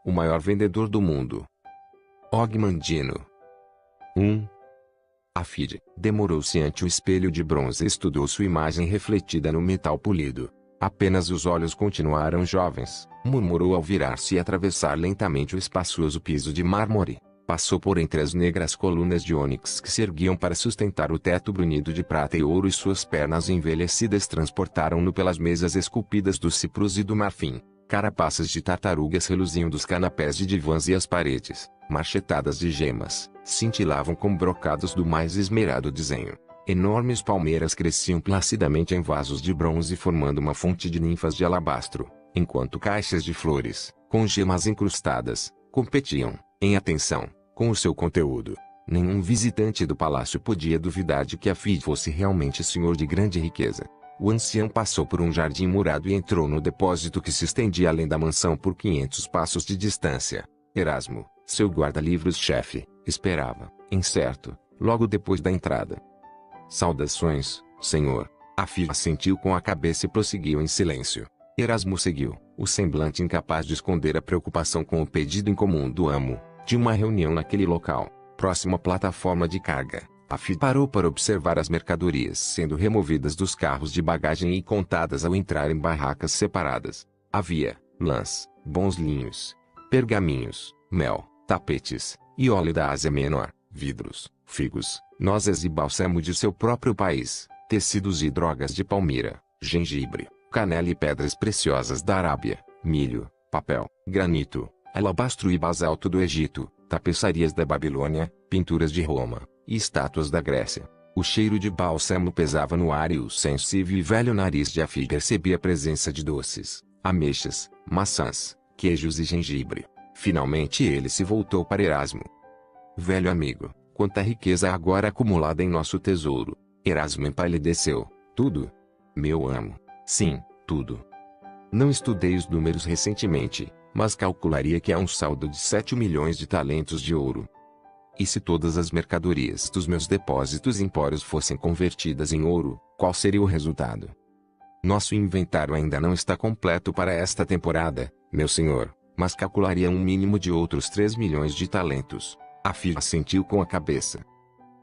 o maior vendedor do mundo. Ogmandino. 1. Afid demorou-se ante o espelho de bronze e estudou sua imagem refletida no metal polido. Apenas os olhos continuaram jovens, murmurou ao virar-se e atravessar lentamente o espaçoso piso de mármore. Passou por entre as negras colunas de ônix que se erguiam para sustentar o teto brunido de prata e ouro, e suas pernas envelhecidas transportaram-no pelas mesas esculpidas do ciprus e do marfim. Carapaças de tartarugas reluziam dos canapés de divãs, e as paredes, marchetadas de gemas, cintilavam com brocados do mais esmerado desenho. Enormes palmeiras cresciam placidamente em vasos de bronze, formando uma fonte de ninfas de alabastro, enquanto caixas de flores, com gemas incrustadas, competiam, em atenção, com o seu conteúdo. Nenhum visitante do palácio podia duvidar de que Afid fosse realmente senhor de grande riqueza. O ancião passou por um jardim murado e entrou no depósito que se estendia além da mansão por 500 passos de distância. Erasmo, seu guarda-livros-chefe, esperava, incerto, logo depois da entrada. Saudações, senhor. Afid assentiu com a cabeça e prosseguiu em silêncio. Erasmo seguiu, o semblante incapaz de esconder a preocupação com o pedido incomum do amo, de uma reunião naquele local, próximo à plataforma de carga. Afid parou para observar as mercadorias sendo removidas dos carros de bagagem e contadas ao entrar em barracas separadas. Havia lãs, bons linhos, pergaminhos, mel, tapetes, e óleo da Ásia Menor, vidros, figos, nozes e bálsamo de seu próprio país, tecidos e drogas de Palmira, gengibre, canela e pedras preciosas da Arábia, milho, papel, granito, alabastro e basalto do Egito, tapeçarias da Babilônia, pinturas de Roma, e estátuas da Grécia. O cheiro de bálsamo pesava no ar, e o sensível e velho nariz de Afid percebia a presença de doces, ameixas, maçãs, queijos e gengibre. Finalmente ele se voltou para Erasmo. Velho amigo, quanta riqueza agora acumulada em nosso tesouro. Erasmo empalideceu. Tudo? Meu amo. Sim, tudo. Não estudei os números recentemente, mas calcularia que há um saldo de 7 milhões de talentos de ouro. E se todas as mercadorias dos meus depósitos empóreos fossem convertidas em ouro, qual seria o resultado? Nosso inventário ainda não está completo para esta temporada, meu senhor, mas calcularia um mínimo de outros 3 milhões de talentos. Afid assentiu com a cabeça.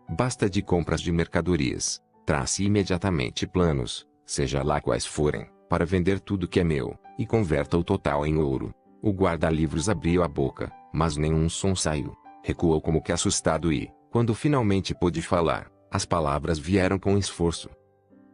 Basta de compras de mercadorias. Trace imediatamente planos, seja lá quais forem, para vender tudo que é meu, e converta o total em ouro. O guarda-livros abriu a boca, mas nenhum som saiu. Recuou como que assustado e, quando finalmente pôde falar, as palavras vieram com esforço.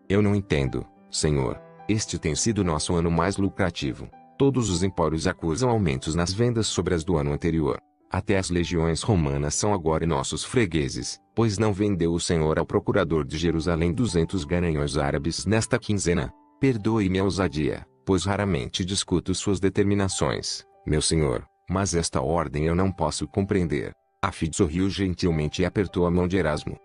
Eu não entendo, senhor. Este tem sido nosso ano mais lucrativo. Todos os empórios acusam aumentos nas vendas sobre as do ano anterior. Até as legiões romanas são agora nossos fregueses, pois não vendeu o senhor ao procurador de Jerusalém 200 garanhões árabes nesta quinzena. Perdoe-me a ousadia, pois raramente discuto suas determinações, meu senhor, mas esta ordem eu não posso compreender. Afid sorriu gentilmente e apertou a mão de Erasmo.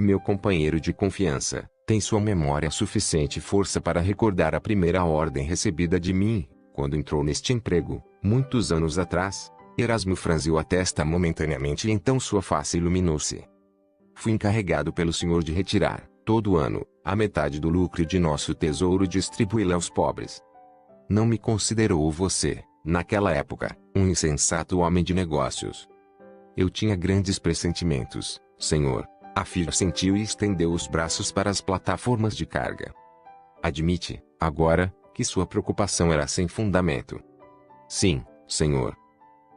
Meu companheiro de confiança, tem sua memória suficiente força para recordar a primeira ordem recebida de mim, quando entrou neste emprego, muitos anos atrás? Erasmo franziu a testa momentaneamente e então sua face iluminou-se. Fui encarregado pelo senhor de retirar, todo ano, a metade do lucro de nosso tesouro e distribuí-la aos pobres. Não me considerou você, naquela época, um insensato homem de negócios. Eu tinha grandes pressentimentos, senhor. Afid assentiu e estendeu os braços para as plataformas de carga. Admite, agora, que sua preocupação era sem fundamento. Sim, senhor.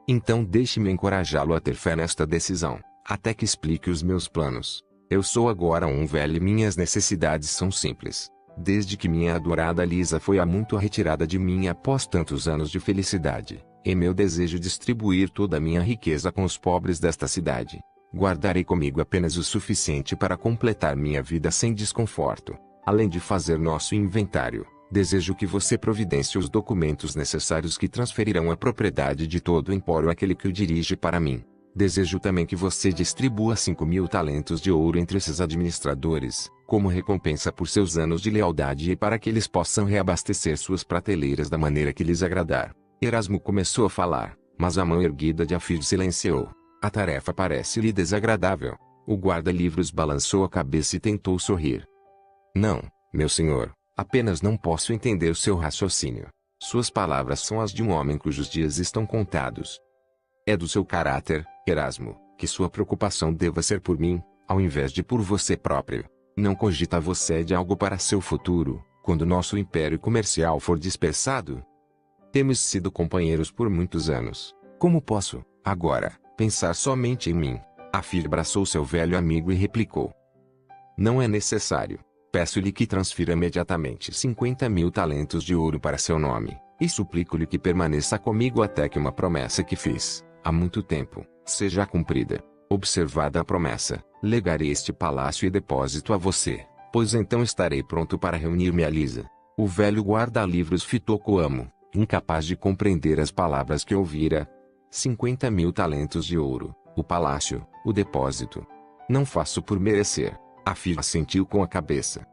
Então deixe-me encorajá-lo a ter fé nesta decisão, até que explique os meus planos. Eu sou agora um velho e minhas necessidades são simples. Desde que minha adorada Lisa foi há muito retirada de mim após tantos anos de felicidade, é meu desejo distribuir toda a minha riqueza com os pobres desta cidade. Guardarei comigo apenas o suficiente para completar minha vida sem desconforto. Além de fazer nosso inventário, desejo que você providencie os documentos necessários que transferirão a propriedade de todo o empório àquele que o dirige para mim. Desejo também que você distribua 5.000 talentos de ouro entre esses administradores, como recompensa por seus anos de lealdade e para que eles possam reabastecer suas prateleiras da maneira que lhes agradar. Erasmo começou a falar, mas a mão erguida de Afid silenciou. A tarefa parece-lhe desagradável. O guarda-livros balançou a cabeça e tentou sorrir. Não, meu senhor, apenas não posso entender o seu raciocínio. Suas palavras são as de um homem cujos dias estão contados. É do seu caráter, Erasmo, que sua preocupação deva ser por mim, ao invés de por você próprio. Não cogita você de algo para seu futuro, quando nosso império comercial for dispersado? Temos sido companheiros por muitos anos. Como posso, agora, pensar somente em mim? Afid abraçou seu velho amigo e replicou. Não é necessário. Peço-lhe que transfira imediatamente 50.000 talentos de ouro para seu nome, e suplico-lhe que permaneça comigo até que uma promessa que fiz, há muito tempo, seja cumprida. Observada a promessa, legarei este palácio e depósito a você, pois então estarei pronto para reunir-me a Lisa. O velho guarda-livros fitou Coamo, incapaz de compreender as palavras que ouvira. 50.000 talentos de ouro, o palácio, o depósito. Não faço por merecer. Afid assentiu com a cabeça.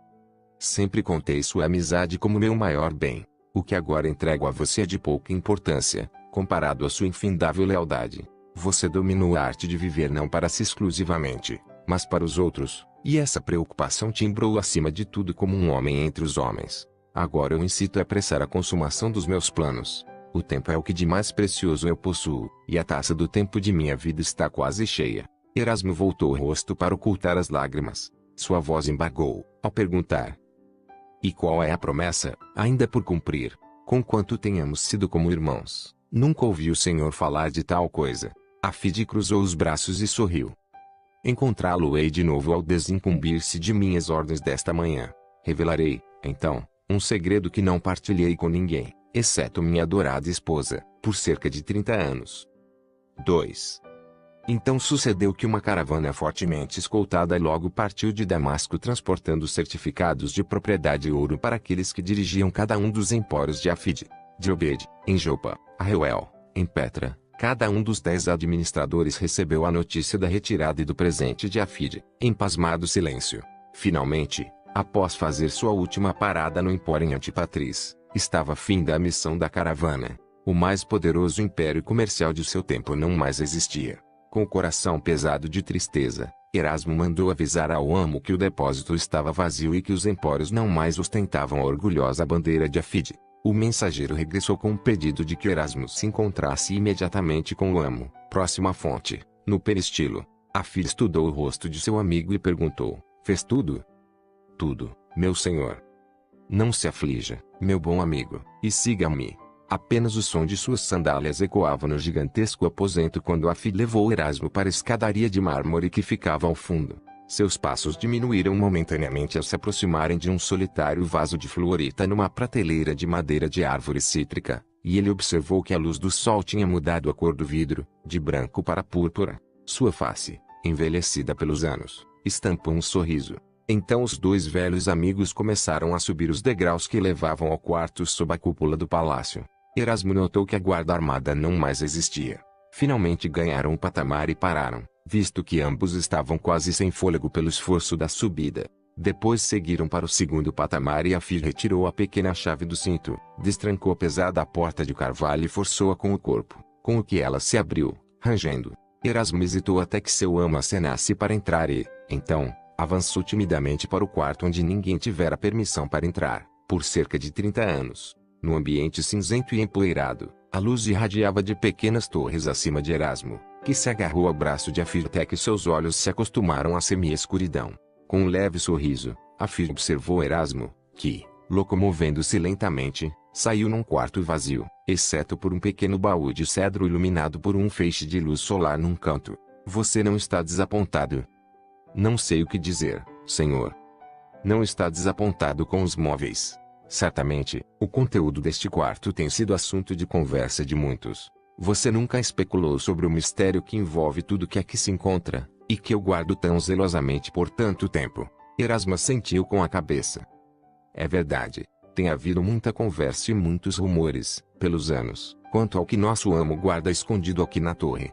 Sempre contei sua amizade como meu maior bem. O que agora entrego a você é de pouca importância, comparado à sua infindável lealdade. Você dominou a arte de viver não para si exclusivamente, mas para os outros, e essa preocupação timbrou acima de tudo como um homem entre os homens. Agora eu incito a apressar a consumação dos meus planos. O tempo é o que de mais precioso eu possuo, e a taça do tempo de minha vida está quase cheia. Erasmo voltou o rosto para ocultar as lágrimas. Sua voz embargou, ao perguntar. E qual é a promessa, ainda por cumprir? Conquanto tenhamos sido como irmãos, nunca ouvi o Senhor falar de tal coisa. Afid cruzou os braços e sorriu. Encontrá-lo-ei de novo ao desincumbir-se de minhas ordens desta manhã. Revelarei, então, um segredo que não partilhei com ninguém, exceto minha adorada esposa, por cerca de 30 anos. 2. Então sucedeu que uma caravana fortemente escoltada logo partiu de Damasco transportando certificados de propriedade e ouro para aqueles que dirigiam cada um dos empórios de Afid, de Obed, em Jopa, a Reuel, em Petra. Cada um dos 10 administradores recebeu a notícia da retirada e do presente de Afid, em pasmado silêncio. Finalmente, após fazer sua última parada no empório em Antipatriz, estava finda a missão da caravana. O mais poderoso império comercial de seu tempo não mais existia. Com o coração pesado de tristeza, Erasmo mandou avisar ao amo que o depósito estava vazio e que os empórios não mais ostentavam a orgulhosa bandeira de Afid. O mensageiro regressou com um pedido de que Erasmo se encontrasse imediatamente com o amo, próximo à fonte, no peristilo. Afid estudou o rosto de seu amigo e perguntou, fez tudo? Tudo, meu senhor. Não se aflija, meu bom amigo, e siga-me. Apenas o som de suas sandálias ecoava no gigantesco aposento quando Afid levou Erasmo para a escadaria de mármore que ficava ao fundo. Seus passos diminuíram momentaneamente ao se aproximarem de um solitário vaso de fluorita numa prateleira de madeira de árvore cítrica, e ele observou que a luz do sol tinha mudado a cor do vidro, de branco para púrpura. Sua face, envelhecida pelos anos, estampou um sorriso. Então os dois velhos amigos começaram a subir os degraus que levavam ao quarto sob a cúpula do palácio. Erasmo notou que a guarda armada não mais existia. Finalmente ganharam um patamar e pararam, visto que ambos estavam quase sem fôlego pelo esforço da subida. Depois seguiram para o segundo patamar e Afid retirou a pequena chave do cinto, destrancou a pesada porta de carvalho e forçou-a com o corpo, com o que ela se abriu, rangendo. Erasmo hesitou até que seu amo acenasse para entrar e, então, avançou timidamente para o quarto onde ninguém tivera permissão para entrar, por cerca de 30 anos. No ambiente cinzento e empoeirado, a luz irradiava de pequenas torres acima de Erasmo, que se agarrou ao braço de Afid até que seus olhos se acostumaram à semi-escuridão. Com um leve sorriso, Afid observou Erasmo, que, locomovendo-se lentamente, saiu num quarto vazio, exceto por um pequeno baú de cedro iluminado por um feixe de luz solar num canto. Você não está desapontado? Não sei o que dizer, senhor. Não está desapontado com os móveis? Certamente, o conteúdo deste quarto tem sido assunto de conversa de muitos. Você nunca especulou sobre o mistério que envolve tudo que aqui se encontra, e que eu guardo tão zelosamente por tanto tempo. Erasmo assentiu com a cabeça. É verdade. Tem havido muita conversa e muitos rumores, pelos anos, quanto ao que nosso amo guarda escondido aqui na torre.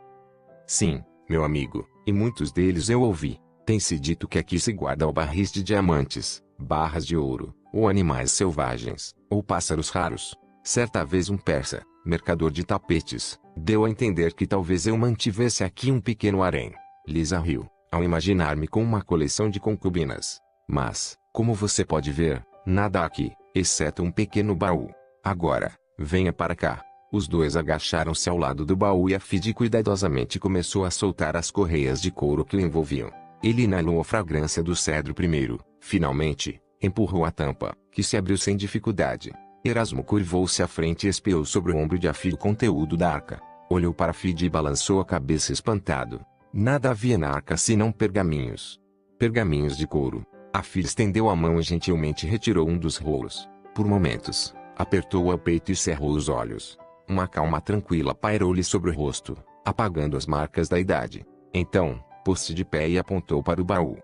Sim, meu amigo, e muitos deles eu ouvi. Tem-se dito que aqui se guarda barris de diamantes, barras de ouro, ou animais selvagens, ou pássaros raros. Certa vez um persa, mercador de tapetes, deu a entender que talvez eu mantivesse aqui um pequeno harém. Lisa riu, ao imaginar-me com uma coleção de concubinas. Mas, como você pode ver, nada aqui, exceto um pequeno baú. Agora, Venha para cá. Os dois agacharam-se ao lado do baú e a Fide cuidadosamente começou a soltar as correias de couro que o envolviam. Ele inalou a fragrância do cedro primeiro. Finalmente, empurrou a tampa, que se abriu sem dificuldade. Erasmo curvou-se à frente e espiou sobre o ombro de Afide o conteúdo da arca. Olhou para Fide e balançou a cabeça espantado. Nada havia na arca senão pergaminhos. Pergaminhos de couro. Afide estendeu a mão e gentilmente retirou um dos rolos. Por momentos, apertou-o ao peito e cerrou os olhos. Uma calma tranquila pairou-lhe sobre o rosto, apagando as marcas da idade. Então, pôs-se de pé e apontou para o baú.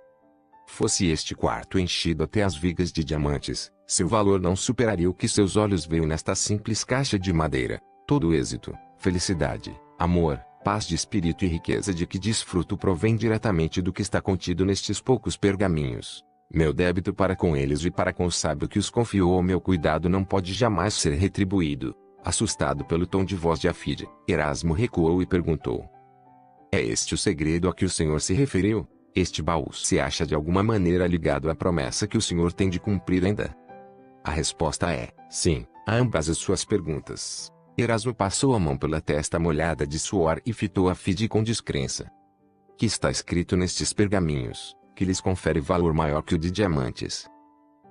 Fosse este quarto enchido até as vigas de diamantes, seu valor não superaria o que seus olhos veem nesta simples caixa de madeira. Todo êxito, felicidade, amor, paz de espírito e riqueza de que desfruto provém diretamente do que está contido nestes poucos pergaminhos. Meu débito para com eles e para com o sábio que os confiou ao meu cuidado não pode jamais ser retribuído. Assustado pelo tom de voz de Afide, Erasmo recuou e perguntou: é este o segredo a que o senhor se referiu? Este baú se acha de alguma maneira ligado à promessa que o senhor tem de cumprir ainda? A resposta é, sim, a ambas as suas perguntas. Erasmo passou a mão pela testa molhada de suor e fitou Afide com descrença. Que está escrito nestes pergaminhos, que lhes confere valor maior que o de diamantes?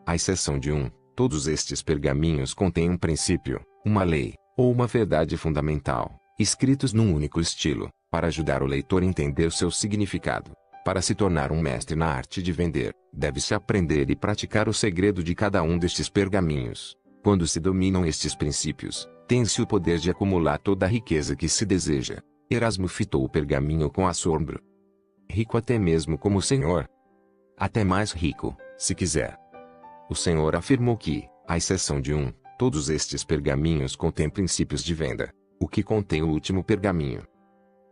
À exceção de um, todos estes pergaminhos contêm um princípio, uma lei, ou uma verdade fundamental, escritos num único estilo, para ajudar o leitor a entender seu significado. Para se tornar um mestre na arte de vender, deve-se aprender e praticar o segredo de cada um destes pergaminhos. Quando se dominam estes princípios, tem-se o poder de acumular toda a riqueza que se deseja. Erasmo fitou o pergaminho com assombro. Rico até mesmo como o senhor? Até mais rico, se quiser. O senhor afirmou que, à exceção de um, todos estes pergaminhos contêm princípios de venda. O que contém o último pergaminho?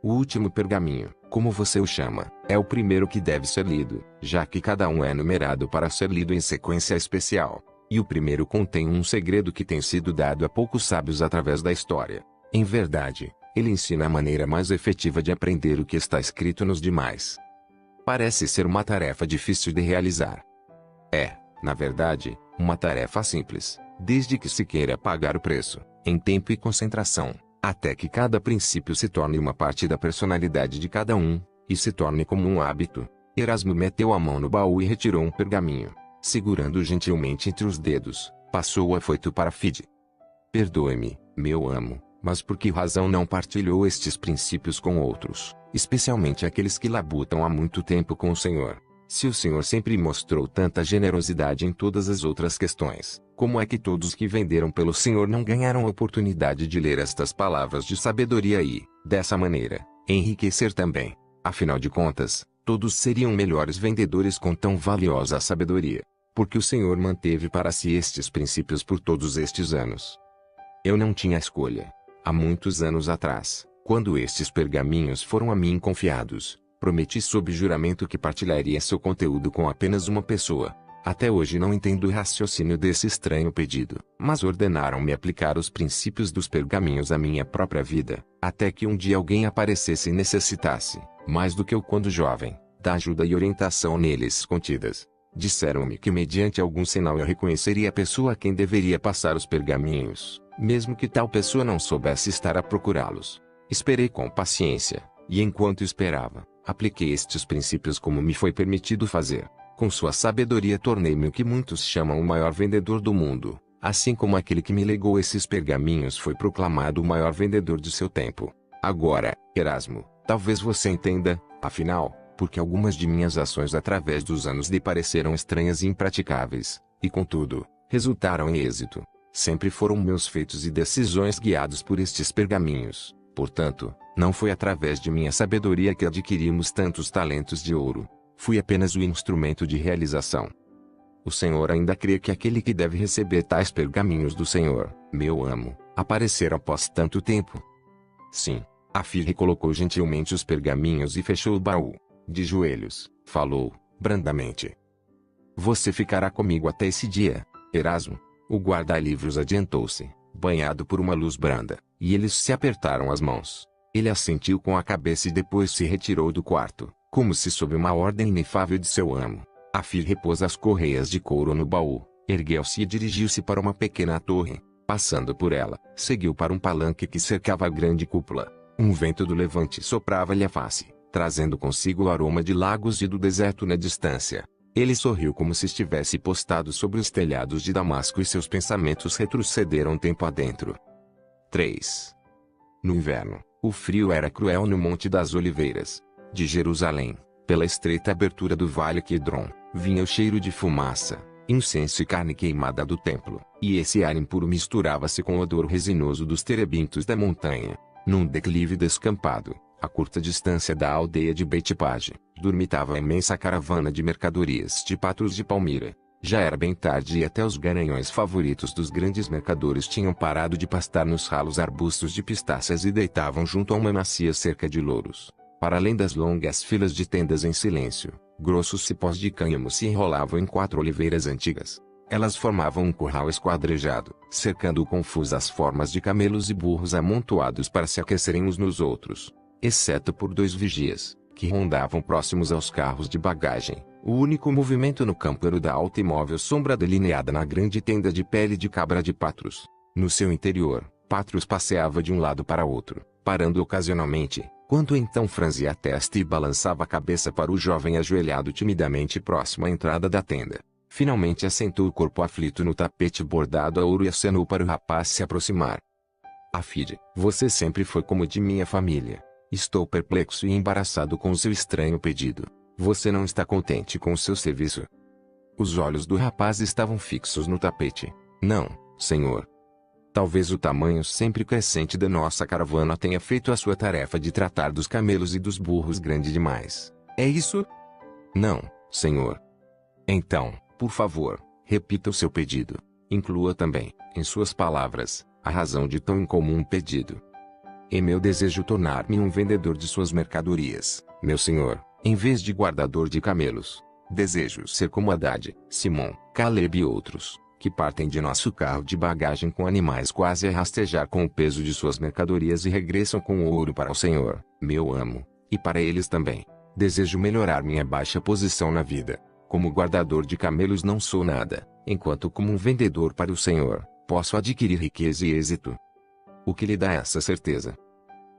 O último pergaminho, como você o chama, é o primeiro que deve ser lido, já que cada um é numerado para ser lido em sequência especial. E o primeiro contém um segredo que tem sido dado a poucos sábios através da história. Em verdade, ele ensina a maneira mais efetiva de aprender o que está escrito nos demais. Parece ser uma tarefa difícil de realizar. É, na verdade, uma tarefa simples, desde que se queira pagar o preço, em tempo e concentração, até que cada princípio se torne uma parte da personalidade de cada um, e se torne como um hábito. Erasmo meteu a mão no baú e retirou um pergaminho. Segurando-o gentilmente entre os dedos, passou o afoito para Fide. Perdoe-me, meu amo, mas por que razão não partilhou estes princípios com outros, especialmente aqueles que labutam há muito tempo com o senhor? Se o senhor sempre mostrou tanta generosidade em todas as outras questões, como é que todos que venderam pelo senhor não ganharam a oportunidade de ler estas palavras de sabedoria e, dessa maneira, enriquecer também? Afinal de contas, todos seriam melhores vendedores com tão valiosa sabedoria. Porque o senhor manteve para si estes princípios por todos estes anos? Eu não tinha escolha. Há muitos anos atrás, quando estes pergaminhos foram a mim confiados, prometi sob juramento que partilharia seu conteúdo com apenas uma pessoa. Até hoje não entendo o raciocínio desse estranho pedido, mas ordenaram-me aplicar os princípios dos pergaminhos à minha própria vida, até que um dia alguém aparecesse e necessitasse, mais do que eu quando jovem, da ajuda e orientação neles contidas. Disseram-me que mediante algum sinal eu reconheceria a pessoa a quem deveria passar os pergaminhos, mesmo que tal pessoa não soubesse estar a procurá-los. Esperei com paciência, e enquanto esperava, apliquei estes princípios como me foi permitido fazer. Com sua sabedoria tornei-me o que muitos chamam o maior vendedor do mundo, assim como aquele que me legou esses pergaminhos foi proclamado o maior vendedor de seu tempo. Agora, Erasmo, talvez você entenda, afinal, porque algumas de minhas ações através dos anos lhe pareceram estranhas e impraticáveis, e contudo, resultaram em êxito. Sempre foram meus feitos e decisões guiados por estes pergaminhos. Portanto, não foi através de minha sabedoria que adquirimos tantos talentos de ouro. Fui apenas o instrumento de realização. O senhor ainda crê que aquele que deve receber tais pergaminhos do senhor, meu amo, aparecerá após tanto tempo? Sim. Afide recolocou gentilmente os pergaminhos e fechou o baú. De joelhos, falou, brandamente. Você ficará comigo até esse dia, Erasmo. O guarda-livros adiantou-se, banhado por uma luz branda, e eles se apertaram as mãos. Ele assentiu com a cabeça e depois se retirou do quarto, como se sob uma ordem inefável de seu amo. Afide repôs as correias de couro no baú, ergueu-se e dirigiu-se para uma pequena torre. Passando por ela, seguiu para um palanque que cercava a grande cúpula. Um vento do levante soprava-lhe a face, trazendo consigo o aroma de lagos e do deserto na distância. Ele sorriu como se estivesse postado sobre os telhados de Damasco e seus pensamentos retrocederam tempo adentro. 3. No inverno, o frio era cruel no Monte das Oliveiras. De Jerusalém, pela estreita abertura do Vale Quidron, vinha o cheiro de fumaça, incenso e carne queimada do templo, e esse ar impuro misturava-se com o odor resinoso dos terebintos da montanha. Num declive descampado, a curta distância da aldeia de Betipage, dormitava a imensa caravana de mercadorias de Patros de Palmira. Já era bem tarde e até os garanhões favoritos dos grandes mercadores tinham parado de pastar nos ralos arbustos de pistácias e deitavam junto a uma macia cerca de louros. Para além das longas filas de tendas em silêncio, grossos cipós de cânhamo se enrolavam em 4 oliveiras antigas. Elas formavam um curral esquadrejado, cercando confusas formas de camelos e burros amontoados para se aquecerem uns nos outros. Exceto por 2 vigias, que rondavam próximos aos carros de bagagem. O único movimento no campo era o da alta e móvel sombra delineada na grande tenda de pele de cabra de Patros. No seu interior, Patros passeava de um lado para outro, parando ocasionalmente, quando então franzia a testa e balançava a cabeça para o jovem ajoelhado timidamente próximo à entrada da tenda. Finalmente assentou o corpo aflito no tapete bordado a ouro e acenou para o rapaz se aproximar. Afide, você sempre foi como de minha família. Estou perplexo e embaraçado com o seu estranho pedido. Você não está contente com o seu serviço? Os olhos do rapaz estavam fixos no tapete. Não, senhor. Talvez o tamanho sempre crescente da nossa caravana tenha feito a sua tarefa de tratar dos camelos e dos burros grande demais. É isso? Não, senhor. Então, por favor, repita o seu pedido. Inclua também, em suas palavras, a razão de tão incomum pedido. É meu desejo tornar-me um vendedor de suas mercadorias, meu senhor, em vez de guardador de camelos. Desejo ser como Haddad, Simão, Caleb e outros, que partem de nosso carro de bagagem com animais quase a rastejar com o peso de suas mercadorias e regressam com o ouro para o senhor, meu amo, e para eles também. Desejo melhorar minha baixa posição na vida. Como guardador de camelos não sou nada, enquanto como um vendedor para o senhor, posso adquirir riqueza e êxito. O que lhe dá essa certeza?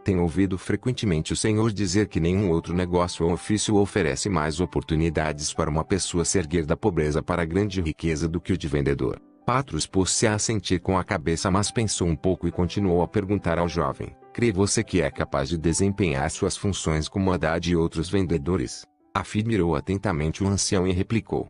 Tenho ouvido frequentemente o senhor dizer que nenhum outro negócio ou ofício oferece mais oportunidades para uma pessoa se erguer da pobreza para a grande riqueza do que o de vendedor. Patros pôs-se a assentir com a cabeça, mas pensou um pouco e continuou a perguntar ao jovem: crê você que é capaz de desempenhar suas funções como Haddad e outros vendedores? Afid mirou atentamente o ancião e replicou: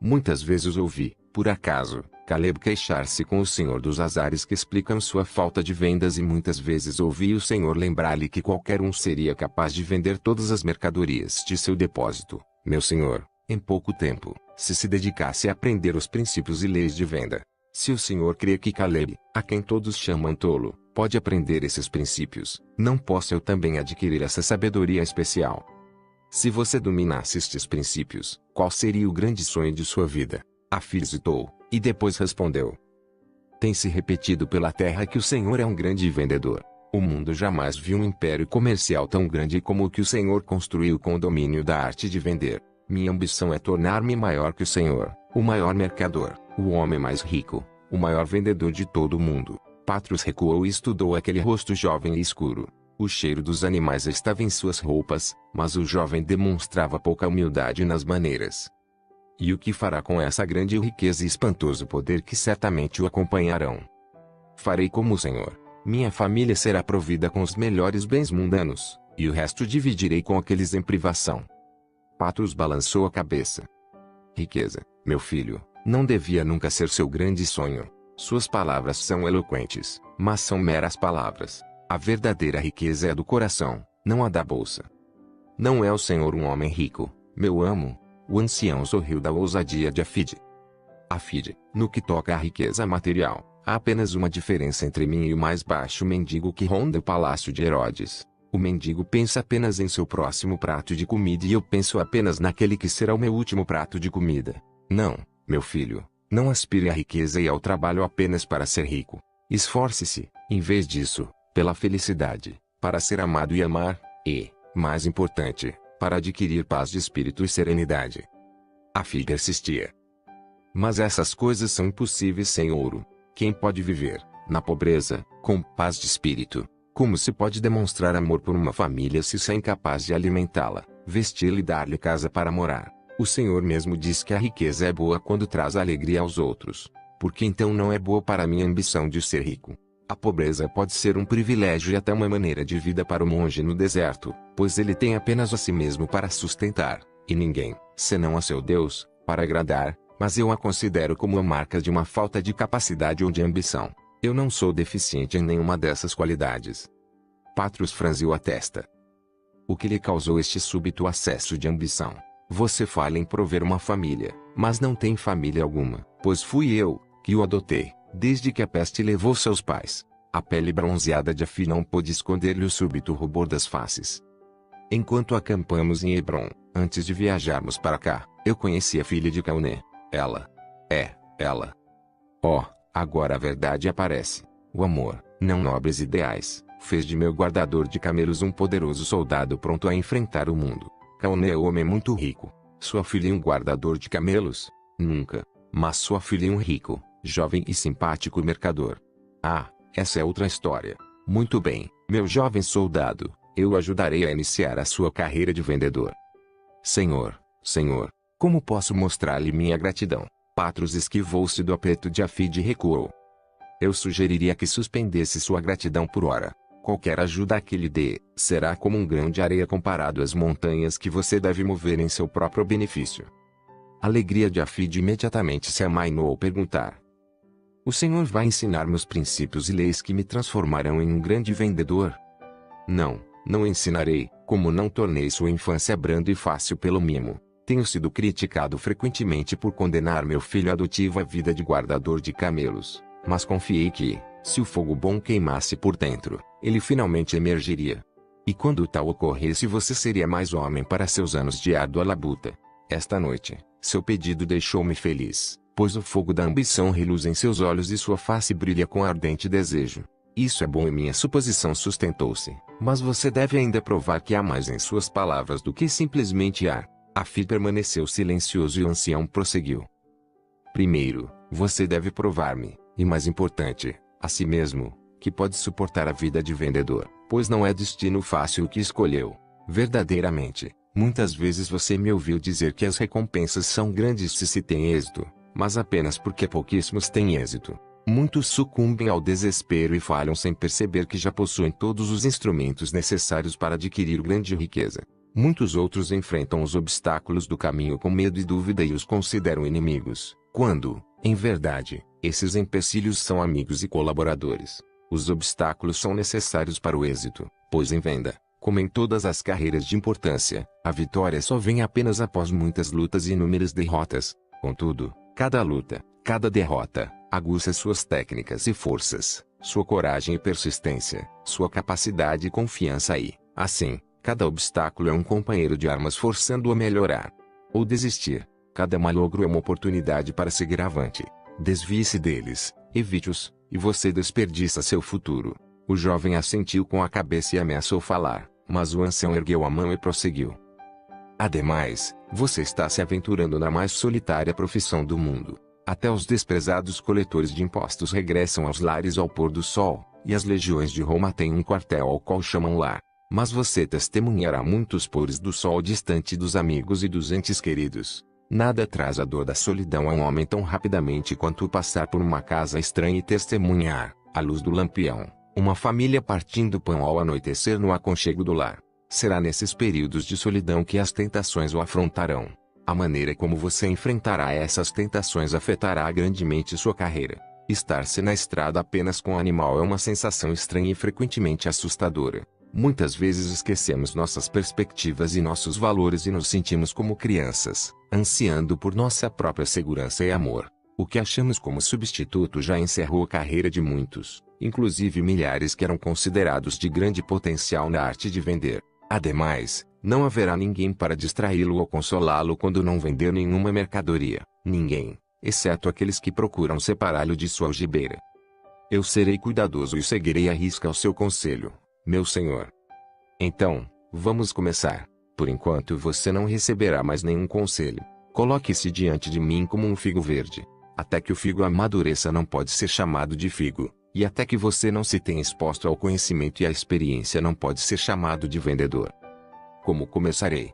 muitas vezes ouvi, por acaso, Caleb queixar-se com o senhor dos azares que explicam sua falta de vendas, e muitas vezes ouvi o senhor lembrar-lhe que qualquer um seria capaz de vender todas as mercadorias de seu depósito, meu senhor, em pouco tempo, se dedicasse a aprender os princípios e leis de venda. Se o senhor crê que Caleb, a quem todos chamam tolo, pode aprender esses princípios, não posso eu também adquirir essa sabedoria especial? Se você dominasse estes princípios, qual seria o grande sonho de sua vida? Afid hesitou, e depois respondeu: tem-se repetido pela terra que o senhor é um grande vendedor. O mundo jamais viu um império comercial tão grande como o que o senhor construiu com o domínio da arte de vender. Minha ambição é tornar-me maior que o senhor, o maior mercador, o homem mais rico, o maior vendedor de todo o mundo. Patros recuou e estudou aquele rosto jovem e escuro. O cheiro dos animais estava em suas roupas, mas o jovem demonstrava pouca humildade nas maneiras. E o que fará com essa grande riqueza e espantoso poder que certamente o acompanharão? Farei como o senhor. Minha família será provida com os melhores bens mundanos, e o resto dividirei com aqueles em privação. Patros balançou a cabeça. Riqueza, meu filho, não devia nunca ser seu grande sonho. Suas palavras são eloquentes, mas são meras palavras. A verdadeira riqueza é do coração, não a da bolsa. Não é o senhor um homem rico, meu amo? O ancião sorriu da ousadia de Afid. Afid, no que toca à riqueza material, há apenas uma diferença entre mim e o mais baixo mendigo que ronda o palácio de Herodes. O mendigo pensa apenas em seu próximo prato de comida e eu penso apenas naquele que será o meu último prato de comida. Não, meu filho, não aspire à riqueza e ao trabalho apenas para ser rico. Esforce-se, em vez disso, pela felicidade, para ser amado e amar, e, mais importante, para adquirir paz de espírito e serenidade. Afid persistia. Mas essas coisas são impossíveis sem ouro. Quem pode viver, na pobreza, com paz de espírito? Como se pode demonstrar amor por uma família se é incapaz de alimentá-la, vesti-la e dar-lhe casa para morar? O Senhor mesmo diz que a riqueza é boa quando traz alegria aos outros. Por que então não é boa para minha ambição de ser rico? A pobreza pode ser um privilégio e até uma maneira de vida para o monge no deserto, pois ele tem apenas a si mesmo para sustentar, e ninguém, senão a seu Deus, para agradar, mas eu a considero como a marca de uma falta de capacidade ou de ambição. Eu não sou deficiente em nenhuma dessas qualidades. Patrus franziu a testa. O que lhe causou este súbito acesso de ambição? Você fala em prover uma família, mas não tem família alguma, pois fui eu que o adotei, desde que a peste levou seus pais. A pele bronzeada de Afi não pôde esconder-lhe o súbito rubor das faces. Enquanto acampamos em Hebron, antes de viajarmos para cá, eu conheci a filha de Cauné. Ela. Oh, agora a verdade aparece. O amor, não nobres ideais, fez de meu guardador de camelos um poderoso soldado pronto a enfrentar o mundo. Cauné é um homem muito rico. Sua filha é um guardador de camelos? Nunca. Mas sua filha é um rico, jovem e simpático mercador. Ah, essa é outra história. Muito bem, meu jovem soldado, eu o ajudarei a iniciar a sua carreira de vendedor. Senhor, como posso mostrar-lhe minha gratidão? Patrus esquivou-se do aperto de Afi e recuou. Eu sugeriria que suspendesse sua gratidão por hora. Qualquer ajuda que lhe dê, será como um grão de areia comparado às montanhas que você deve mover em seu próprio benefício. A alegria de Afi imediatamente se amainou ao perguntar. O Senhor vai ensinar-me os princípios e leis que me transformarão em um grande vendedor? Não ensinarei, como não tornei sua infância branda e fácil pelo mimo. Tenho sido criticado frequentemente por condenar meu filho adotivo à vida de guardador de camelos, mas confiei que, se o fogo bom queimasse por dentro, ele finalmente emergiria. E quando tal ocorresse você seria mais homem para seus anos de árdua labuta. Esta noite, seu pedido deixou-me feliz, pois o fogo da ambição reluz em seus olhos e sua face brilha com ardente desejo. Isso é bom e minha suposição sustentou-se, mas você deve ainda provar que há mais em suas palavras do que simplesmente há. Afi permaneceu silencioso e o ancião prosseguiu. Primeiro, você deve provar-me, e mais importante, a si mesmo, que pode suportar a vida de vendedor, pois não é destino fácil o que escolheu. Verdadeiramente, muitas vezes você me ouviu dizer que as recompensas são grandes se tem êxito, mas apenas porque pouquíssimos têm êxito. Muitos sucumbem ao desespero e falham sem perceber que já possuem todos os instrumentos necessários para adquirir grande riqueza. Muitos outros enfrentam os obstáculos do caminho com medo e dúvida e os consideram inimigos, quando, em verdade, esses empecilhos são amigos e colaboradores. Os obstáculos são necessários para o êxito, pois em venda, como em todas as carreiras de importância, a vitória só vem apenas após muitas lutas e inúmeras derrotas. Contudo, cada luta, cada derrota, aguça suas técnicas e forças, sua coragem e persistência, sua capacidade e confiança e, assim, cada obstáculo é um companheiro de armas forçando-o a melhorar. Ou desistir. Cada malogro é uma oportunidade para seguir avante. Desvie-se deles, evite-os, e você desperdiça seu futuro. O jovem assentiu com a cabeça e ameaçou falar, mas o ancião ergueu a mão e prosseguiu. Ademais, você está se aventurando na mais solitária profissão do mundo. Até os desprezados coletores de impostos regressam aos lares ao pôr do sol, e as legiões de Roma têm um quartel ao qual chamam lar. Mas você testemunhará muitos pôres do sol distante dos amigos e dos entes queridos. Nada traz a dor da solidão a um homem tão rapidamente quanto passar por uma casa estranha e testemunhar, à luz do lampião, uma família partindo pão ao anoitecer no aconchego do lar. Será nesses períodos de solidão que as tentações o afrontarão. A maneira como você enfrentará essas tentações afetará grandemente sua carreira. Estar-se na estrada apenas com o animal é uma sensação estranha e frequentemente assustadora. Muitas vezes esquecemos nossas perspectivas e nossos valores e nos sentimos como crianças, ansiando por nossa própria segurança e amor. O que achamos como substituto já encerrou a carreira de muitos, inclusive milhares que eram considerados de grande potencial na arte de vender. Ademais, não haverá ninguém para distraí-lo ou consolá-lo quando não vender nenhuma mercadoria. Ninguém, exceto aqueles que procuram separá-lo de sua algibeira. Eu serei cuidadoso e seguirei à risca o seu conselho, meu senhor. Então, vamos começar. Por enquanto você não receberá mais nenhum conselho. Coloque-se diante de mim como um figo verde. Até que o figo amadureça não pode ser chamado de figo, e até que você não se tenha exposto ao conhecimento e à experiência não pode ser chamado de vendedor. Como começarei?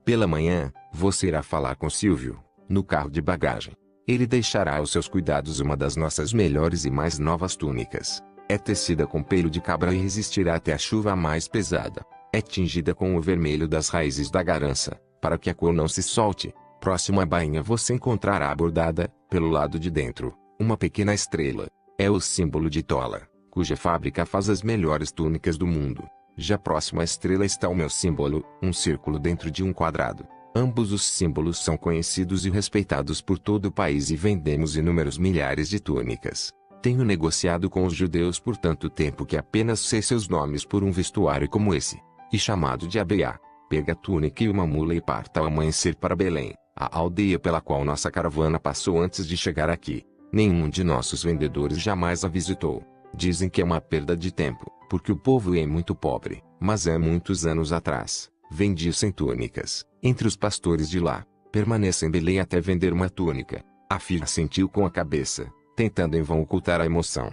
Pela manhã, você irá falar com Silvio, no carro de bagagem. Ele deixará aos seus cuidados uma das nossas melhores e mais novas túnicas. É tecida com pelo de cabra e resistirá até a chuva mais pesada. É tingida com o vermelho das raízes da garança, para que a cor não se solte. Próximo à bainha você encontrará bordada, pelo lado de dentro, uma pequena estrela. É o símbolo de Tola, cuja fábrica faz as melhores túnicas do mundo. Já próximo à estrela está o meu símbolo, um círculo dentro de um quadrado. Ambos os símbolos são conhecidos e respeitados por todo o país e vendemos inúmeros milhares de túnicas. Tenho negociado com os judeus por tanto tempo que apenas sei seus nomes por um vestuário como esse. E chamado de Abeá. Pega a túnica e uma mula e parta ao amanhecer para Belém, a aldeia pela qual nossa caravana passou antes de chegar aqui. Nenhum de nossos vendedores jamais a visitou. Dizem que é uma perda de tempo, porque o povo é muito pobre, mas há muitos anos atrás, vendi 100 túnicas, entre os pastores de lá. Permaneça em Belém até vender uma túnica. A filha assentiu com a cabeça, tentando em vão ocultar a emoção.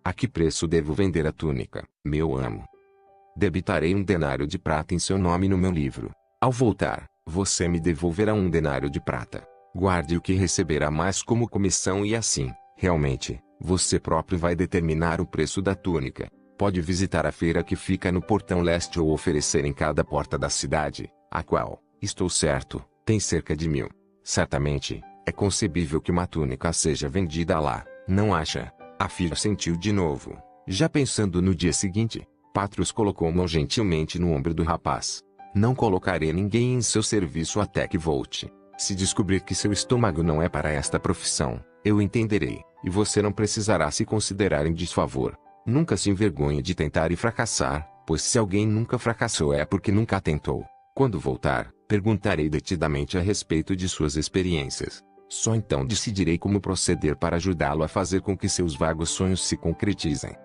A que preço devo vender a túnica, meu amo? Debitarei 1 denário de prata em seu nome no meu livro. Ao voltar, você me devolverá 1 denário de prata. Guarde o que receberá mais como comissão e assim, realmente, você próprio vai determinar o preço da túnica. Pode visitar a feira que fica no portão leste ou oferecer em cada porta da cidade, a qual, estou certo, tem cerca de 1000. Certamente, é concebível que uma túnica seja vendida lá, não acha? A filha sentiu de novo. Já pensando no dia seguinte, Patros colocou a mão gentilmente no ombro do rapaz. Não colocarei ninguém em seu serviço até que volte. Se descobrir que seu estômago não é para esta profissão, eu entenderei, e você não precisará se considerar em desfavor. Nunca se envergonhe de tentar e fracassar, pois se alguém nunca fracassou é porque nunca tentou. Quando voltar, perguntarei detidamente a respeito de suas experiências. Só então decidirei como proceder para ajudá-lo a fazer com que seus vagos sonhos se concretizem.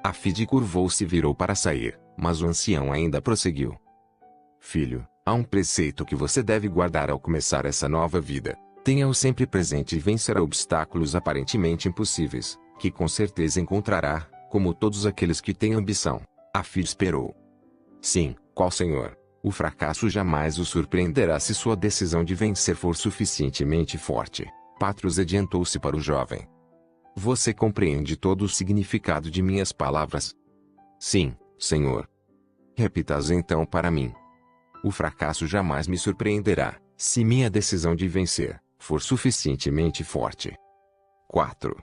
A Fide curvou-se e virou para sair, mas o ancião ainda prosseguiu. Filho, há um preceito que você deve guardar ao começar essa nova vida. Tenha-o sempre presente e vencerá obstáculos aparentemente impossíveis, que com certeza encontrará, como todos aqueles que têm ambição. A Fide esperou. Sim, qual senhor? O fracasso jamais o surpreenderá se sua decisão de vencer for suficientemente forte. Patros adiantou-se para o jovem. Você compreende todo o significado de minhas palavras? Sim, senhor. Repita-as então para mim. O fracasso jamais me surpreenderá, se minha decisão de vencer for suficientemente forte. 4.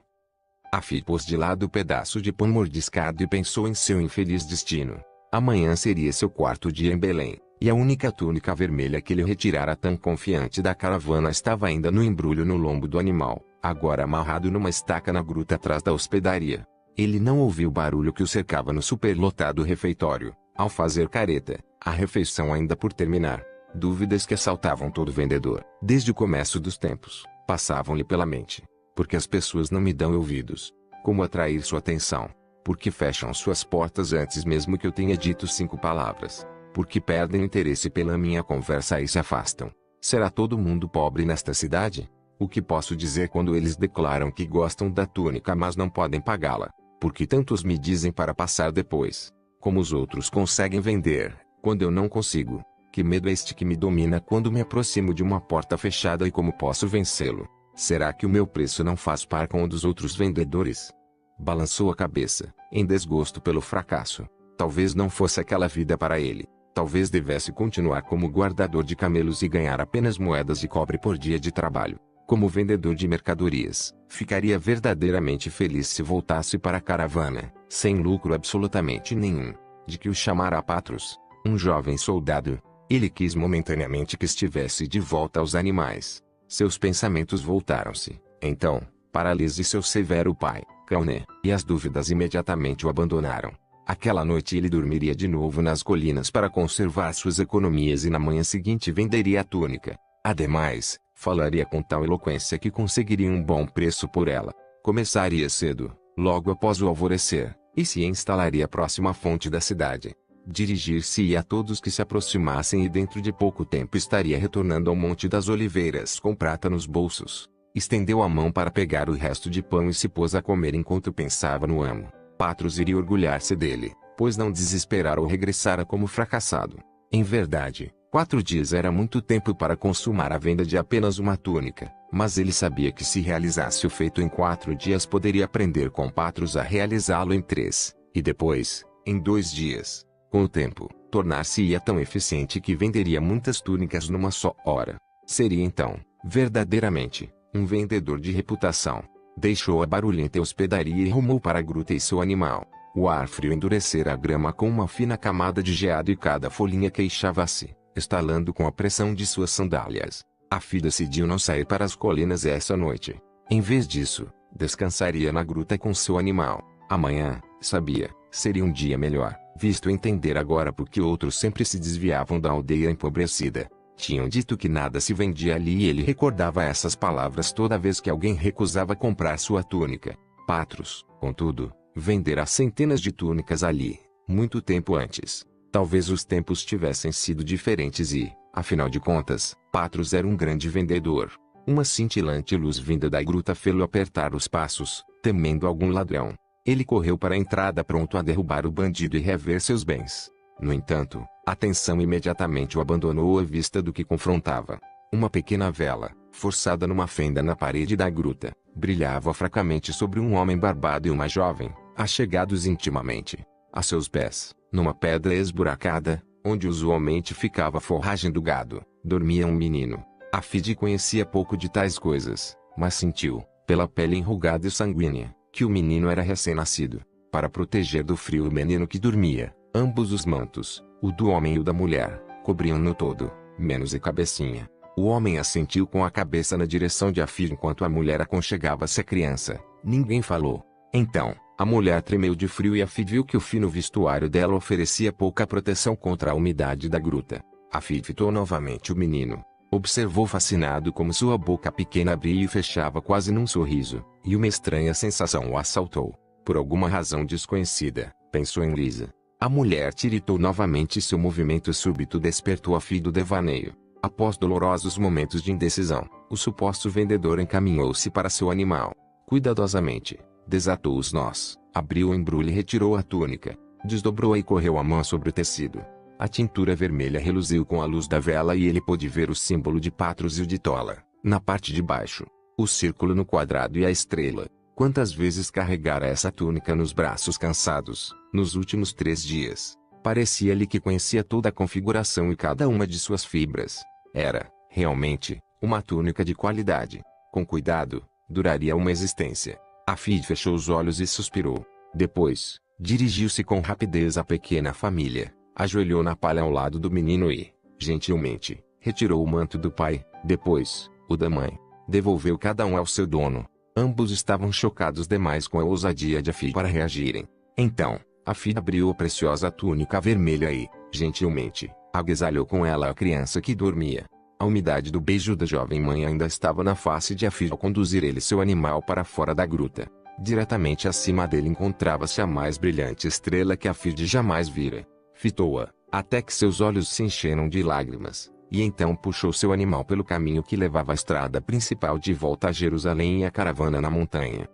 A Fide pôs de lado o pedaço de pão mordiscado e pensou em seu infeliz destino. Amanhã seria seu 4º dia em Belém, e a única túnica vermelha que ele retirara tão confiante da caravana estava ainda no embrulho no lombo do animal, agora amarrado numa estaca na gruta atrás da hospedaria. Ele não ouviu o barulho que o cercava no superlotado refeitório, ao fazer careta, a refeição ainda por terminar. Dúvidas que assaltavam todo vendedor, desde o começo dos tempos, passavam-lhe pela mente. Porque as pessoas não me dão ouvidos? Como atrair sua atenção? Porque fecham suas portas antes mesmo que eu tenha dito 5 palavras? Porque perdem interesse pela minha conversa e se afastam? Será todo mundo pobre nesta cidade? O que posso dizer quando eles declaram que gostam da túnica mas não podem pagá-la? Porque tantos me dizem para passar depois? Como os outros conseguem vender, quando eu não consigo? Que medo é este que me domina quando me aproximo de uma porta fechada e como posso vencê-lo? Será que o meu preço não faz par com o dos outros vendedores? Balançou a cabeça, em desgosto pelo fracasso. Talvez não fosse aquela vida para ele. Talvez devesse continuar como guardador de camelos e ganhar apenas moedas de cobre por dia de trabalho. Como vendedor de mercadorias, ficaria verdadeiramente feliz se voltasse para a caravana, sem lucro absolutamente nenhum. De que o chamara Patros, um jovem soldado. Ele quis momentaneamente que estivesse de volta aos animais. Seus pensamentos voltaram-se, então, para Liz e seu severo pai, Cauné, e as dúvidas imediatamente o abandonaram. Aquela noite ele dormiria de novo nas colinas para conservar suas economias e na manhã seguinte venderia a túnica. Ademais, falaria com tal eloquência que conseguiria um bom preço por ela. Começaria cedo, logo após o alvorecer, e se instalaria próximo à fonte da cidade. Dirigir-se-ia a todos que se aproximassem e dentro de pouco tempo estaria retornando ao Monte das Oliveiras com prata nos bolsos. Estendeu a mão para pegar o resto de pão e se pôs a comer enquanto pensava no amo. Patros iria orgulhar-se dele, pois não desesperara ou regressara como fracassado. Em verdade, 4 dias era muito tempo para consumar a venda de apenas uma túnica, mas ele sabia que se realizasse o feito em 4 dias poderia aprender com Patros a realizá-lo em 3, e depois, em 2 dias. Com o tempo, tornar-se-ia tão eficiente que venderia muitas túnicas numa só hora. Seria então, verdadeiramente, um vendedor de reputação. Deixou a barulhenta hospedaria e rumou para a gruta e seu animal. O ar frio endurecera a grama com uma fina camada de geado e cada folhinha queixava-se, estalando com a pressão de suas sandálias. Afi decidiu não sair para as colinas essa noite. Em vez disso, descansaria na gruta com seu animal. Amanhã, sabia, seria um dia melhor, visto entender agora por que outros sempre se desviavam da aldeia empobrecida. Tinham dito que nada se vendia ali e ele recordava essas palavras toda vez que alguém recusava comprar sua túnica. Patros, contudo, vendera centenas de túnicas ali, muito tempo antes. Talvez os tempos tivessem sido diferentes e, afinal de contas, Patros era um grande vendedor. Uma cintilante luz vinda da gruta fê-lo apertar os passos, temendo algum ladrão. Ele correu para a entrada pronto a derrubar o bandido e rever seus bens. No entanto, a tensão imediatamente o abandonou à vista do que confrontava. Uma pequena vela, forçada numa fenda na parede da gruta, brilhava fracamente sobre um homem barbado e uma jovem, achegados intimamente. A seus pés, numa pedra esburacada, onde usualmente ficava a forragem do gado, dormia um menino. Afid conhecia pouco de tais coisas, mas sentiu, pela pele enrugada e sanguínea, que o menino era recém-nascido. Para proteger do frio o menino que dormia, ambos os mantos, o do homem e o da mulher, cobriam-no todo, menos a cabecinha. O homem assentiu com a cabeça na direção de Afid enquanto a mulher aconchegava-se à criança. Ninguém falou. Então, a mulher tremeu de frio e Afid viu que o fino vestuário dela oferecia pouca proteção contra a umidade da gruta. Afid fitou novamente o menino. Observou fascinado como sua boca pequena abria e fechava quase num sorriso, e uma estranha sensação o assaltou. Por alguma razão desconhecida, pensou em Lisa. A mulher tiritou novamente e seu movimento súbito despertou Afid do devaneio. Após dolorosos momentos de indecisão, o suposto vendedor encaminhou-se para seu animal. Cuidadosamente, desatou os nós, abriu o embrulho e retirou a túnica. Desdobrou-a e correu a mão sobre o tecido. A tintura vermelha reluziu com a luz da vela e ele pôde ver o símbolo de Patros e o de Tola, na parte de baixo. O círculo no quadrado e a estrela. Quantas vezes carregara essa túnica nos braços cansados, nos últimos 3 dias. Parecia-lhe que conhecia toda a configuração e cada uma de suas fibras. Era, realmente, uma túnica de qualidade. Com cuidado, duraria uma existência. Afid fechou os olhos e suspirou. Depois, dirigiu-se com rapidez à pequena família. Ajoelhou na palha ao lado do menino e, gentilmente, retirou o manto do pai, depois, o da mãe. Devolveu cada um ao seu dono. Ambos estavam chocados demais com a ousadia de Afid para reagirem. Então, Afid abriu a preciosa túnica vermelha e, gentilmente, agasalhou com ela a criança que dormia. A umidade do beijo da jovem mãe ainda estava na face de Afid ao conduzir ele seu animal para fora da gruta. Diretamente acima dele encontrava-se a mais brilhante estrela que Afid jamais vira. Fitou-a, até que seus olhos se encheram de lágrimas, e então puxou seu animal pelo caminho que levava à estrada principal de volta a Jerusalém e a caravana na montanha.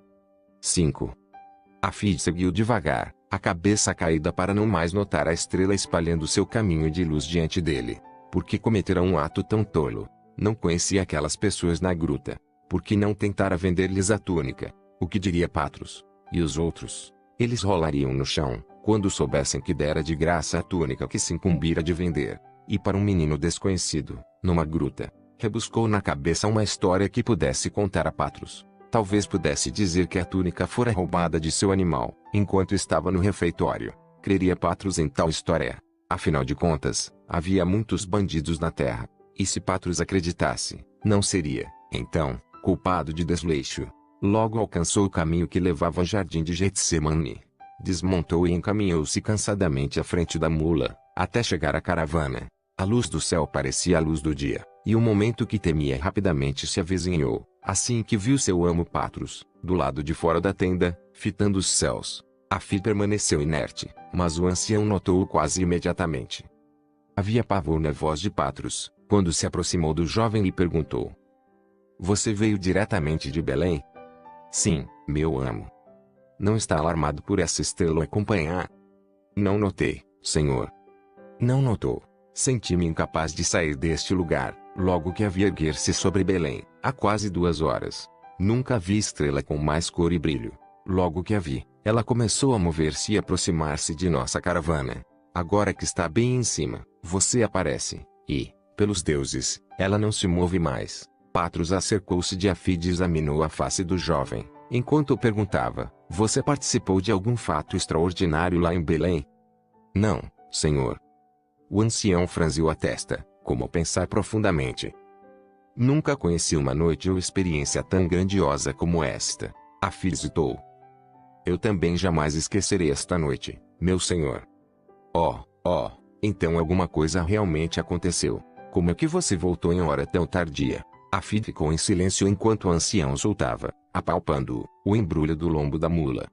5. Afid seguiu devagar, a cabeça caída para não mais notar a estrela espalhando seu caminho de luz diante dele. Por que cometera um ato tão tolo? Não conhecia aquelas pessoas na gruta. Por que não tentara vender-lhes a túnica? O que diria Patros? E os outros? Eles rolariam no chão, quando soubessem que dera de graça a túnica que se incumbira de vender. E para um menino desconhecido, numa gruta, rebuscou na cabeça uma história que pudesse contar a Patros. Talvez pudesse dizer que a túnica fora roubada de seu animal, enquanto estava no refeitório. Creria Patros em tal história? Afinal de contas, havia muitos bandidos na terra. E se Patros acreditasse, não seria, então, culpado de desleixo. Logo alcançou o caminho que levava ao jardim de Getsemane. Desmontou e encaminhou-se cansadamente à frente da mula, até chegar à caravana. A luz do céu parecia a luz do dia, e o momento que temia rapidamente se avizinhou, assim que viu seu amo Patros, do lado de fora da tenda, fitando os céus. Afid permaneceu inerte, mas o ancião notou-o quase imediatamente. Havia pavor na voz de Patros, quando se aproximou do jovem e perguntou: Você veio diretamente de Belém? Sim, meu amo. Não está alarmado por essa estrela o acompanhar? Não notei, senhor. Não notou. Senti-me incapaz de sair deste lugar, logo que a vi erguer-se sobre Belém, há quase 2 horas. Nunca vi estrela com mais cor e brilho. Logo que a vi, ela começou a mover-se e aproximar-se de nossa caravana. Agora que está bem em cima, você aparece, e, pelos deuses, ela não se move mais. Patros acercou-se de Afide e examinou a face do jovem, enquanto perguntava: você participou de algum fato extraordinário lá em Belém? Não, senhor. O ancião franziu a testa, como a pensar profundamente. Nunca conheci uma noite ou experiência tão grandiosa como esta. Afide hesitou. Eu também jamais esquecerei esta noite, meu senhor. Então alguma coisa realmente aconteceu. Como é que você voltou em hora tão tardia? Afide ficou em silêncio enquanto o ancião soltava, apalpando o embrulho do lombo da mula.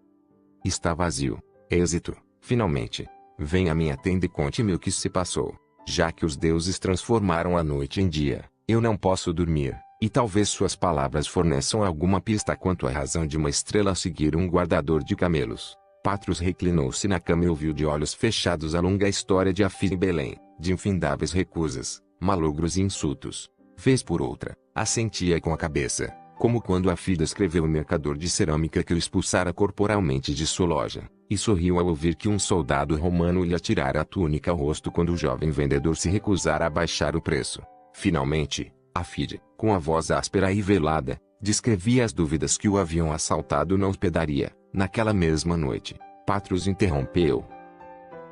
Está vazio. Êxito, finalmente. Venha à minha tenda e conte-me o que se passou. Já que os deuses transformaram a noite em dia, eu não posso dormir, e talvez suas palavras forneçam alguma pista quanto à razão de uma estrela seguir um guardador de camelos. Patros reclinou-se na cama e ouviu de olhos fechados a longa história de Afide em Belém, de infindáveis recusas, malogros e insultos. Vez por outra, assentia com a cabeça, como quando Afide escreveu o mercador de cerâmica que o expulsara corporalmente de sua loja, e sorriu ao ouvir que um soldado romano lhe atirara a túnica ao rosto quando o jovem vendedor se recusara a baixar o preço. Finalmente, Afide, com a voz áspera e velada, descrevia as dúvidas que o haviam assaltado na hospedaria, naquela mesma noite. Patros interrompeu.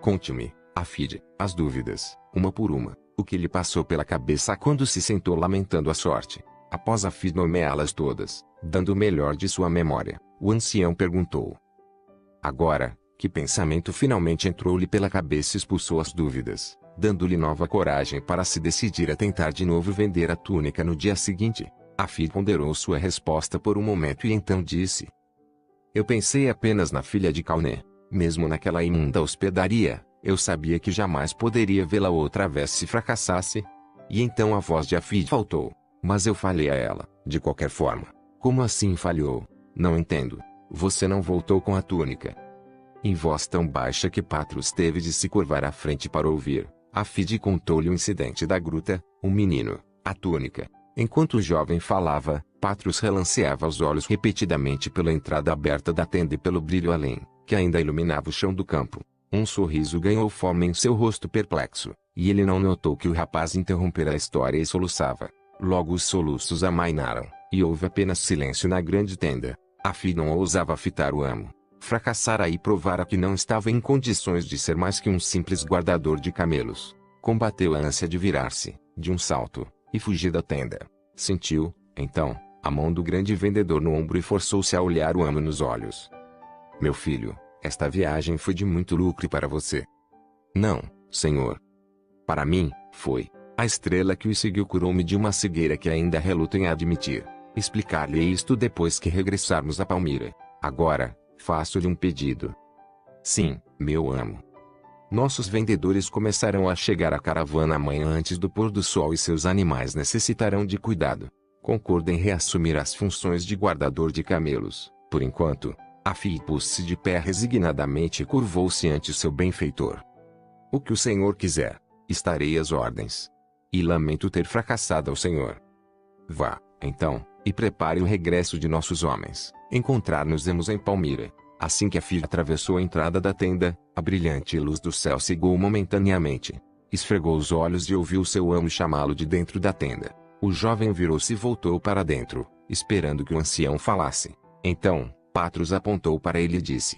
Conte-me, Afide, as dúvidas, uma por uma, o que lhe passou pela cabeça quando se sentou lamentando a sorte. Após Afide nomeá-las todas, dando o melhor de sua memória, o ancião perguntou. Agora, que pensamento finalmente entrou-lhe pela cabeça e expulsou as dúvidas, dando-lhe nova coragem para se decidir a tentar de novo vender a túnica no dia seguinte? Afide ponderou sua resposta por um momento e então disse. Eu pensei apenas na filha de Cauné. Mesmo naquela imunda hospedaria, eu sabia que jamais poderia vê-la outra vez se fracassasse. E então a voz de Afide faltou. Mas eu falei a ela, de qualquer forma. Como assim falhou? Não entendo. Você não voltou com a túnica. Em voz tão baixa que Patros teve de se curvar à frente para ouvir, Afide contou-lhe o incidente da gruta, o menino, a túnica. Enquanto o jovem falava, Patros relanceava os olhos repetidamente pela entrada aberta da tenda e pelo brilho além, que ainda iluminava o chão do campo. Um sorriso ganhou forma em seu rosto perplexo, e ele não notou que o rapaz interrompera a história e soluçava. Logo os soluços amainaram, e houve apenas silêncio na grande tenda. Afide não ousava fitar o amo. Fracassara e provara que não estava em condições de ser mais que um simples guardador de camelos. Combateu a ânsia de virar-se, de um salto, e fugir da tenda. Sentiu, então, a mão do grande vendedor no ombro e forçou-se a olhar o amo nos olhos. Meu filho, esta viagem foi de muito lucro para você. Não, senhor. Para mim, foi. A estrela que o seguiu curou-me de uma cegueira que ainda reluto em admitir. Explicar-lhe isto depois que regressarmos a Palmira. Agora, faço-lhe um pedido. Sim, meu amo. Nossos vendedores começarão a chegar à caravana amanhã antes do pôr do sol e seus animais necessitarão de cuidado. Concorda em reassumir as funções de guardador de camelos, por enquanto. Afide pôs-se de pé resignadamente e curvou-se ante seu benfeitor. O que o senhor quiser, estarei às ordens. E lamento ter fracassado ao senhor. Vá, então, e prepare o regresso de nossos homens. Encontrar-nos-emos em Palmira. Assim que Afide atravessou a entrada da tenda, a brilhante luz do céu cegou momentaneamente. Esfregou os olhos e ouviu seu amo chamá-lo de dentro da tenda. O jovem virou-se e voltou para dentro, esperando que o ancião falasse. Então, Patros apontou para ele e disse.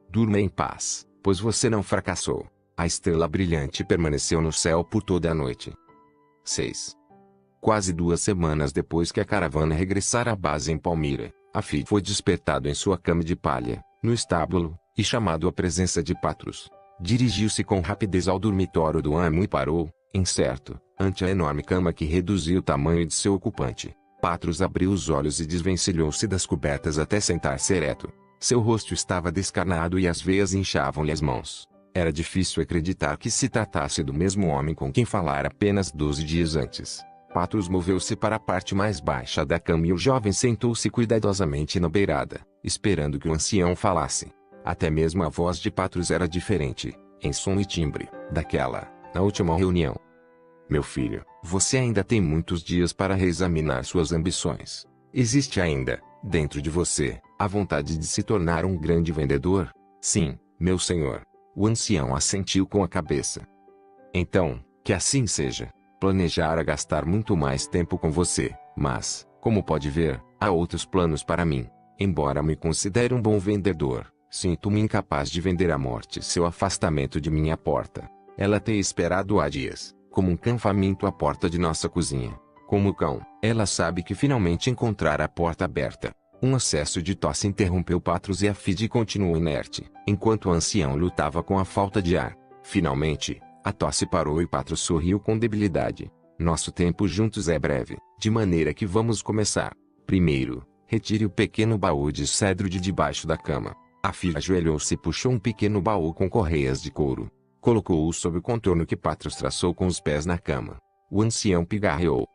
Durma em paz, pois você não fracassou. A estrela brilhante permaneceu no céu por toda a noite. 6. Quase 2 semanas depois que a caravana regressara à base em Palmira, Afide foi despertado em sua cama de palha, no estábulo, e chamado à presença de Patros. Dirigiu-se com rapidez ao dormitório do amo e parou, incerto, ante a enorme cama que reduzia o tamanho de seu ocupante. Patros abriu os olhos e desvencilhou-se das cobertas até sentar-se ereto. Seu rosto estava descarnado e as veias inchavam-lhe as mãos. Era difícil acreditar que se tratasse do mesmo homem com quem falara apenas 12 dias antes. Patros moveu-se para a parte mais baixa da cama e o jovem sentou-se cuidadosamente na beirada, esperando que o ancião falasse. Até mesmo a voz de Patros era diferente, em som e timbre, daquela, na última reunião. Meu filho, você ainda tem muitos dias para reexaminar suas ambições. Existe ainda, dentro de você, a vontade de se tornar um grande vendedor? Sim, meu senhor. O ancião assentiu com a cabeça. Então, que assim seja. Planejara gastar muito mais tempo com você, mas, como pode ver, há outros planos para mim. Embora me considere um bom vendedor, sinto-me incapaz de vender à morte seu afastamento de minha porta. Ela tem esperado há dias, como um cão faminto à porta de nossa cozinha. Como cão, ela sabe que finalmente encontrará a porta aberta. Um acesso de tosse interrompeu Patros e a Fide continuou inerte, enquanto o ancião lutava com a falta de ar. Finalmente, a tosse parou e Patros sorriu com debilidade. Nosso tempo juntos é breve, de maneira que vamos começar. Primeiro, retire o pequeno baú de cedro de debaixo da cama. A Fide ajoelhou-se e puxou um pequeno baú com correias de couro. Colocou-o sob o contorno que Patros traçou com os pés na cama. O ancião pigarreou.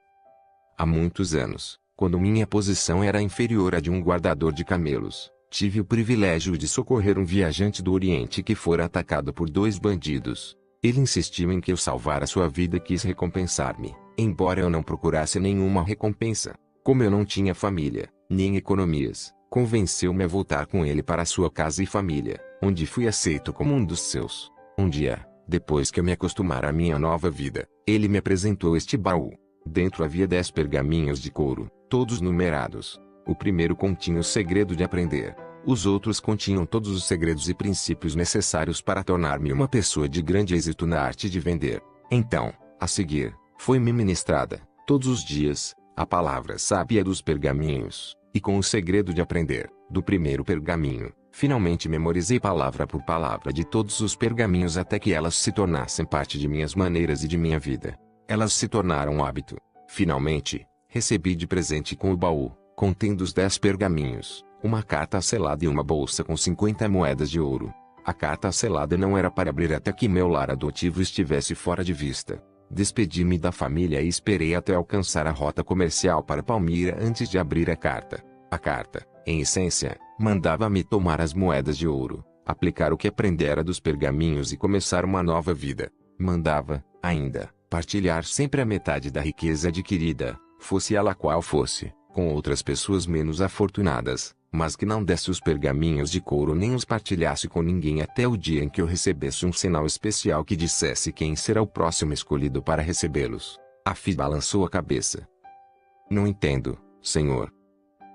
Há muitos anos, quando minha posição era inferior à de um guardador de camelos, tive o privilégio de socorrer um viajante do Oriente que fora atacado por 2 bandidos. Ele insistiu em que eu salvara sua vida e quis recompensar-me, embora eu não procurasse nenhuma recompensa. Como eu não tinha família, nem economias, convenceu-me a voltar com ele para sua casa e família, onde fui aceito como um dos seus. Um dia, depois que eu me acostumara à minha nova vida, ele me apresentou este baú. Dentro havia 10 pergaminhos de couro, todos numerados. O primeiro continha o segredo de aprender. Os outros continham todos os segredos e princípios necessários para tornar-me uma pessoa de grande êxito na arte de vender. Então, a seguir, foi-me ministrada, todos os dias, a palavra sábia dos pergaminhos, e com o segredo de aprender, do primeiro pergaminho, finalmente memorizei palavra por palavra de todos os pergaminhos até que elas se tornassem parte de minhas maneiras e de minha vida. Elas se tornaram um hábito. Finalmente, recebi de presente com o baú, contendo os 10 pergaminhos, uma carta selada e uma bolsa com 50 moedas de ouro. A carta selada não era para abrir até que meu lar adotivo estivesse fora de vista. Despedi-me da família e esperei até alcançar a rota comercial para Palmira antes de abrir a carta. A carta, em essência, mandava-me tomar as moedas de ouro, aplicar o que aprendera dos pergaminhos e começar uma nova vida. Mandava, ainda, partilhar sempre a metade da riqueza adquirida, fosse ela qual fosse, com outras pessoas menos afortunadas, mas que não desse os pergaminhos de couro nem os partilhasse com ninguém até o dia em que eu recebesse um sinal especial que dissesse quem será o próximo escolhido para recebê-los. A Fide balançou a cabeça. Não entendo, senhor.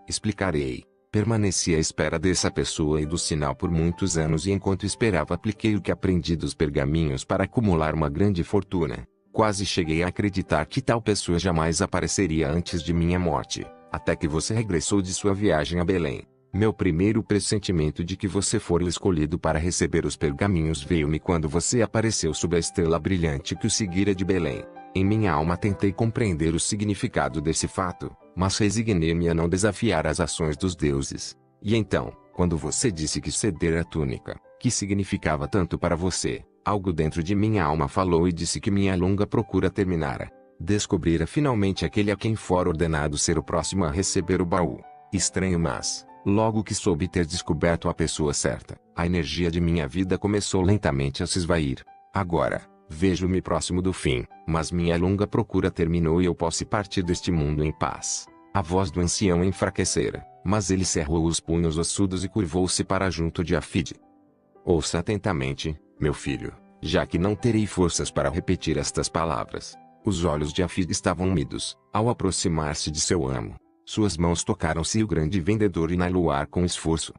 Explicarei. Permaneci à espera dessa pessoa e do sinal por muitos anos e enquanto esperava apliquei o que aprendi dos pergaminhos para acumular uma grande fortuna. Quase cheguei a acreditar que tal pessoa jamais apareceria antes de minha morte, até que você regressou de sua viagem a Belém. Meu primeiro pressentimento de que você fora o escolhido para receber os pergaminhos veio-me quando você apareceu sob a estrela brilhante que o seguira de Belém. Em minha alma tentei compreender o significado desse fato, mas resignei-me a não desafiar as ações dos deuses. E então, quando você disse que ceder a túnica, que significava tanto para você, algo dentro de minha alma falou e disse que minha longa procura terminara. Descobrira finalmente aquele a quem fora ordenado ser o próximo a receber o baú. Estranho, mas, logo que soube ter descoberto a pessoa certa, a energia de minha vida começou lentamente a se esvair. Agora, vejo-me próximo do fim, mas minha longa procura terminou e eu posso partir deste mundo em paz. A voz do ancião enfraquecera, mas ele cerrou os punhos ossudos e curvou-se para junto de Afide. Ouça atentamente, meu filho, já que não terei forças para repetir estas palavras. Os olhos de Afide estavam úmidos, ao aproximar-se de seu amo. Suas mãos tocaram-se e o grande vendedor inalou ar com esforço.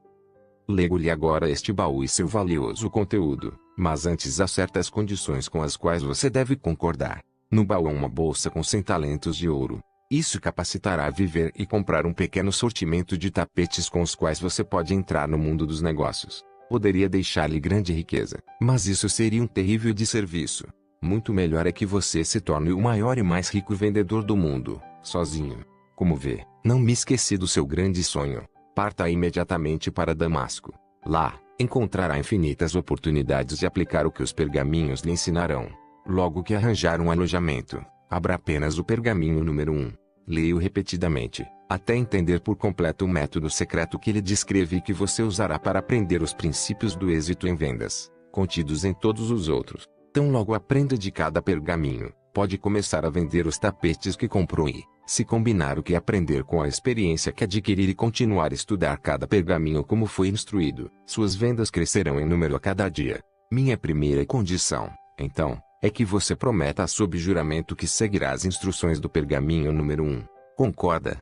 Lego-lhe agora este baú e seu valioso conteúdo, mas antes há certas condições com as quais você deve concordar. No baú há uma bolsa com 100 talentos de ouro. Isso capacitará a viver e comprar um pequeno sortimento de tapetes com os quais você pode entrar no mundo dos negócios. Poderia deixar-lhe grande riqueza, mas isso seria um terrível desserviço. Muito melhor é que você se torne o maior e mais rico vendedor do mundo, sozinho. Como vê, não me esqueci do seu grande sonho. Parta imediatamente para Damasco. Lá, encontrará infinitas oportunidades de aplicar o que os pergaminhos lhe ensinarão. Logo que arranjar um alojamento, Abra apenas o pergaminho número 1. Leia-o repetidamente, até entender por completo o método secreto que ele descreve e que você usará para aprender os princípios do êxito em vendas, contidos em todos os outros. Tão logo aprenda de cada pergaminho, pode começar a vender os tapetes que comprou e, se combinar o que aprender com a experiência que adquirir e continuar a estudar cada pergaminho como foi instruído, suas vendas crescerão em número a cada dia. Minha primeira condição, então, é que você prometa sob juramento que seguirá as instruções do pergaminho número 1. Concorda?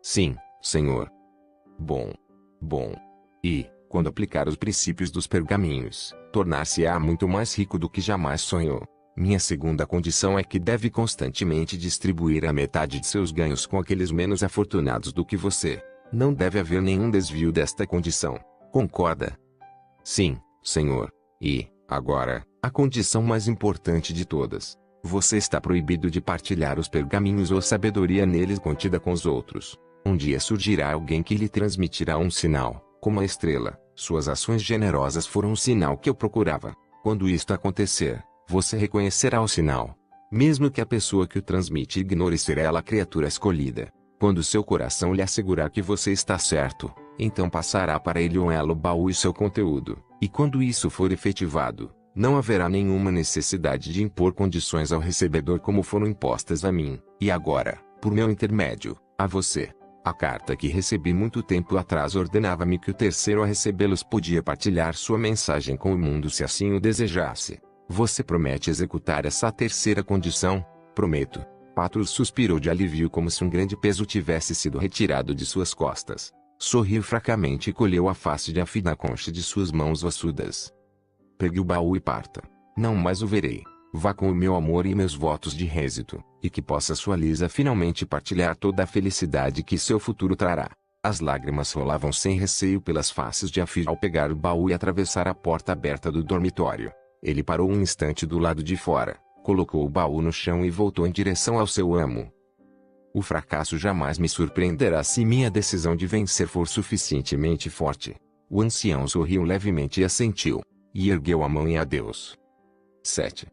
Sim, senhor. Bom. E, quando aplicar os princípios dos pergaminhos, tornar-se-á muito mais rico do que jamais sonhou. Minha segunda condição é que deve constantemente distribuir a metade de seus ganhos com aqueles menos afortunados do que você. Não deve haver nenhum desvio desta condição. Concorda? Sim, senhor. E, agora, a condição mais importante de todas. Você está proibido de partilhar os pergaminhos ou sabedoria neles contida com os outros. Um dia surgirá alguém que lhe transmitirá um sinal, como a estrela. Suas ações generosas foram o sinal que eu procurava. Quando isto acontecer, você reconhecerá o sinal. Mesmo que a pessoa que o transmite ignore ser ela a criatura escolhida. Quando seu coração lhe assegurar que você está certo, então passará para ele um elo baú e seu conteúdo. E quando isso for efetivado, não haverá nenhuma necessidade de impor condições ao recebedor como foram impostas a mim, e agora, por meu intermédio, a você. A carta que recebi muito tempo atrás ordenava-me que o terceiro a recebê-los podia partilhar sua mensagem com o mundo se assim o desejasse. Você promete executar essa terceira condição? Prometo. Patros suspirou de alívio como se um grande peso tivesse sido retirado de suas costas. Sorriu fracamente e colheu a face de Afid na concha de suas mãos ossudas. Pegue o baú e parta. Não mais o verei. Vá com o meu amor e meus votos de êxito, e que possa sua Lisa finalmente partilhar toda a felicidade que seu futuro trará. As lágrimas rolavam sem receio pelas faces de Afid ao pegar o baú e atravessar a porta aberta do dormitório. Ele parou um instante do lado de fora, colocou o baú no chão e voltou em direção ao seu amo. O fracasso jamais me surpreenderá se minha decisão de vencer for suficientemente forte. O ancião sorriu levemente e assentiu, e ergueu a mão em adeus. 7.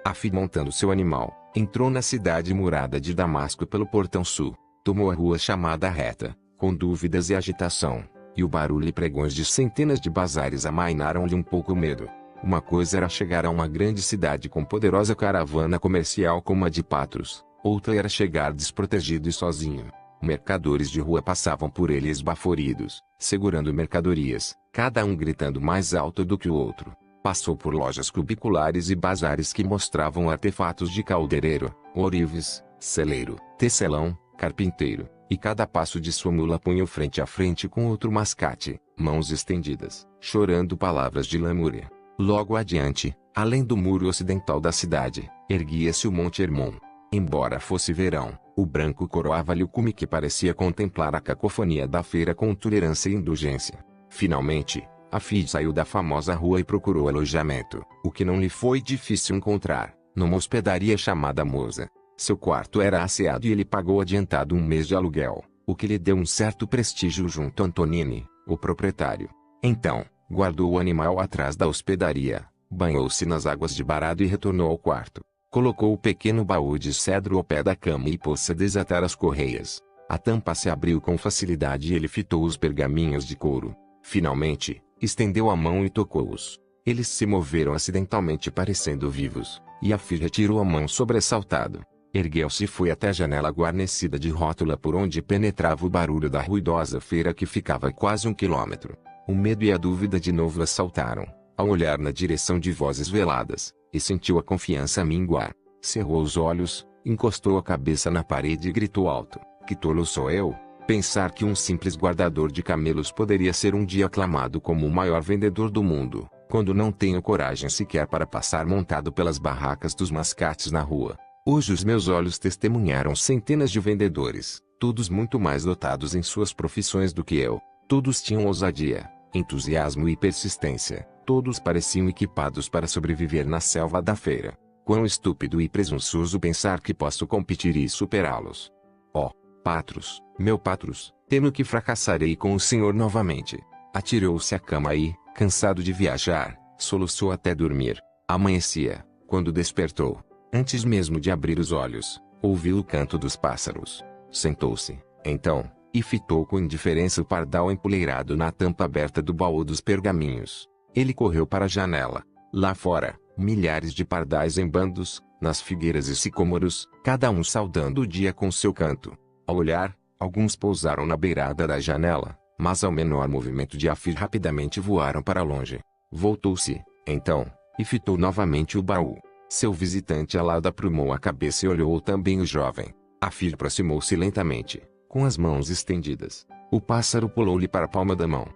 Afid, montando seu animal, entrou na cidade murada de Damasco pelo portão sul, tomou a rua chamada Reta, com dúvidas e agitação, e o barulho e pregões de centenas de bazares amainaram-lhe um pouco o medo. Uma coisa era chegar a uma grande cidade com poderosa caravana comercial como a de Patros, outra era chegar desprotegido e sozinho. Mercadores de rua passavam por ele esbaforidos, segurando mercadorias, cada um gritando mais alto do que o outro. Passou por lojas cubiculares e bazares que mostravam artefatos de caldeireiro, ourives, celeiro, tecelão, carpinteiro, e cada passo de sua mula punha frente a frente com outro mascate, mãos estendidas, chorando palavras de lamúria. Logo adiante, além do muro ocidental da cidade, erguia-se o Monte Hermon. Embora fosse verão, o branco coroava-lhe o cume que parecia contemplar a cacofonia da feira com tolerância e indulgência. Finalmente, Afid saiu da famosa rua e procurou alojamento, o que não lhe foi difícil encontrar, numa hospedaria chamada Moza. Seu quarto era asseado e ele pagou adiantado um mês de aluguel, o que lhe deu um certo prestígio junto a Antonini, o proprietário. Então, guardou o animal atrás da hospedaria, banhou-se nas águas de Barado e retornou ao quarto. Colocou o pequeno baú de cedro ao pé da cama e pôs-se a desatar as correias. A tampa se abriu com facilidade e ele fitou os pergaminhos de couro. Finalmente, estendeu a mão e tocou-os. Eles se moveram acidentalmente parecendo vivos, e Afid retirou a mão sobressaltado. Ergueu-se e foi até a janela guarnecida de rótula por onde penetrava o barulho da ruidosa feira que ficava a quase 1 quilômetro. O medo e a dúvida de novo assaltaram, ao olhar na direção de vozes veladas, e sentiu a confiança minguar. Cerrou os olhos, encostou a cabeça na parede e gritou alto: "Que tolo sou eu! Pensar que um simples guardador de camelos poderia ser um dia aclamado como o maior vendedor do mundo, quando não tenho coragem sequer para passar montado pelas barracas dos mascates na rua." Hoje os meus olhos testemunharam centenas de vendedores, todos muito mais dotados em suas profissões do que eu. Todos tinham ousadia, entusiasmo e persistência. Todos pareciam equipados para sobreviver na selva da feira. Quão estúpido e presunçoso pensar que posso competir e superá-los. Oh, Patros, meu Patros, temo que fracassarei com o senhor novamente. Atirou-se à cama e, cansado de viajar, soluçou até dormir. Amanhecia, quando despertou. Antes mesmo de abrir os olhos, ouviu o canto dos pássaros. Sentou-se, então, e fitou com indiferença o pardal empoleirado na tampa aberta do baú dos pergaminhos. Ele correu para a janela. Lá fora, milhares de pardais em bandos, nas figueiras e sicômoros, cada um saudando o dia com seu canto. Ao olhar, alguns pousaram na beirada da janela, mas ao menor movimento de Afir rapidamente voaram para longe. Voltou-se, então, e fitou novamente o baú. Seu visitante alado aprumou a cabeça e olhou também o jovem. Afir aproximou-se lentamente, com as mãos estendidas. O pássaro pulou-lhe para a palma da mão.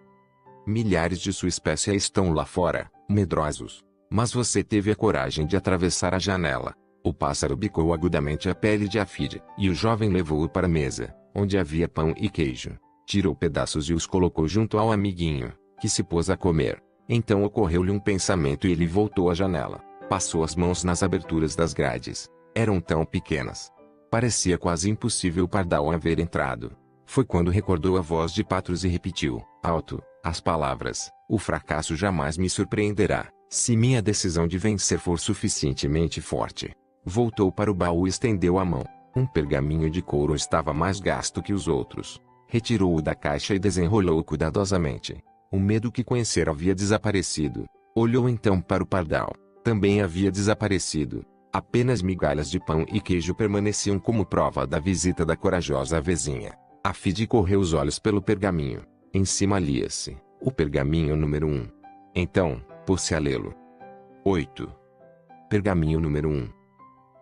Milhares de sua espécie estão lá fora, medrosos. Mas você teve a coragem de atravessar a janela. O pássaro bicou agudamente a pele de Afir, e o jovem levou-o para a mesa, onde havia pão e queijo. Tirou pedaços e os colocou junto ao amiguinho, que se pôs a comer. Então ocorreu-lhe um pensamento e ele voltou à janela. Passou as mãos nas aberturas das grades. Eram tão pequenas. Parecia quase impossível o pardal haver entrado. Foi quando recordou a voz de Patros e repetiu, alto, as palavras: o fracasso jamais me surpreenderá, se minha decisão de vencer for suficientemente forte. Voltou para o baú e estendeu a mão. Um pergaminho de couro estava mais gasto que os outros. Retirou-o da caixa e desenrolou-o cuidadosamente. O medo que conhecera havia desaparecido. Olhou então para o pardal. Também havia desaparecido. Apenas migalhas de pão e queijo permaneciam como prova da visita da corajosa vizinha. Afid correu os olhos pelo pergaminho. Em cima lia-se, o pergaminho número 1. Então, pôs-se a lê-lo. 8. Pergaminho número 1.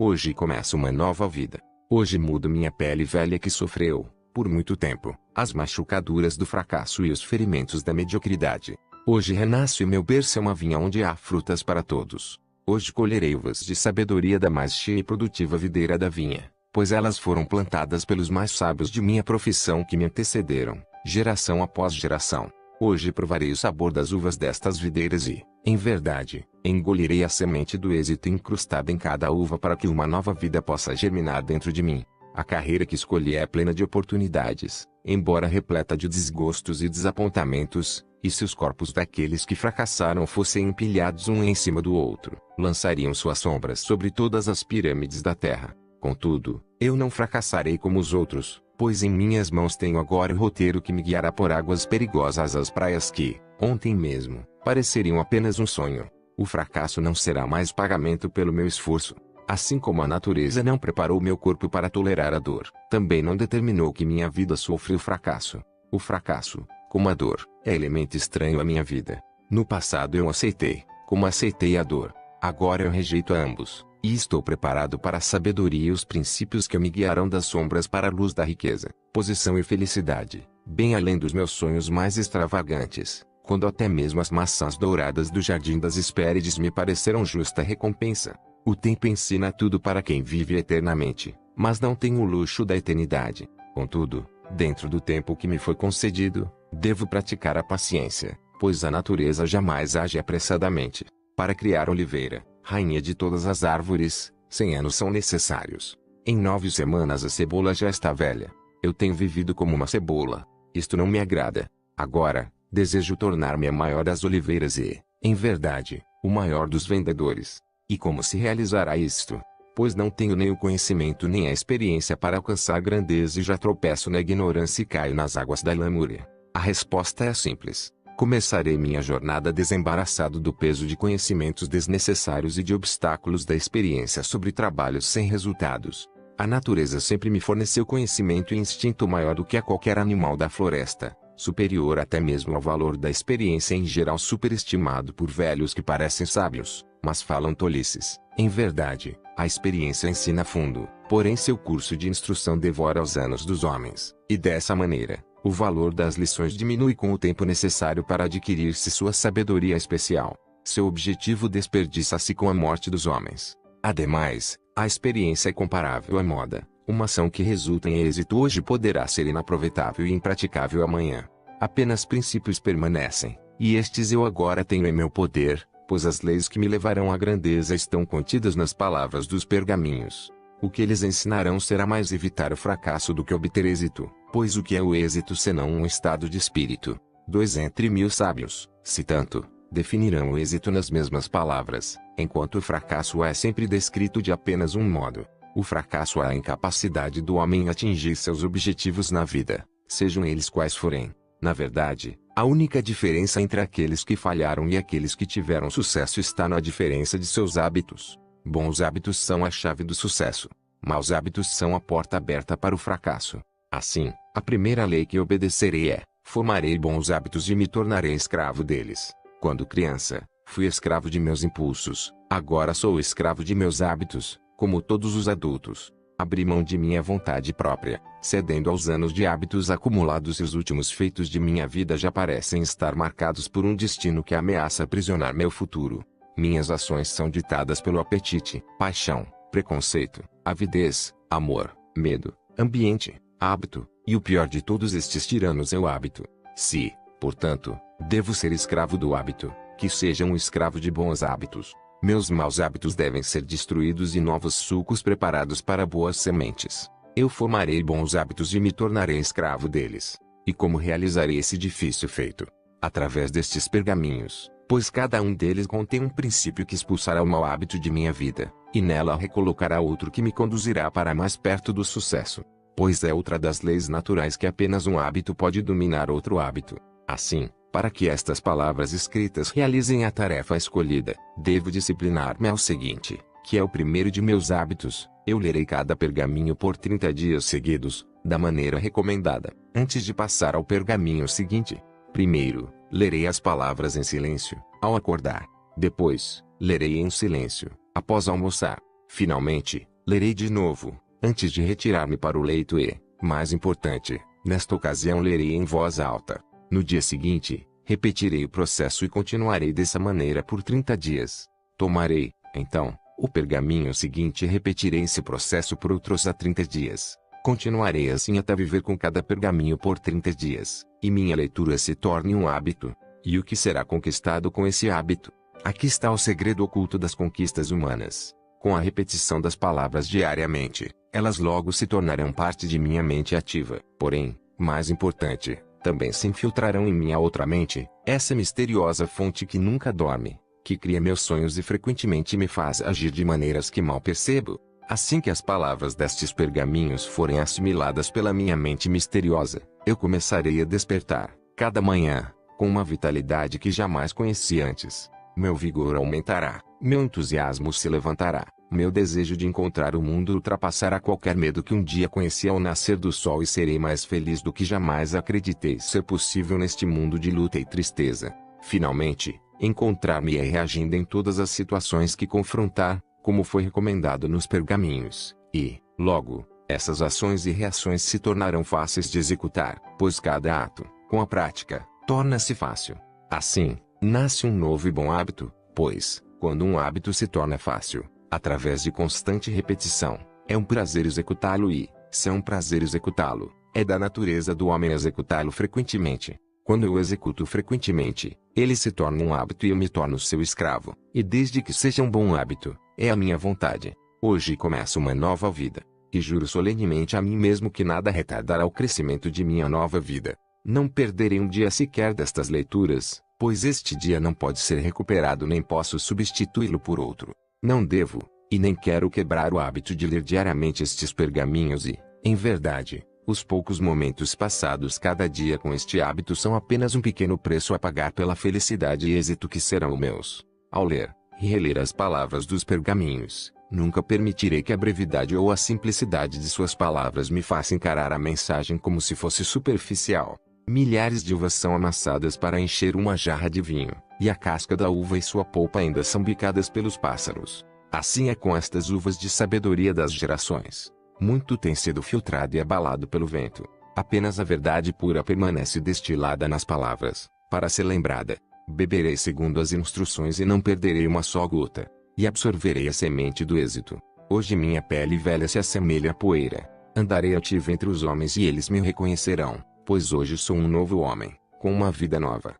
Hoje começa uma nova vida. Hoje mudo minha pele velha que sofreu, por muito tempo, as machucaduras do fracasso e os ferimentos da mediocridade. Hoje renasço e meu berço é uma vinha onde há frutas para todos. Hoje colherei uvas de sabedoria da mais cheia e produtiva videira da vinha, pois elas foram plantadas pelos mais sábios de minha profissão que me antecederam, geração após geração. Hoje provarei o sabor das uvas destas videiras e, em verdade, engolirei a semente do êxito incrustada em cada uva para que uma nova vida possa germinar dentro de mim. A carreira que escolhi é plena de oportunidades, embora repleta de desgostos e desapontamentos, e se os corpos daqueles que fracassaram fossem empilhados um em cima do outro, lançariam suas sombras sobre todas as pirâmides da terra. Contudo, eu não fracassarei como os outros, pois em minhas mãos tenho agora o roteiro que me guiará por águas perigosas às praias que, ontem mesmo, pareceriam apenas um sonho. O fracasso não será mais pagamento pelo meu esforço. Assim como a natureza não preparou meu corpo para tolerar a dor, também não determinou que minha vida sofra o fracasso. O fracasso, como a dor, é elemento estranho à minha vida. No passado eu aceitei, como aceitei a dor. Agora eu rejeito a ambos, e estou preparado para a sabedoria e os princípios que me guiarão das sombras para a luz da riqueza, posição e felicidade, bem além dos meus sonhos mais extravagantes, quando até mesmo as maçãs douradas do jardim das Hespérides me pareceram justa recompensa. O tempo ensina tudo para quem vive eternamente, mas não tem o luxo da eternidade. Contudo, dentro do tempo que me foi concedido, devo praticar a paciência, pois a natureza jamais age apressadamente. Para criar oliveira, rainha de todas as árvores, 100 anos são necessários. Em 9 semanas a cebola já está velha. Eu tenho vivido como uma cebola. Isto não me agrada. Agora, desejo tornar-me a maior das oliveiras e, em verdade, o maior dos vendedores. E como se realizará isto? Pois não tenho nem o conhecimento nem a experiência para alcançar grandeza e já tropeço na ignorância e caio nas águas da lamúria. A resposta é simples. Começarei minha jornada desembaraçado do peso de conhecimentos desnecessários e de obstáculos da experiência sobre trabalhos sem resultados. A natureza sempre me forneceu conhecimento e instinto maior do que a qualquer animal da floresta, superior até mesmo ao valor da experiência em geral superestimado por velhos que parecem sábios, mas falam tolices. Em verdade, a experiência ensina fundo, porém seu curso de instrução devora os anos dos homens, e dessa maneira, o valor das lições diminui com o tempo necessário para adquirir-se sua sabedoria especial. Seu objetivo desperdiça-se com a morte dos homens. Ademais, a experiência é comparável à moda. Uma ação que resulta em êxito hoje poderá ser inaproveitável e impraticável amanhã. Apenas princípios permanecem, e estes eu agora tenho em meu poder, pois as leis que me levarão à grandeza estão contidas nas palavras dos pergaminhos. O que eles ensinarão será mais evitar o fracasso do que obter êxito, pois o que é o êxito senão um estado de espírito? 2 entre 1000 sábios, se tanto, definirão o êxito nas mesmas palavras, enquanto o fracasso é sempre descrito de apenas um modo. O fracasso é a incapacidade do homem em atingir seus objetivos na vida, sejam eles quais forem. Na verdade, a única diferença entre aqueles que falharam e aqueles que tiveram sucesso está na diferença de seus hábitos. Bons hábitos são a chave do sucesso. Maus hábitos são a porta aberta para o fracasso. Assim, a primeira lei que obedecerei é: formarei bons hábitos e me tornarei escravo deles. Quando criança, fui escravo de meus impulsos, agora sou escravo de meus hábitos. Como todos os adultos, abri mão de minha vontade própria, cedendo aos anos de hábitos acumulados, e os últimos feitos de minha vida já parecem estar marcados por um destino que ameaça aprisionar meu futuro. Minhas ações são ditadas pelo apetite, paixão, preconceito, avidez, amor, medo, ambiente, hábito, e o pior de todos estes tiranos é o hábito. Se, portanto, devo ser escravo do hábito, que seja um escravo de bons hábitos. Meus maus hábitos devem ser destruídos e novos sulcos preparados para boas sementes. Eu formarei bons hábitos e me tornarei escravo deles. E como realizarei esse difícil feito? Através destes pergaminhos, pois cada um deles contém um princípio que expulsará o mau hábito de minha vida, e nela recolocará outro que me conduzirá para mais perto do sucesso. Pois é outra das leis naturais que apenas um hábito pode dominar outro hábito. Assim, para que estas palavras escritas realizem a tarefa escolhida, devo disciplinar-me ao seguinte, que é o primeiro de meus hábitos: eu lerei cada pergaminho por 30 dias seguidos, da maneira recomendada, antes de passar ao pergaminho seguinte. Primeiro, lerei as palavras em silêncio, ao acordar. Depois, lerei em silêncio, após almoçar. Finalmente, lerei de novo, antes de retirar-me para o leito e, mais importante, nesta ocasião lerei em voz alta. No dia seguinte, repetirei o processo e continuarei dessa maneira por 30 dias. Tomarei, então, o pergaminho seguinte e repetirei esse processo por outros 30 dias. Continuarei assim até viver com cada pergaminho por 30 dias, e minha leitura se torne um hábito. E o que será conquistado com esse hábito? Aqui está o segredo oculto das conquistas humanas. Com a repetição das palavras diariamente, elas logo se tornarão parte de minha mente ativa. Porém, mais importante, também se infiltrarão em minha outra mente, essa misteriosa fonte que nunca dorme, que cria meus sonhos e frequentemente me faz agir de maneiras que mal percebo. Assim que as palavras destes pergaminhos forem assimiladas pela minha mente misteriosa, eu começarei a despertar, cada manhã, com uma vitalidade que jamais conheci antes. Meu vigor aumentará, meu entusiasmo se levantará, meu desejo de encontrar o mundo ultrapassará qualquer medo que um dia conheci ao nascer do sol, e serei mais feliz do que jamais acreditei ser possível neste mundo de luta e tristeza. Finalmente, encontrar-me reagindo em todas as situações que confrontar, como foi recomendado nos pergaminhos, e, logo, essas ações e reações se tornarão fáceis de executar, pois cada ato, com a prática, torna-se fácil. Assim, nasce um novo e bom hábito, pois, quando um hábito se torna fácil, através de constante repetição, é um prazer executá-lo e, se é um prazer executá-lo, é da natureza do homem executá-lo frequentemente. Quando eu executo frequentemente, ele se torna um hábito e eu me torno seu escravo, e desde que seja um bom hábito, é a minha vontade. Hoje começa uma nova vida, e juro solenemente a mim mesmo que nada retardará o crescimento de minha nova vida. Não perderei um dia sequer destas leituras, pois este dia não pode ser recuperado nem posso substituí-lo por outro. Não devo, e nem quero quebrar o hábito de ler diariamente estes pergaminhos e, em verdade, os poucos momentos passados cada dia com este hábito são apenas um pequeno preço a pagar pela felicidade e êxito que serão meus. Ao ler e reler as palavras dos pergaminhos, nunca permitirei que a brevidade ou a simplicidade de suas palavras me faça encarar a mensagem como se fosse superficial. Milhares de uvas são amassadas para encher uma jarra de vinho, e a casca da uva e sua polpa ainda são bicadas pelos pássaros. Assim é com estas uvas de sabedoria das gerações. Muito tem sido filtrado e abalado pelo vento. Apenas a verdade pura permanece destilada nas palavras, para ser lembrada. Beberei segundo as instruções e não perderei uma só gota. E absorverei a semente do êxito. Hoje minha pele velha se assemelha à poeira. Andarei ativo entre os homens e eles me reconhecerão, pois hoje sou um novo homem, com uma vida nova.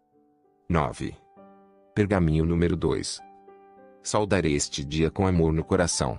9. Pergaminho número 2. Saudarei este dia com amor no coração.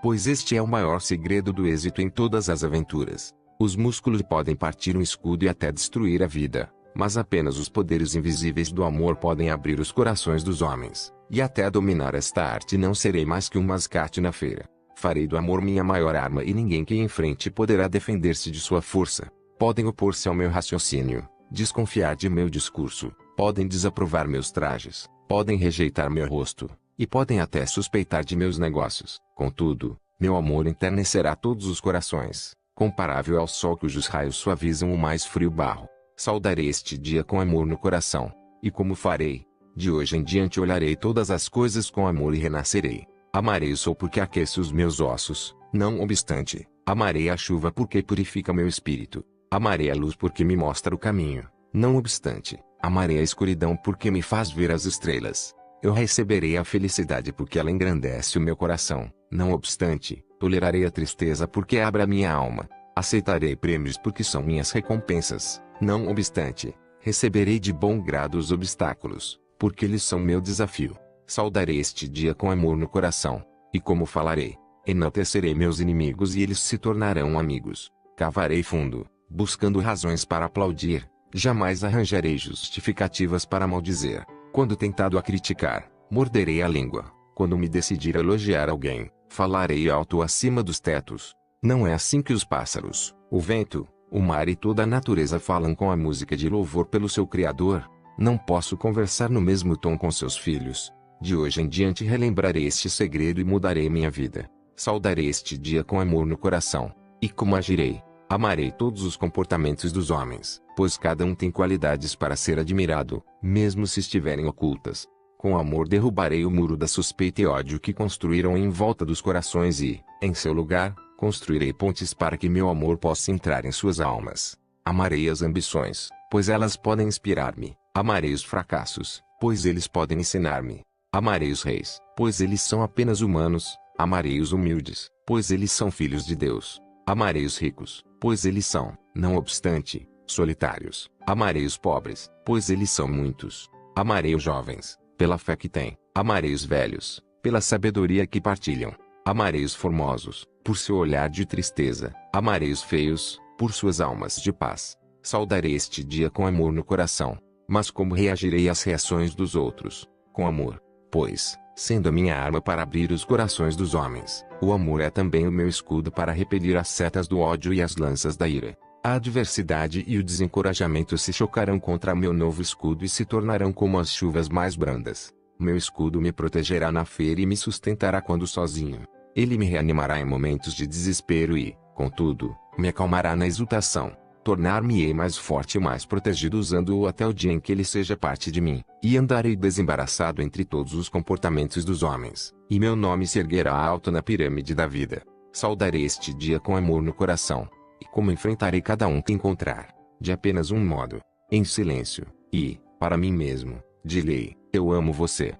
Pois este é o maior segredo do êxito em todas as aventuras. Os músculos podem partir um escudo e até destruir a vida, mas apenas os poderes invisíveis do amor podem abrir os corações dos homens, e até dominar esta arte não serei mais que um mascate na feira. Farei do amor minha maior arma e ninguém que enfrente poderá defender-se de sua força. Podem opor-se ao meu raciocínio, desconfiar de meu discurso, podem desaprovar meus trajes, podem rejeitar meu rosto, e podem até suspeitar de meus negócios. Contudo, meu amor enternecerá todos os corações, comparável ao sol cujos raios suavizam o mais frio barro. Saudarei este dia com amor no coração. E como farei? De hoje em diante olharei todas as coisas com amor e renascerei. Amarei o sol porque aquece os meus ossos, não obstante. Amarei a chuva porque purifica meu espírito. Amarei a luz porque me mostra o caminho, não obstante. Amarei a escuridão porque me faz ver as estrelas. Eu receberei a felicidade porque ela engrandece o meu coração, não obstante. Tolerarei a tristeza porque abre a minha alma. Aceitarei prêmios porque são minhas recompensas, não obstante. Receberei de bom grado os obstáculos, porque eles são meu desafio. Saudarei este dia com amor no coração. E como falarei? Enaltecerei meus inimigos e eles se tornarão amigos. Cavarei fundo, buscando razões para aplaudir. Jamais arranjarei justificativas para maldizer. Quando tentado a criticar, morderei a língua. Quando me decidir a elogiar alguém, falarei alto acima dos tetos. Não é assim que os pássaros, o vento, o mar e toda a natureza falam com a música de louvor pelo seu Criador. Não posso conversar no mesmo tom com seus filhos. De hoje em diante relembrarei este segredo e mudarei minha vida. Saudarei este dia com amor no coração. E como agirei? Amarei todos os comportamentos dos homens, pois cada um tem qualidades para ser admirado, mesmo se estiverem ocultas. Com amor derrubarei o muro da suspeita e ódio que construíram em volta dos corações e, em seu lugar, construirei pontes para que meu amor possa entrar em suas almas. Amarei as ambições, pois elas podem inspirar-me. Amarei os fracassos, pois eles podem ensinar-me. Amarei os reis, pois eles são apenas humanos. Amarei os humildes, pois eles são filhos de Deus. Amarei os ricos, pois eles são, não obstante, solitários. Amarei os pobres, pois eles são muitos. Amarei os jovens, pela fé que têm. Amarei os velhos, pela sabedoria que partilham. Amarei os formosos, por seu olhar de tristeza. Amarei os feios, por suas almas de paz. Saudarei este dia com amor no coração. Mas como reagirei às reações dos outros? Com amor. Pois, sendo a minha arma para abrir os corações dos homens, o amor é também o meu escudo para repelir as setas do ódio e as lanças da ira. A adversidade e o desencorajamento se chocarão contra meu novo escudo e se tornarão como as chuvas mais brandas. Meu escudo me protegerá na feira e me sustentará quando sozinho. Ele me reanimará em momentos de desespero e, contudo, me acalmará na exultação. Tornar-me-ei mais forte e mais protegido usando-o até o dia em que ele seja parte de mim. E andarei desembaraçado entre todos os comportamentos dos homens. E meu nome se erguerá alto na pirâmide da vida. Saudarei este dia com amor no coração. E como enfrentarei cada um que encontrar? De apenas um modo. Em silêncio. E, para mim mesmo, direi, eu amo você.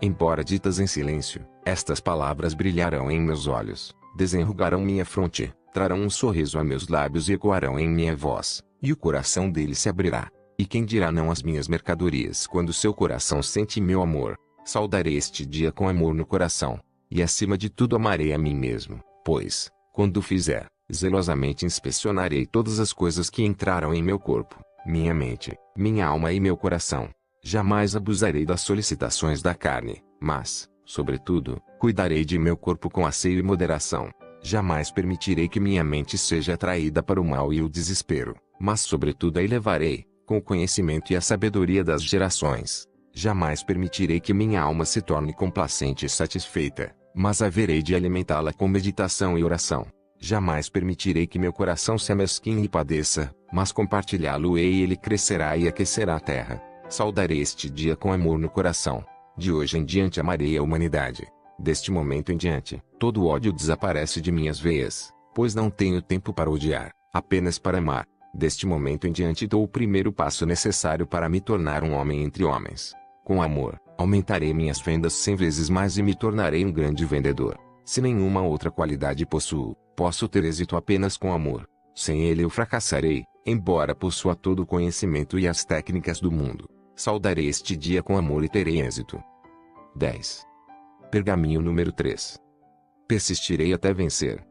Embora ditas em silêncio, estas palavras brilharão em meus olhos, desenrugarão minha fronte, trarão um sorriso a meus lábios e ecoarão em minha voz, e o coração dele se abrirá. E quem dirá não às minhas mercadorias quando seu coração sente meu amor? Saudarei este dia com amor no coração. E acima de tudo amarei a mim mesmo, pois, quando o fizer, zelosamente inspecionarei todas as coisas que entraram em meu corpo, minha mente, minha alma e meu coração. Jamais abusarei das solicitações da carne, mas, sobretudo, cuidarei de meu corpo com asseio e moderação. Jamais permitirei que minha mente seja atraída para o mal e o desespero, mas sobretudo a elevarei, com o conhecimento e a sabedoria das gerações. Jamais permitirei que minha alma se torne complacente e satisfeita, mas haverei de alimentá-la com meditação e oração. Jamais permitirei que meu coração se amesquinhe e padeça, mas compartilhá-lo-ei e ele crescerá e aquecerá a terra. Saudarei este dia com amor no coração. De hoje em diante amarei a humanidade. Deste momento em diante, todo ódio desaparece de minhas veias, pois não tenho tempo para odiar, apenas para amar. Deste momento em diante dou o primeiro passo necessário para me tornar um homem entre homens. Com amor, aumentarei minhas vendas 100 vezes mais e me tornarei um grande vendedor. Se nenhuma outra qualidade possuo, posso ter êxito apenas com amor. Sem ele eu fracassarei, embora possua todo o conhecimento e as técnicas do mundo. Saudarei este dia com amor e terei êxito. 10. Pergaminho número 3. Persistirei até vencer.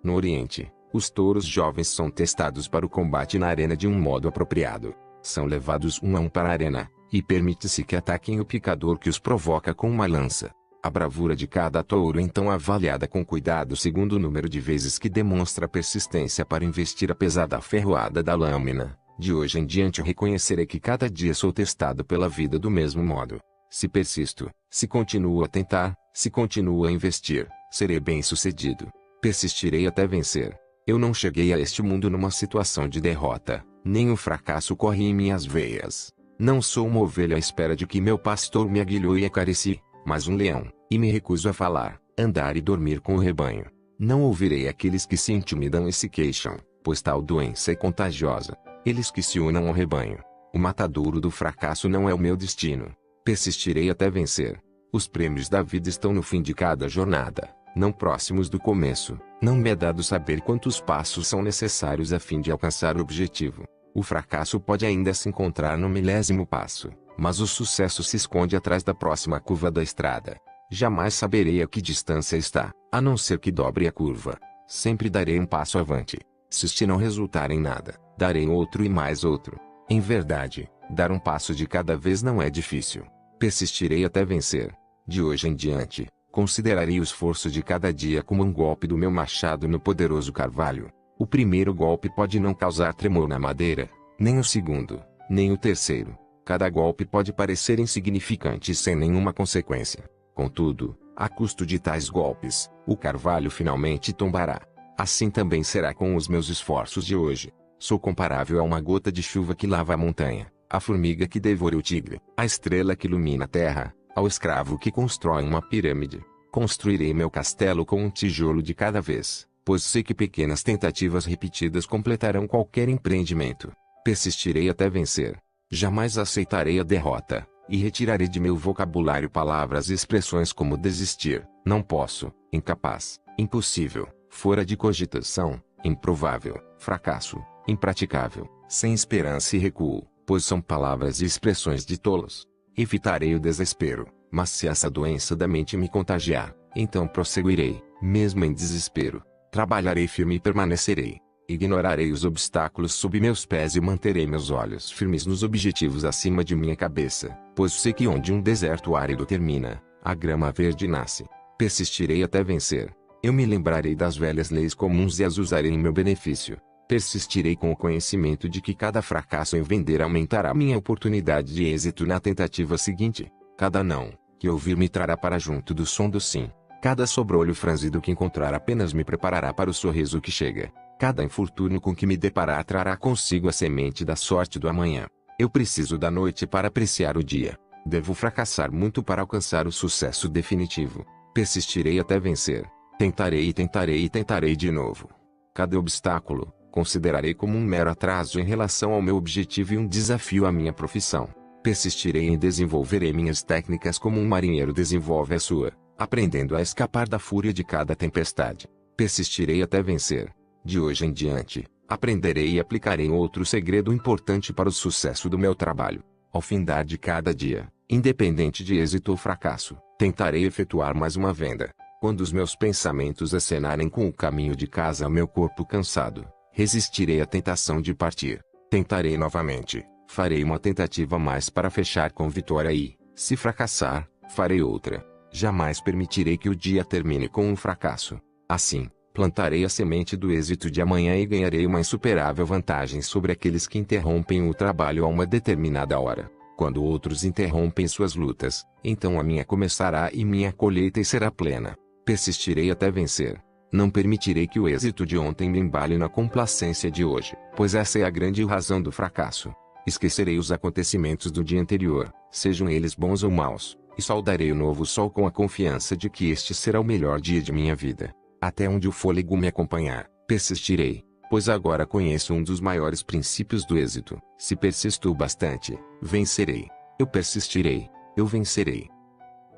No Oriente, os touros jovens são testados para o combate na arena de um modo apropriado. São levados um a um para a arena, e permite-se que ataquem o picador que os provoca com uma lança. A bravura de cada touro é então avaliada com cuidado segundo o número de vezes que demonstra persistência para investir a pesada ferroada da lâmina. De hoje em diante reconhecerei que cada dia sou testado pela vida do mesmo modo. Se persisto, se continuo a tentar, se continuo a investir, serei bem-sucedido. Persistirei até vencer. Eu não cheguei a este mundo numa situação de derrota, nem o fracasso corre em minhas veias. Não sou uma ovelha à espera de que meu pastor me aguilhou e acaricie, mas um leão, e me recuso a falar, andar e dormir com o rebanho. Não ouvirei aqueles que se intimidam e se queixam, pois tal doença é contagiosa. Eles que se unam ao rebanho. O matadouro do fracasso não é o meu destino. Persistirei até vencer. Os prêmios da vida estão no fim de cada jornada, não próximos do começo. Não me é dado saber quantos passos são necessários a fim de alcançar o objetivo. O fracasso pode ainda se encontrar no 10º passo, mas o sucesso se esconde atrás da próxima curva da estrada. Jamais saberei a que distância está, a não ser que dobre a curva. Sempre darei um passo avante. Se este não resultar em nada, darei outro e mais outro. Em verdade, dar um passo de cada vez não é difícil. Persistirei até vencer. De hoje em diante, considerarei o esforço de cada dia como um golpe do meu machado no poderoso carvalho. O primeiro golpe pode não causar tremor na madeira, nem o segundo, nem o terceiro. Cada golpe pode parecer insignificante e sem nenhuma consequência. Contudo, a custo de tais golpes, o carvalho finalmente tombará. Assim também será com os meus esforços de hoje. Sou comparável a uma gota de chuva que lava a montanha, a formiga que devora o tigre, a estrela que ilumina a terra, ao escravo que constrói uma pirâmide. Construirei meu castelo com um tijolo de cada vez, pois sei que pequenas tentativas repetidas completarão qualquer empreendimento. Persistirei até vencer. Jamais aceitarei a derrota, e retirarei de meu vocabulário palavras e expressões como desistir, não posso, incapaz, impossível, fora de cogitação, improvável, fracasso, impraticável, sem esperança e recuo, pois são palavras e expressões de tolos. Evitarei o desespero, mas se essa doença da mente me contagiar, então prosseguirei, mesmo em desespero. Trabalharei firme e permanecerei. Ignorarei os obstáculos sob meus pés e manterei meus olhos firmes nos objetivos acima de minha cabeça, pois sei que onde um deserto árido termina, a grama verde nasce. Persistirei até vencer. Eu me lembrarei das velhas leis comuns e as usarei em meu benefício. Persistirei com o conhecimento de que cada fracasso em vender aumentará minha oportunidade de êxito na tentativa seguinte. Cada não que ouvir me trará para junto do som do sim. Cada sobrolho franzido que encontrar apenas me preparará para o sorriso que chega. Cada infortúnio com que me deparar trará consigo a semente da sorte do amanhã. Eu preciso da noite para apreciar o dia. Devo fracassar muito para alcançar o sucesso definitivo. Persistirei até vencer. Tentarei e tentarei e tentarei de novo. Cada obstáculo considerarei como um mero atraso em relação ao meu objetivo e um desafio à minha profissão. Persistirei e desenvolverei minhas técnicas como um marinheiro desenvolve a sua, aprendendo a escapar da fúria de cada tempestade. Persistirei até vencer. De hoje em diante, aprenderei e aplicarei outro segredo importante para o sucesso do meu trabalho. Ao findar de cada dia, independente de êxito ou fracasso, tentarei efetuar mais uma venda. Quando os meus pensamentos acenarem com o caminho de casa ao meu corpo cansado, resistirei à tentação de partir. Tentarei novamente. Farei uma tentativa mais para fechar com vitória e, se fracassar, farei outra. Jamais permitirei que o dia termine com um fracasso. Assim, plantarei a semente do êxito de amanhã e ganharei uma insuperável vantagem sobre aqueles que interrompem o trabalho a uma determinada hora. Quando outros interrompem suas lutas, então a minha começará e minha colheita será plena. Persistirei até vencer. Não permitirei que o êxito de ontem me embale na complacência de hoje, pois essa é a grande razão do fracasso. Esquecerei os acontecimentos do dia anterior, sejam eles bons ou maus, e saudarei o novo sol com a confiança de que este será o melhor dia de minha vida. Até onde o fôlego me acompanhar, persistirei, pois agora conheço um dos maiores princípios do êxito. Se persisto o bastante, vencerei. Eu persistirei, eu vencerei.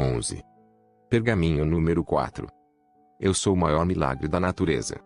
11. Pergaminho número 4. Eu sou o maior milagre da natureza.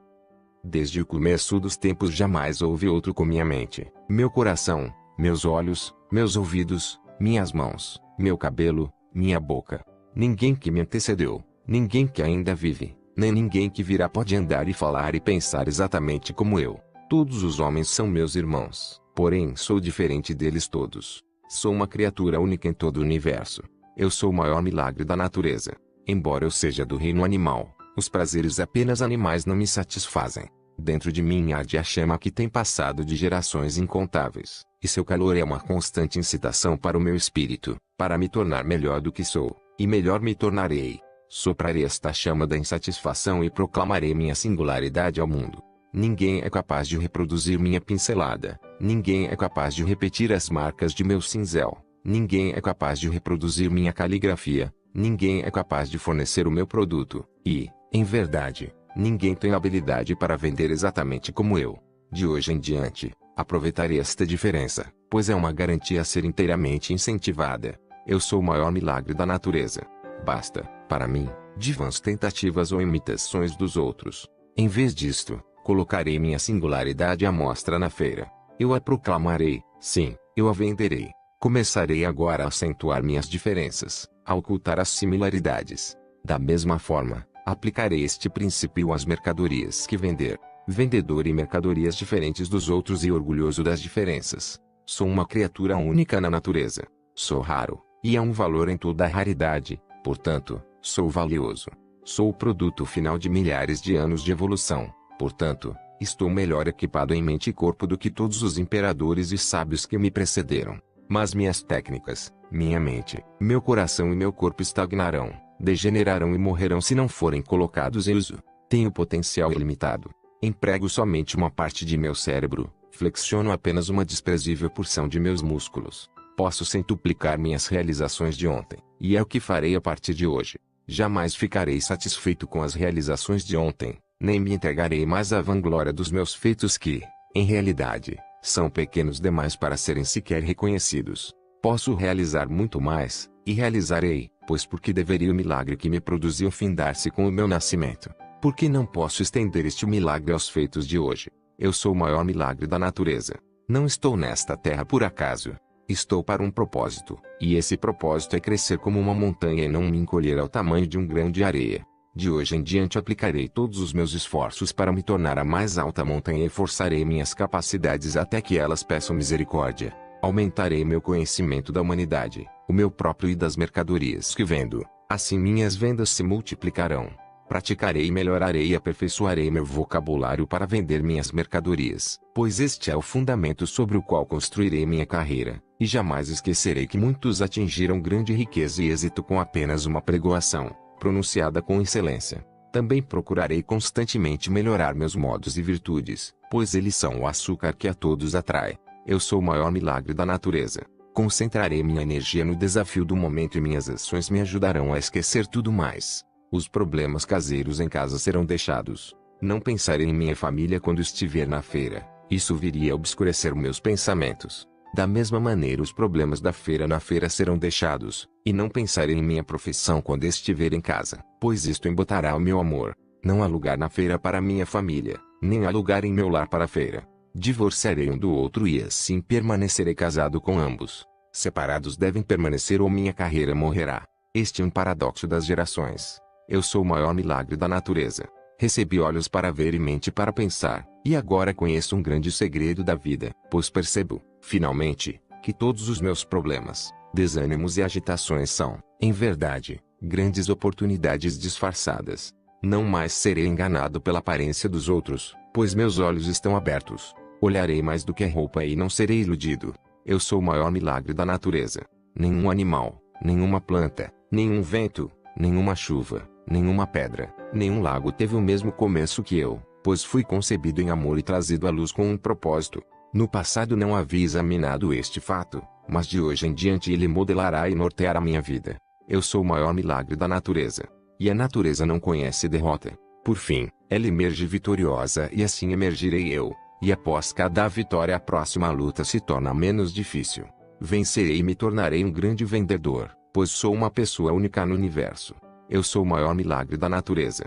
Desde o começo dos tempos jamais houve outro com minha mente, meu coração, meus olhos, meus ouvidos, minhas mãos, meu cabelo, minha boca. Ninguém que me antecedeu, ninguém que ainda vive, nem ninguém que virá pode andar e falar e pensar exatamente como eu. Todos os homens são meus irmãos, Porém, sou diferente deles todos. Sou uma criatura única em todo o universo. Eu sou o maior milagre da natureza. Embora eu seja do reino animal, os prazeres apenas animais não me satisfazem. Dentro de mim arde a chama que tem passado de gerações incontáveis, e seu calor é uma constante incitação para o meu espírito, para me tornar melhor do que sou, e melhor me tornarei. Soprarei esta chama da insatisfação e proclamarei minha singularidade ao mundo. Ninguém é capaz de reproduzir minha pincelada, ninguém é capaz de repetir as marcas de meu cinzel, ninguém é capaz de reproduzir minha caligrafia, ninguém é capaz de fornecer o meu produto, e, em verdade, ninguém tem habilidade para vender exatamente como eu. De hoje em diante, aproveitarei esta diferença, pois é uma garantia a ser inteiramente incentivada. Eu sou o maior milagre da natureza. Basta, para mim, de vãs tentativas ou imitações dos outros. Em vez disto, colocarei minha singularidade à mostra na feira. Eu a proclamarei, sim, eu a venderei. Começarei agora a acentuar minhas diferenças, a ocultar as similaridades. Da mesma forma, aplicarei este princípio às mercadorias que vender. Vendedor em mercadorias diferentes dos outros e orgulhoso das diferenças. Sou uma criatura única na natureza. Sou raro, e há um valor em toda a raridade, portanto, sou valioso. Sou o produto final de milhares de anos de evolução, portanto, estou melhor equipado em mente e corpo do que todos os imperadores e sábios que me precederam. Mas minhas técnicas, minha mente, meu coração e meu corpo estagnarão, degenerarão e morrerão se não forem colocados em uso. Tenho potencial ilimitado. Emprego somente uma parte de meu cérebro, flexiono apenas uma desprezível porção de meus músculos. Posso centuplicar minhas realizações de ontem, e é o que farei a partir de hoje. Jamais ficarei satisfeito com as realizações de ontem, nem me entregarei mais à vanglória dos meus feitos que, em realidade, são pequenos demais para serem sequer reconhecidos. Posso realizar muito mais, e realizarei, pois porque deveria o milagre que me produziu findar-se com o meu nascimento? Por que não posso estender este milagre aos feitos de hoje? Eu sou o maior milagre da natureza. Não estou nesta terra por acaso. Estou para um propósito, e esse propósito é crescer como uma montanha e não me encolher ao tamanho de um grão de areia. De hoje em diante aplicarei todos os meus esforços para me tornar a mais alta montanha e forçarei minhas capacidades até que elas peçam misericórdia. Aumentarei meu conhecimento da humanidade, o meu próprio e das mercadorias que vendo, assim minhas vendas se multiplicarão. Praticarei e melhorarei e aperfeiçoarei meu vocabulário para vender minhas mercadorias, pois este é o fundamento sobre o qual construirei minha carreira, e jamais esquecerei que muitos atingiram grande riqueza e êxito com apenas uma pregoação, pronunciada com excelência. Também procurarei constantemente melhorar meus modos e virtudes, pois eles são o açúcar que a todos atrai. Eu sou o maior milagre da natureza. Concentrarei minha energia no desafio do momento e minhas ações me ajudarão a esquecer tudo mais. Os problemas caseiros em casa serão deixados. Não pensarei em minha família quando estiver na feira. Isso viria a obscurecer meus pensamentos. Da mesma maneira os problemas da feira na feira serão deixados. E não pensarei em minha profissão quando estiver em casa, pois isto embotará o meu amor. Não há lugar na feira para minha família, nem há lugar em meu lar para a feira. Divorciarei um do outro e assim permanecerei casado com ambos. Separados devem permanecer ou minha carreira morrerá. Este é um paradoxo das gerações. Eu sou o maior milagre da natureza. Recebi olhos para ver e mente para pensar, e agora conheço um grande segredo da vida, pois percebo, finalmente, que todos os meus problemas, desânimos e agitações são, em verdade, grandes oportunidades disfarçadas. Não mais serei enganado pela aparência dos outros, pois meus olhos estão abertos. Olharei mais do que a roupa e não serei iludido. Eu sou o maior milagre da natureza. Nenhum animal, nenhuma planta, nenhum vento, nenhuma chuva, nenhuma pedra, nenhum lago teve o mesmo começo que eu, pois fui concebido em amor e trazido à luz com um propósito. No passado não havia examinado este fato, mas de hoje em diante ele modelará e norteará minha vida. Eu sou o maior milagre da natureza. E a natureza não conhece derrota. Por fim, ela emerge vitoriosa e assim emergirei eu. E após cada vitória a próxima luta se torna menos difícil. Vencerei e me tornarei um grande vendedor, pois sou uma pessoa única no universo. Eu sou o maior milagre da natureza.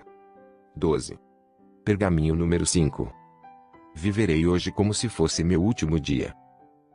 12. Pergaminho número 5. Viverei hoje como se fosse meu último dia.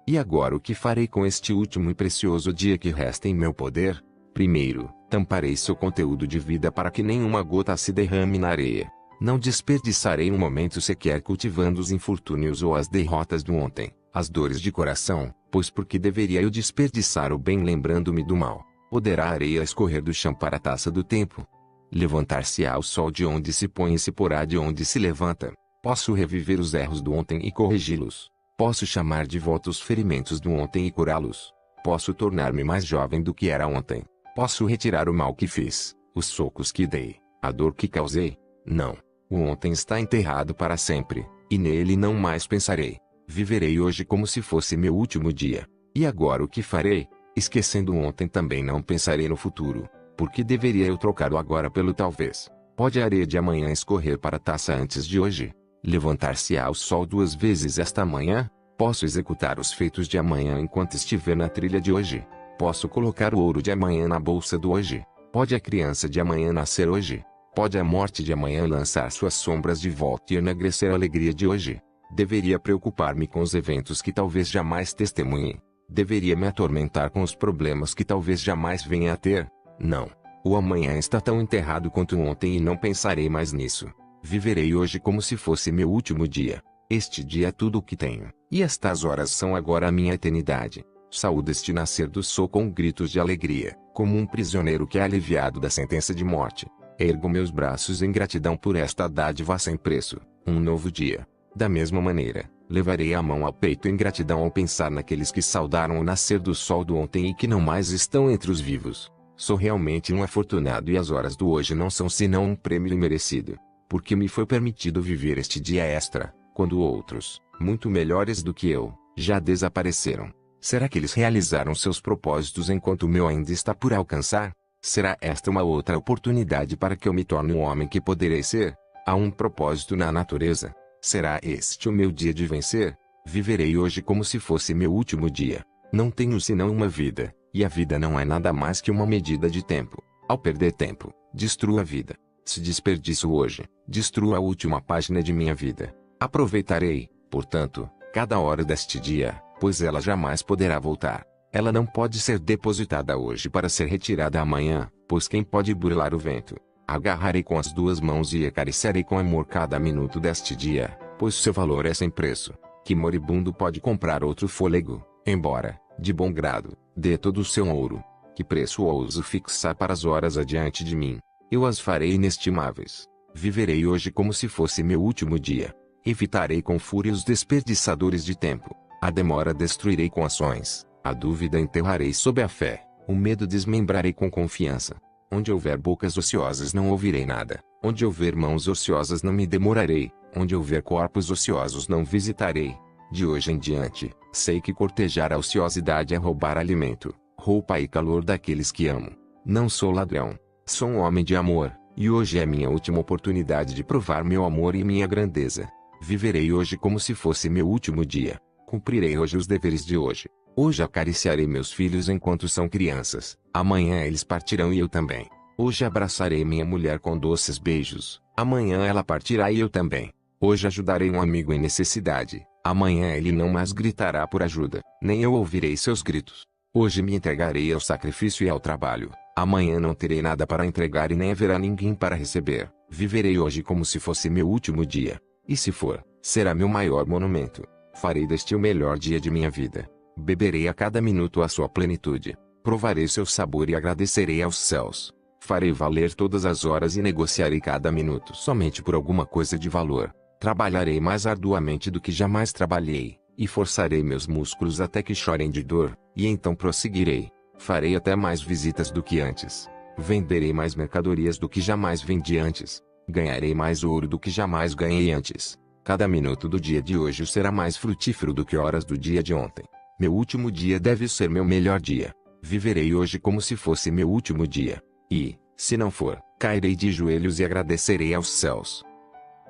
E agora o que farei com este último e precioso dia que resta em meu poder? Primeiro, tamparei seu conteúdo de vida para que nenhuma gota se derrame na areia. Não desperdiçarei um momento sequer cultivando os infortúnios ou as derrotas do ontem. as dores de coração, pois por que deveria eu desperdiçar o bem lembrando-me do mal? Poderá a areia escorrer do chão para a taça do tempo? Levantar-se-á o sol de onde se põe e se porá de onde se levanta. Posso reviver os erros do ontem e corrigi-los. Posso chamar de volta os ferimentos do ontem e curá-los. Posso tornar-me mais jovem do que era ontem. Posso retirar o mal que fiz, os socos que dei, a dor que causei. Não. O ontem está enterrado para sempre, e nele não mais pensarei. Viverei hoje como se fosse meu último dia. E agora o que farei? Esquecendo o ontem também não pensarei no futuro. Por que deveria eu trocar o agora pelo talvez? Pode a areia de amanhã escorrer para a taça antes de hoje? Levantar-se-á o sol 2 vezes esta manhã? Posso executar os feitos de amanhã enquanto estiver na trilha de hoje? Posso colocar o ouro de amanhã na bolsa do hoje? Pode a criança de amanhã nascer hoje? Pode a morte de amanhã lançar suas sombras de volta e enegrecer a alegria de hoje? Deveria preocupar-me com os eventos que talvez jamais testemunhe? Deveria me atormentar com os problemas que talvez jamais venha a ter? Não. O amanhã está tão enterrado quanto ontem e não pensarei mais nisso. Viverei hoje como se fosse meu último dia. Este dia é tudo o que tenho, e estas horas são agora a minha eternidade. Saúdo este nascer do sol com gritos de alegria, como um prisioneiro que é aliviado da sentença de morte. Ergo meus braços em gratidão por esta dádiva sem preço, um novo dia. Da mesma maneira, levarei a mão ao peito em gratidão ao pensar naqueles que saudaram o nascer do sol do ontem e que não mais estão entre os vivos. Sou realmente um afortunado e as horas do hoje não são senão um prêmio imerecido. Porque me foi permitido viver este dia extra, quando outros, muito melhores do que eu, já desapareceram. Será que eles realizaram seus propósitos enquanto o meu ainda está por alcançar? Será esta uma outra oportunidade para que eu me torne o homem que poderei ser? Há um propósito na natureza. Será este o meu dia de vencer? Viverei hoje como se fosse meu último dia. Não tenho senão uma vida, e a vida não é nada mais que uma medida de tempo. Ao perder tempo, destruo a vida. Se desperdiço hoje, destruo a última página de minha vida. Aproveitarei, portanto, cada hora deste dia, pois ela jamais poderá voltar. Ela não pode ser depositada hoje para ser retirada amanhã, pois quem pode burlar o vento? Agarrarei com as 2 mãos e acariciarei com amor cada minuto deste dia, pois seu valor é sem preço. Que moribundo pode comprar outro fôlego, embora, de bom grado, dê todo o seu ouro? Que preço ouso fixar para as horas adiante de mim? Eu as farei inestimáveis. Viverei hoje como se fosse meu último dia. Evitarei com fúria os desperdiçadores de tempo. A demora destruirei com ações. A dúvida enterrarei sob a fé. O medo desmembrarei com confiança. Onde houver bocas ociosas não ouvirei nada. Onde houver mãos ociosas não me demorarei. Onde houver corpos ociosos não visitarei. De hoje em diante, sei que cortejar a ociosidade é roubar alimento, roupa e calor daqueles que amo. Não sou ladrão. Sou um homem de amor, e hoje é minha última oportunidade de provar meu amor e minha grandeza. Viverei hoje como se fosse meu último dia. Cumprirei hoje os deveres de hoje. Hoje acariciarei meus filhos enquanto são crianças. Amanhã eles partirão e eu também. Hoje abraçarei minha mulher com doces beijos. Amanhã ela partirá e eu também. Hoje ajudarei um amigo em necessidade. Amanhã ele não mais gritará por ajuda, nem eu ouvirei seus gritos. Hoje me entregarei ao sacrifício e ao trabalho. Amanhã não terei nada para entregar e nem haverá ninguém para receber. Viverei hoje como se fosse meu último dia. E se for, será meu maior monumento. Farei deste o melhor dia de minha vida. Beberei a cada minuto a sua plenitude. Provarei seu sabor e agradecerei aos céus. Farei valer todas as horas e negociarei cada minuto somente por alguma coisa de valor. Trabalharei mais arduamente do que jamais trabalhei, e forçarei meus músculos até que chorem de dor, e então prosseguirei. Farei até mais visitas do que antes. Venderei mais mercadorias do que jamais vendi antes. Ganharei mais ouro do que jamais ganhei antes. Cada minuto do dia de hoje será mais frutífero do que horas do dia de ontem. Meu último dia deve ser meu melhor dia. Viverei hoje como se fosse meu último dia. E, se não for, cairei de joelhos e agradecerei aos céus.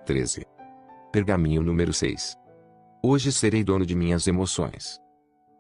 13. Pergaminho número 6. Hoje serei dono de minhas emoções.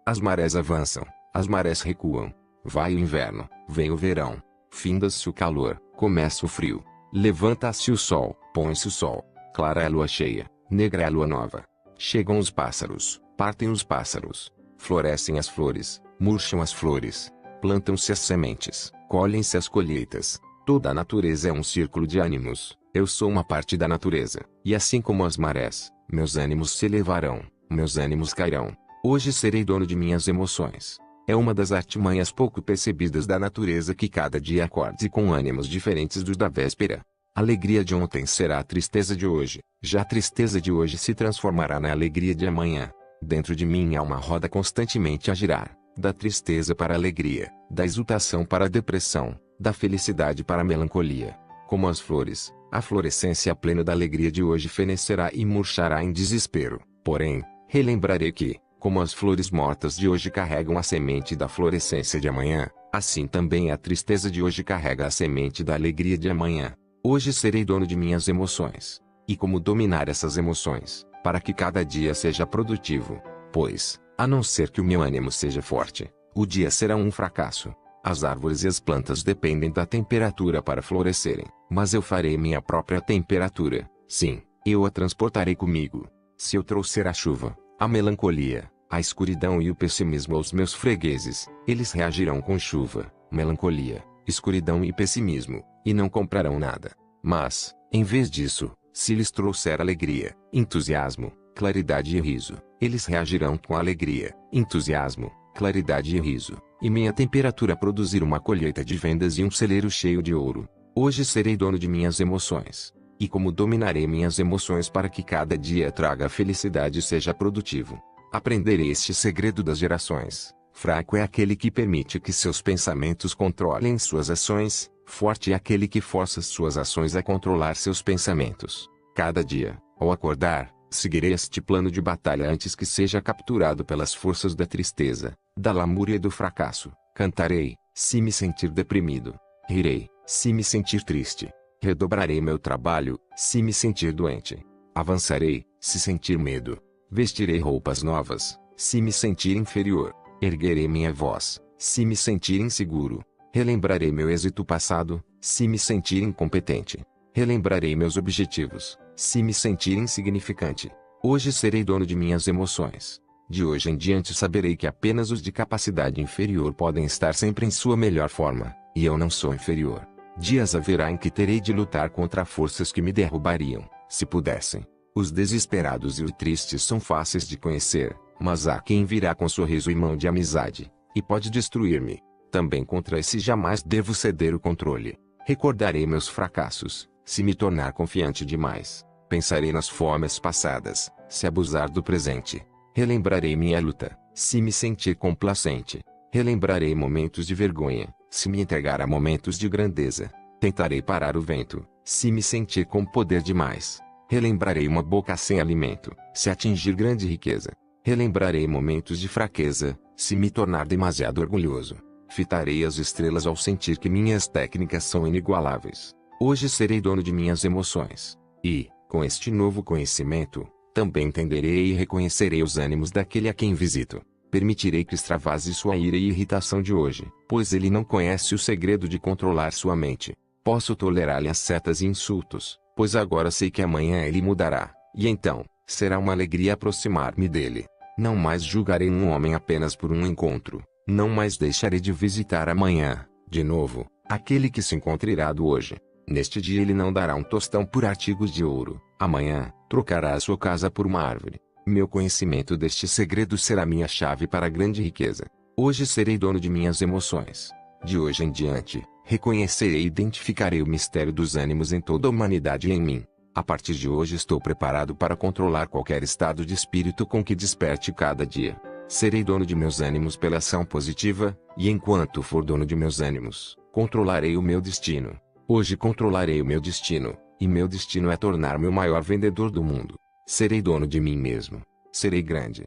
As marés avançam, as marés recuam. Vai o inverno, vem o verão. Finda-se o calor, começa o frio. Levanta-se o sol, põe-se o sol. Clara é a lua cheia, negra é a lua nova. Chegam os pássaros, partem os pássaros. Florescem as flores, murcham as flores. Plantam-se as sementes, colhem-se as colheitas. Toda a natureza é um círculo de ânimos. Eu sou uma parte da natureza, e assim como as marés, meus ânimos se elevarão, meus ânimos cairão. Hoje serei dono de minhas emoções. É uma das artimanhas pouco percebidas da natureza que cada dia acorde com ânimos diferentes dos da véspera. A alegria de ontem será a tristeza de hoje, já a tristeza de hoje se transformará na alegria de amanhã. Dentro de mim há uma roda constantemente a girar, da tristeza para a alegria, da exultação para a depressão, da felicidade para a melancolia. Como as flores, a florescência plena da alegria de hoje fenecerá e murchará em desespero. Porém, relembrarei que, como as flores mortas de hoje carregam a semente da florescência de amanhã, assim também a tristeza de hoje carrega a semente da alegria de amanhã. Hoje serei dono de minhas emoções. E como dominar essas emoções, para que cada dia seja produtivo? Pois, a não ser que o meu ânimo seja forte, o dia será um fracasso. As árvores e as plantas dependem da temperatura para florescerem, mas eu farei minha própria temperatura. Sim, eu a transportarei comigo. Se eu trouxer a chuva, a melancolia, a escuridão e o pessimismo aos meus fregueses, eles reagirão com chuva, melancolia, escuridão e pessimismo, e não comprarão nada. Mas, em vez disso, se lhes trouxer alegria, entusiasmo, claridade e riso, eles reagirão com alegria, entusiasmo, claridade e riso, e minha temperatura produzir uma colheita de vendas e um celeiro cheio de ouro. Hoje serei dono de minhas emoções. E como dominarei minhas emoções para que cada dia traga felicidade e seja produtivo? Aprenderei este segredo das gerações. Fraco é aquele que permite que seus pensamentos controlem suas ações, forte é aquele que força suas ações a controlar seus pensamentos. Cada dia, ao acordar, seguirei este plano de batalha antes que seja capturado pelas forças da tristeza, da lamúria e do fracasso. Cantarei, se me sentir deprimido. Rirei, se me sentir triste. Redobrarei meu trabalho, se me sentir doente. Avançarei, se sentir medo. Vestirei roupas novas, se me sentir inferior. Erguerei minha voz, se me sentir inseguro. Relembrarei meu êxito passado, se me sentir incompetente. Relembrarei meus objetivos, se me sentir insignificante. Hoje serei dono de minhas emoções. De hoje em diante saberei que apenas os de capacidade inferior podem estar sempre em sua melhor forma, e eu não sou inferior. Dias haverá em que terei de lutar contra forças que me derrubariam, se pudessem. Os desesperados e os tristes são fáceis de conhecer, mas há quem virá com sorriso e mão de amizade, e pode destruir-me. Também contra esse jamais devo ceder o controle. Recordarei meus fracassos, se me tornar confiante demais. Pensarei nas formas passadas, se abusar do presente. Relembrarei minha luta, se me sentir complacente. Relembrarei momentos de vergonha, se me entregar a momentos de grandeza. Tentarei parar o vento, se me sentir com poder demais. Relembrarei uma boca sem alimento, se atingir grande riqueza. Relembrarei momentos de fraqueza, se me tornar demasiado orgulhoso. Fitarei as estrelas ao sentir que minhas técnicas são inigualáveis. Hoje serei dono de minhas emoções. E, com este novo conhecimento, também entenderei e reconhecerei os ânimos daquele a quem visito. Permitirei que extravase sua ira e irritação de hoje, pois ele não conhece o segredo de controlar sua mente. Posso tolerar-lhe as setas e insultos, pois agora sei que amanhã ele mudará, e então, será uma alegria aproximar-me dele. Não mais julgarei um homem apenas por um encontro, não mais deixarei de visitar amanhã, de novo, aquele que se encontra irado hoje. Neste dia ele não dará um tostão por artigos de ouro, amanhã, trocará a sua casa por uma árvore. Meu conhecimento deste segredo será minha chave para a grande riqueza. Hoje serei dono de minhas emoções. De hoje em diante, reconhecerei e identificarei o mistério dos ânimos em toda a humanidade e em mim. A partir de hoje estou preparado para controlar qualquer estado de espírito com que desperte cada dia. Serei dono de meus ânimos pela ação positiva, e enquanto for dono de meus ânimos, controlarei o meu destino. Hoje controlarei o meu destino, e meu destino é tornar-me o maior vendedor do mundo. Serei dono de mim mesmo. Serei grande.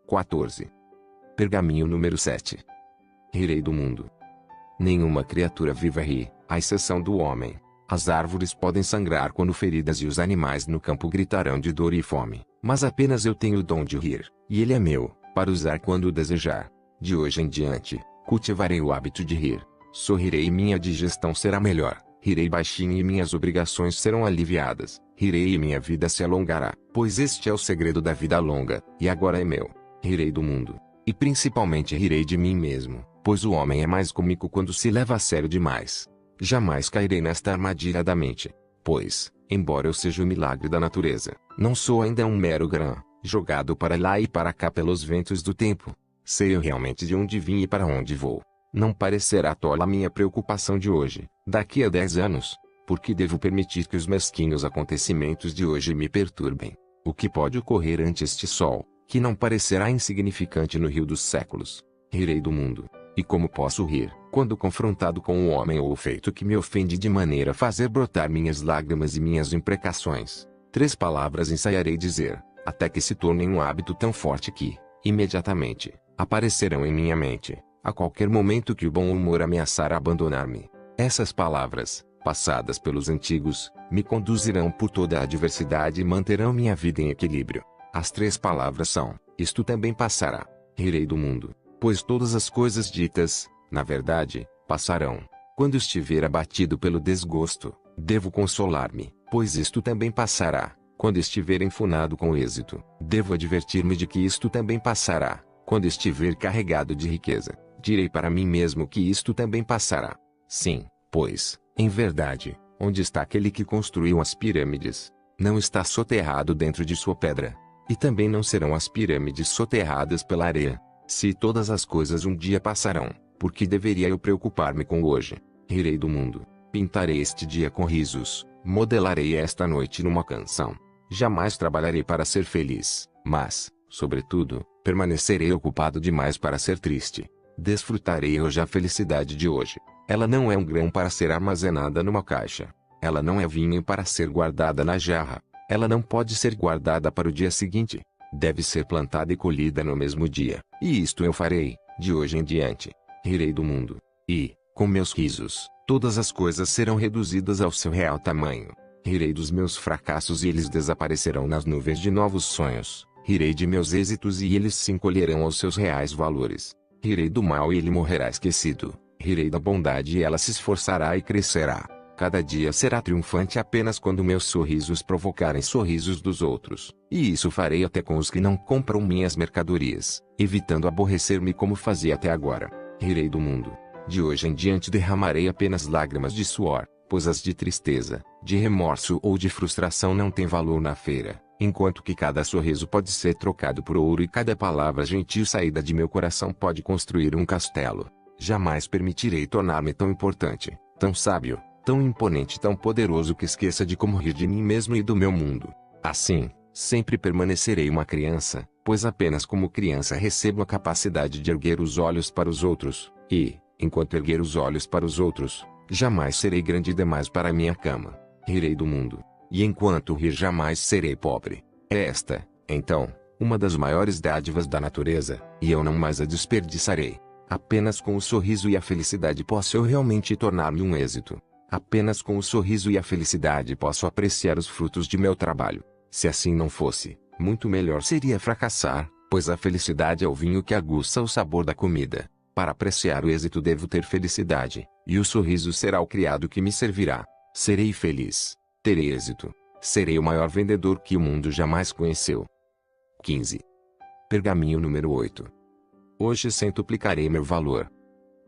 14. Pergaminho número 7. Rirei do mundo. Nenhuma criatura viva ri, à exceção do homem. As árvores podem sangrar quando feridas e os animais no campo gritarão de dor e fome. Mas apenas eu tenho o dom de rir, e ele é meu, para usar quando desejar. De hoje em diante, cultivarei o hábito de rir. Sorrirei e minha digestão será melhor. Rirei baixinho e minhas obrigações serão aliviadas. Rirei e minha vida se alongará, pois este é o segredo da vida longa, e agora é meu. Rirei do mundo. E principalmente rirei de mim mesmo, pois o homem é mais cômico quando se leva a sério demais. Jamais cairei nesta armadilha da mente, pois, embora eu seja o milagre da natureza, não sou ainda um mero grã, jogado para lá e para cá pelos ventos do tempo. Sei eu realmente de onde vim e para onde vou. Não parecerá tola a minha preocupação de hoje, daqui a 10 anos, porque devo permitir que os mesquinhos acontecimentos de hoje me perturbem. O que pode ocorrer ante este sol, que não parecerá insignificante no rio dos séculos? Rirei do mundo. E como posso rir, quando confrontado com um homem ou o feito que me ofende de maneira a fazer brotar minhas lágrimas e minhas imprecações? 3 palavras ensaiarei dizer, até que se tornem um hábito tão forte que, imediatamente, aparecerão em minha mente, a qualquer momento que o bom humor ameaçar abandonar-me. Essas palavras, passadas pelos antigos, me conduzirão por toda a adversidade e manterão minha vida em equilíbrio. As 3 palavras são, isto também passará. Rirei do mundo, pois todas as coisas ditas, na verdade, passarão. Quando estiver abatido pelo desgosto, devo consolar-me, pois isto também passará. Quando estiver enfunado com êxito, devo advertir-me de que isto também passará. Quando estiver carregado de riqueza, direi para mim mesmo que isto também passará. Sim, pois, em verdade, onde está aquele que construiu as pirâmides? Não está soterrado dentro de sua pedra. E também não serão as pirâmides soterradas pela areia. Se todas as coisas um dia passarão, por que deveria eu preocupar-me com o hoje? Rirei do mundo. Pintarei este dia com risos. Modelarei esta noite numa canção. Jamais trabalharei para ser feliz, mas, sobretudo, permanecerei ocupado demais para ser triste. Desfrutarei hoje a felicidade de hoje. Ela não é um grão para ser armazenada numa caixa. Ela não é vinho para ser guardada na jarra. Ela não pode ser guardada para o dia seguinte. Deve ser plantada e colhida no mesmo dia. E isto eu farei, de hoje em diante. Rirei do mundo. E, com meus risos, todas as coisas serão reduzidas ao seu real tamanho. Rirei dos meus fracassos e eles desaparecerão nas nuvens de novos sonhos. Rirei de meus êxitos e eles se encolherão aos seus reais valores. Rirei do mal e ele morrerá esquecido. Rirei da bondade e ela se esforçará e crescerá. Cada dia será triunfante apenas quando meus sorrisos provocarem sorrisos dos outros. E isso farei até com os que não compram minhas mercadorias, evitando aborrecer-me como fazia até agora. Rirei do mundo. De hoje em diante derramarei apenas lágrimas de suor, pois as de tristeza, de remorso ou de frustração não têm valor na feira, enquanto que cada sorriso pode ser trocado por ouro e cada palavra gentil saída de meu coração pode construir um castelo. Jamais permitirei tornar-me tão importante, tão sábio, tão imponente, tão poderoso que esqueça de como rir de mim mesmo e do meu mundo. Assim, sempre permanecerei uma criança, pois apenas como criança recebo a capacidade de erguer os olhos para os outros, e, enquanto erguer os olhos para os outros, jamais serei grande demais para minha cama. Rirei do mundo. E enquanto rir jamais serei pobre. É esta, então, uma das maiores dádivas da natureza, e eu não mais a desperdiçarei. Apenas com o sorriso e a felicidade posso eu realmente tornar-me um êxito. Apenas com o sorriso e a felicidade posso apreciar os frutos de meu trabalho. Se assim não fosse, muito melhor seria fracassar, pois a felicidade é o vinho que aguça o sabor da comida. Para apreciar o êxito devo ter felicidade, e o sorriso será o criado que me servirá. Serei feliz. Terei êxito. Serei o maior vendedor que o mundo jamais conheceu. 15. Pergaminho número 8. Hoje centuplicarei meu valor.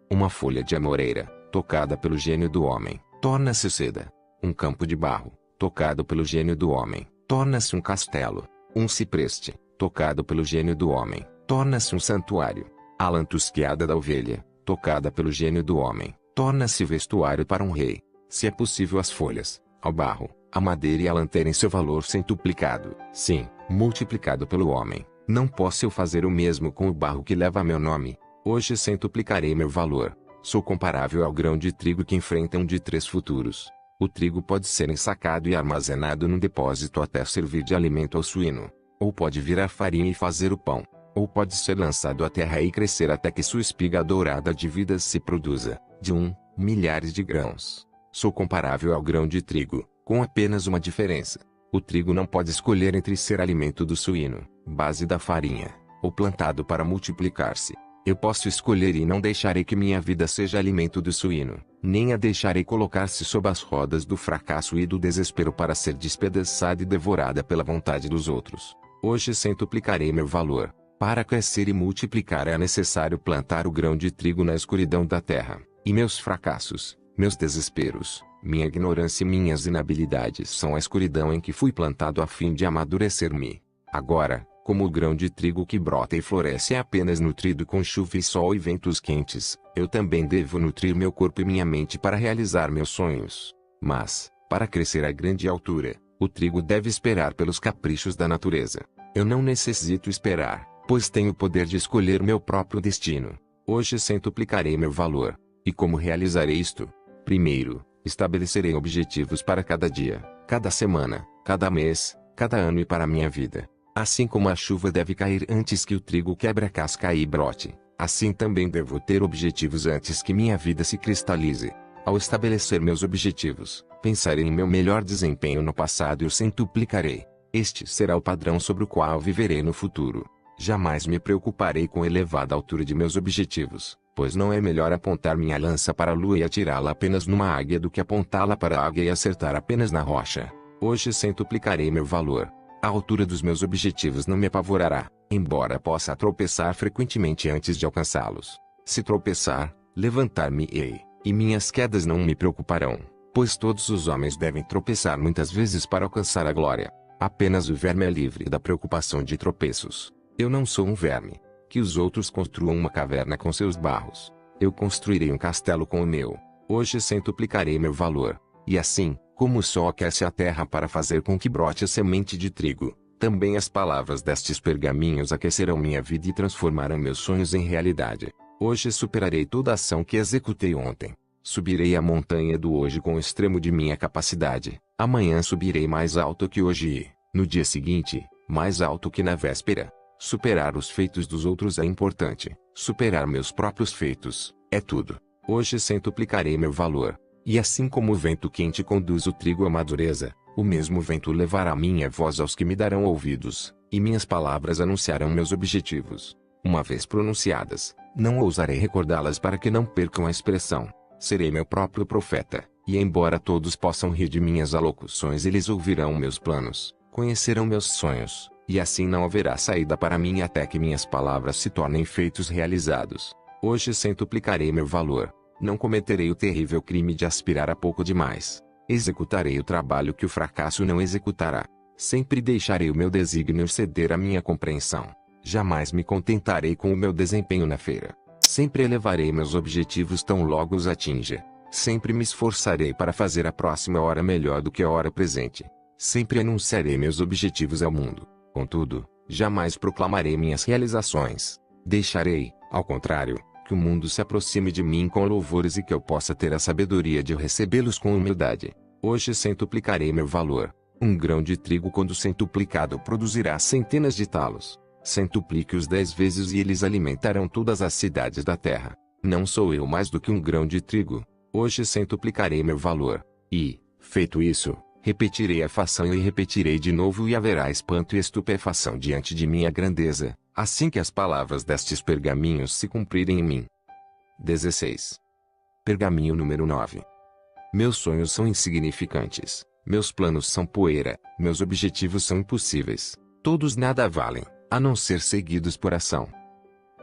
Uma folha de amoreira, tocada pelo gênio do homem, torna-se seda. Um campo de barro, tocado pelo gênio do homem, torna-se um castelo. Um cipreste, tocado pelo gênio do homem, torna-se um santuário. A lã tosquiada da ovelha, tocada pelo gênio do homem, torna-se vestuário para um rei. Se é possível as folhas, ao barro, a madeira e a lã terem seu valor centuplicado, sim, multiplicado pelo homem, não posso eu fazer o mesmo com o barro que leva meu nome? Hoje centuplicarei meu valor. Sou comparável ao grão de trigo que enfrenta um de 3 futuros. O trigo pode ser ensacado e armazenado num depósito até servir de alimento ao suíno. Ou pode virar farinha e fazer o pão. Ou pode ser lançado à terra e crescer até que sua espiga dourada de vidas se produza, de milhares de grãos. Sou comparável ao grão de trigo, com apenas uma diferença. O trigo não pode escolher entre ser alimento do suíno, base da farinha, ou plantado para multiplicar-se. Eu posso escolher e não deixarei que minha vida seja alimento do suíno, nem a deixarei colocar-se sob as rodas do fracasso e do desespero para ser despedaçada e devorada pela vontade dos outros. Hoje centuplicarei meu valor. Para crescer e multiplicar é necessário plantar o grão de trigo na escuridão da terra, e meus fracassos, meus desesperos, minha ignorância e minhas inabilidades são a escuridão em que fui plantado a fim de amadurecer-me. Agora, Como o grão de trigo que brota e floresce é apenas nutrido com chuva e sol e ventos quentes, eu também devo nutrir meu corpo e minha mente para realizar meus sonhos. Mas, para crescer a grande altura, o trigo deve esperar pelos caprichos da natureza. Eu não necessito esperar, pois tenho o poder de escolher meu próprio destino. Hoje centuplicarei meu valor. E como realizarei isto? Primeiro, estabelecerei objetivos para cada dia, cada semana, cada mês, cada ano e para minha vida. Assim como a chuva deve cair antes que o trigo quebre a casca e brote, assim também devo ter objetivos antes que minha vida se cristalize. Ao estabelecer meus objetivos, pensarei em meu melhor desempenho no passado e o centuplicarei. Este será o padrão sobre o qual viverei no futuro. Jamais me preocuparei com a elevada altura de meus objetivos, pois não é melhor apontar minha lança para a lua e atirá-la apenas numa águia do que apontá-la para a águia e acertar apenas na rocha. Hoje centuplicarei meu valor. A altura dos meus objetivos não me apavorará, embora possa tropeçar frequentemente antes de alcançá-los. Se tropeçar, levantar-me-ei, e minhas quedas não me preocuparão, pois todos os homens devem tropeçar muitas vezes para alcançar a glória. Apenas o verme é livre da preocupação de tropeços. Eu não sou um verme. Que os outros construam uma caverna com seus barros. Eu construirei um castelo com o meu. Hoje centuplicarei meu valor. E assim, como o sol aquece a terra para fazer com que brote a semente de trigo, também as palavras destes pergaminhos aquecerão minha vida e transformarão meus sonhos em realidade. Hoje superarei toda a ação que executei ontem. Subirei a montanha do hoje com o extremo de minha capacidade. Amanhã subirei mais alto que hoje e, no dia seguinte, mais alto que na véspera. Superar os feitos dos outros é importante. Superar meus próprios feitos é tudo. Hoje centuplicarei meu valor. E assim como o vento quente conduz o trigo à madureza, o mesmo vento levará minha voz aos que me darão ouvidos, e minhas palavras anunciarão meus objetivos. Uma vez pronunciadas, não ousarei recordá-las para que não percam a expressão. Serei meu próprio profeta, e embora todos possam rir de minhas alocuções, eles ouvirão meus planos, conhecerão meus sonhos, e assim não haverá saída para mim até que minhas palavras se tornem feitos realizados. Hoje centuplicarei meu valor. Não cometerei o terrível crime de aspirar a pouco demais. Executarei o trabalho que o fracasso não executará. Sempre deixarei o meu desígnio ceder à minha compreensão. Jamais me contentarei com o meu desempenho na feira. Sempre elevarei meus objetivos tão logo os atinja. Sempre me esforçarei para fazer a próxima hora melhor do que a hora presente. Sempre anunciarei meus objetivos ao mundo. Contudo, jamais proclamarei minhas realizações. Deixarei, ao contrário, que o mundo se aproxime de mim com louvores e que eu possa ter a sabedoria de recebê-los com humildade. Hoje centuplicarei meu valor. Um grão de trigo quando centuplicado produzirá centenas de talos. Centuplique-os 10 vezes e eles alimentarão todas as cidades da terra. Não sou eu mais do que um grão de trigo. Hoje centuplicarei meu valor. E, feito isso, repetirei a façanha e repetirei de novo e haverá espanto e estupefação diante de minha grandeza, assim que as palavras destes pergaminhos se cumprirem em mim. 16. Pergaminho número 9. Meus sonhos são insignificantes, meus planos são poeira, meus objetivos são impossíveis. Todos nada valem, a não ser seguidos por ação.